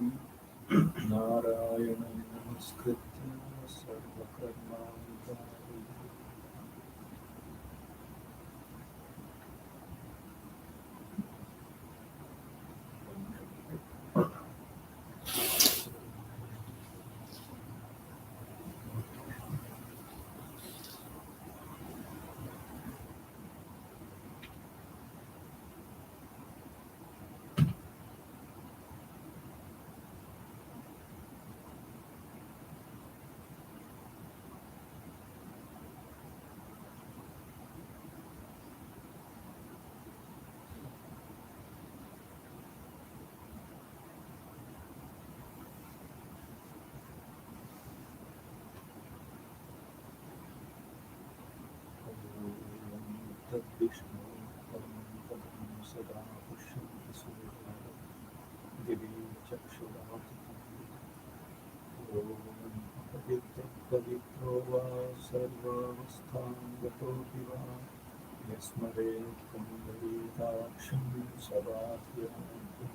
नारायणं नमस्कृत्य सर्वकर्माणि कारयेत्। तद्विष्णु परमं पदं सदा पुष्यन्ति सूर्याः दिवि चक्षुरात् पवित्रो वा सर्वावस्थां गतोऽपि वा यस्मरेत् पुण्डरीकाक्षं सदाह्यान्तिं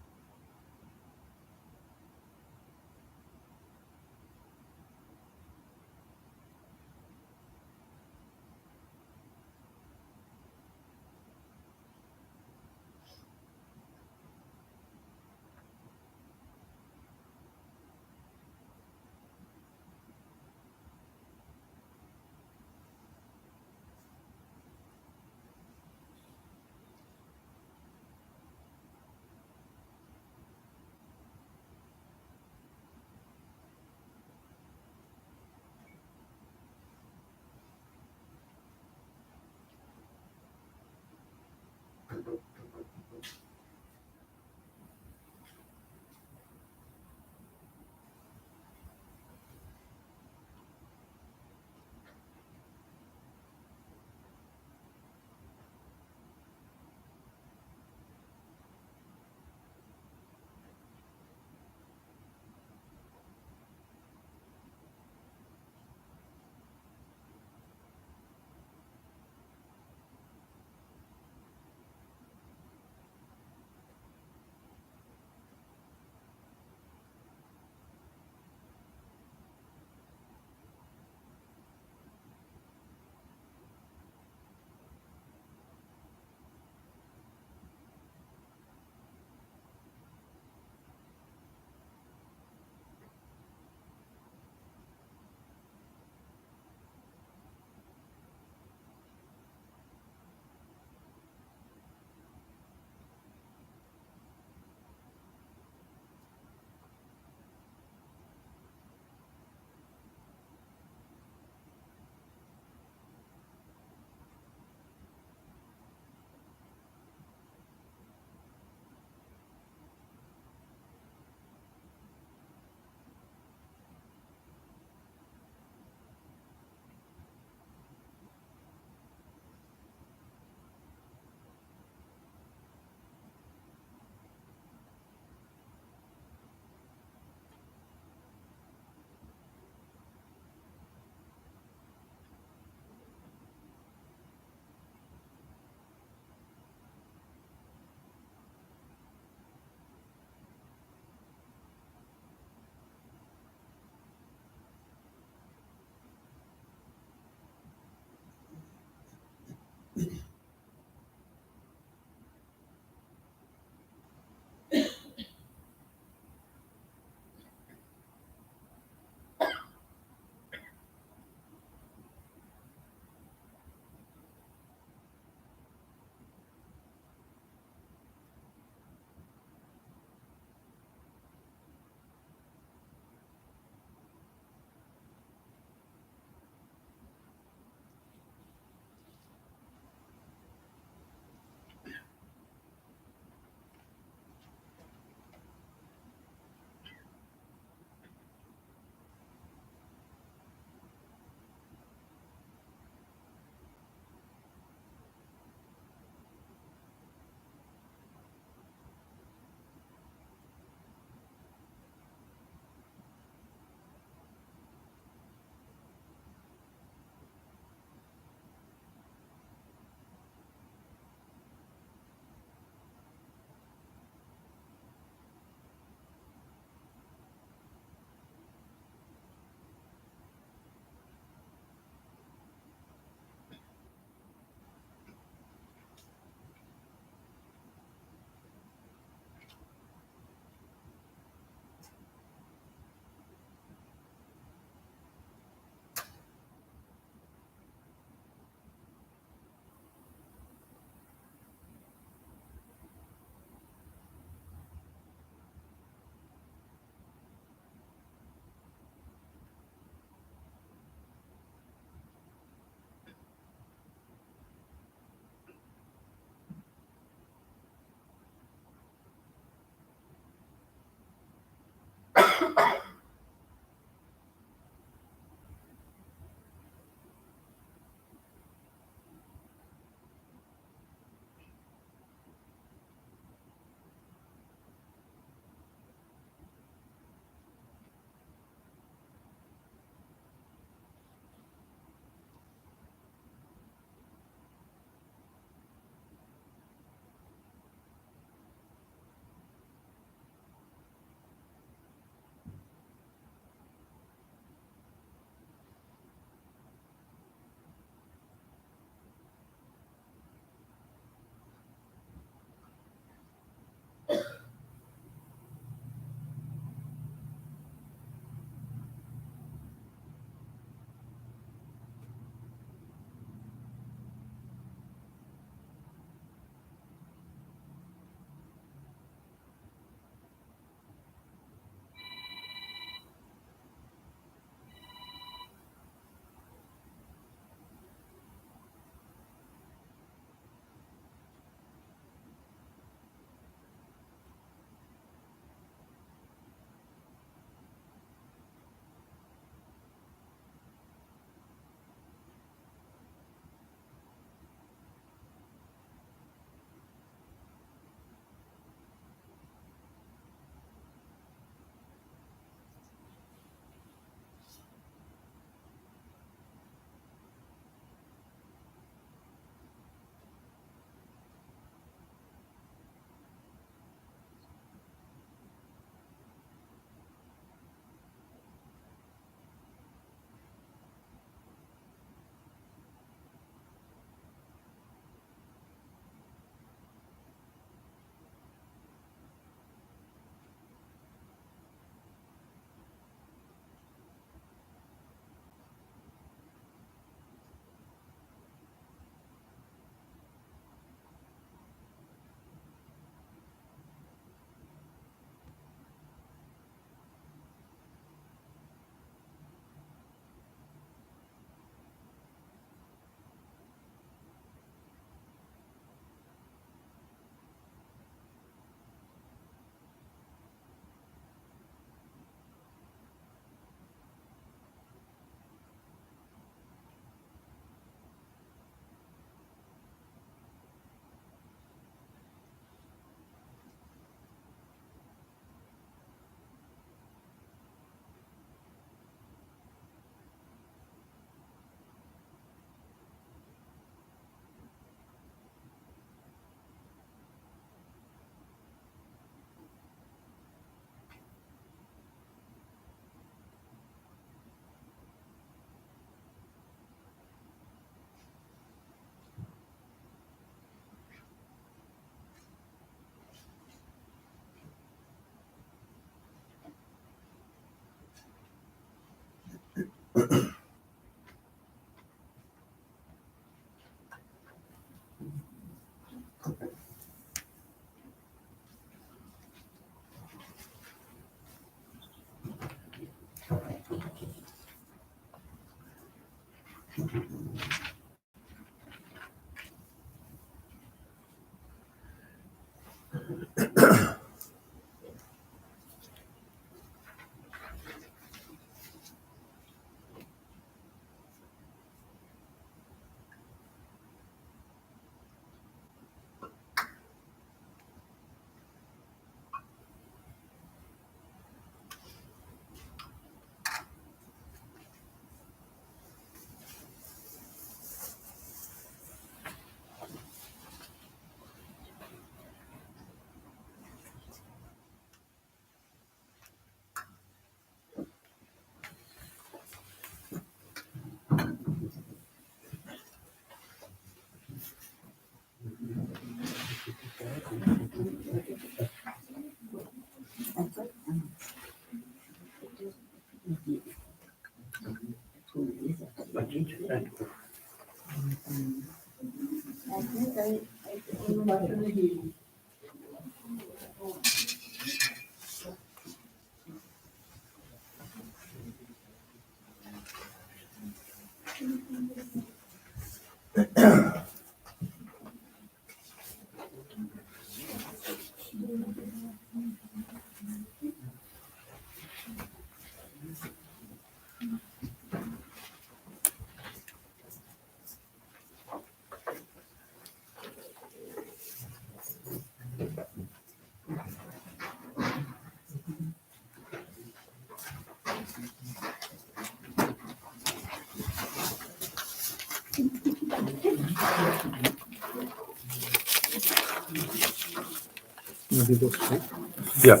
Yeah.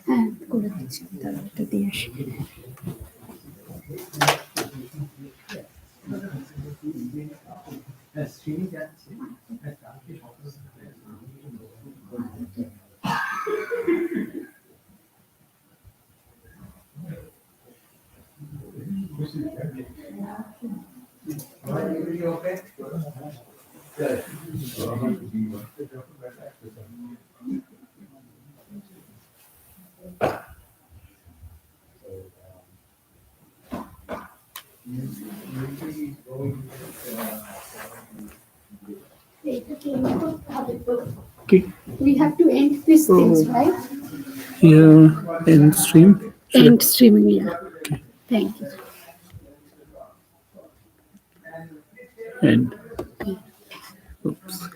হ্যাঁ করে দিচ্ছি তারা ওটা দিয়ে আসি Okay. We have to end these things, right? Yeah, end stream. End streaming, yeah. Thank you. End. Oops.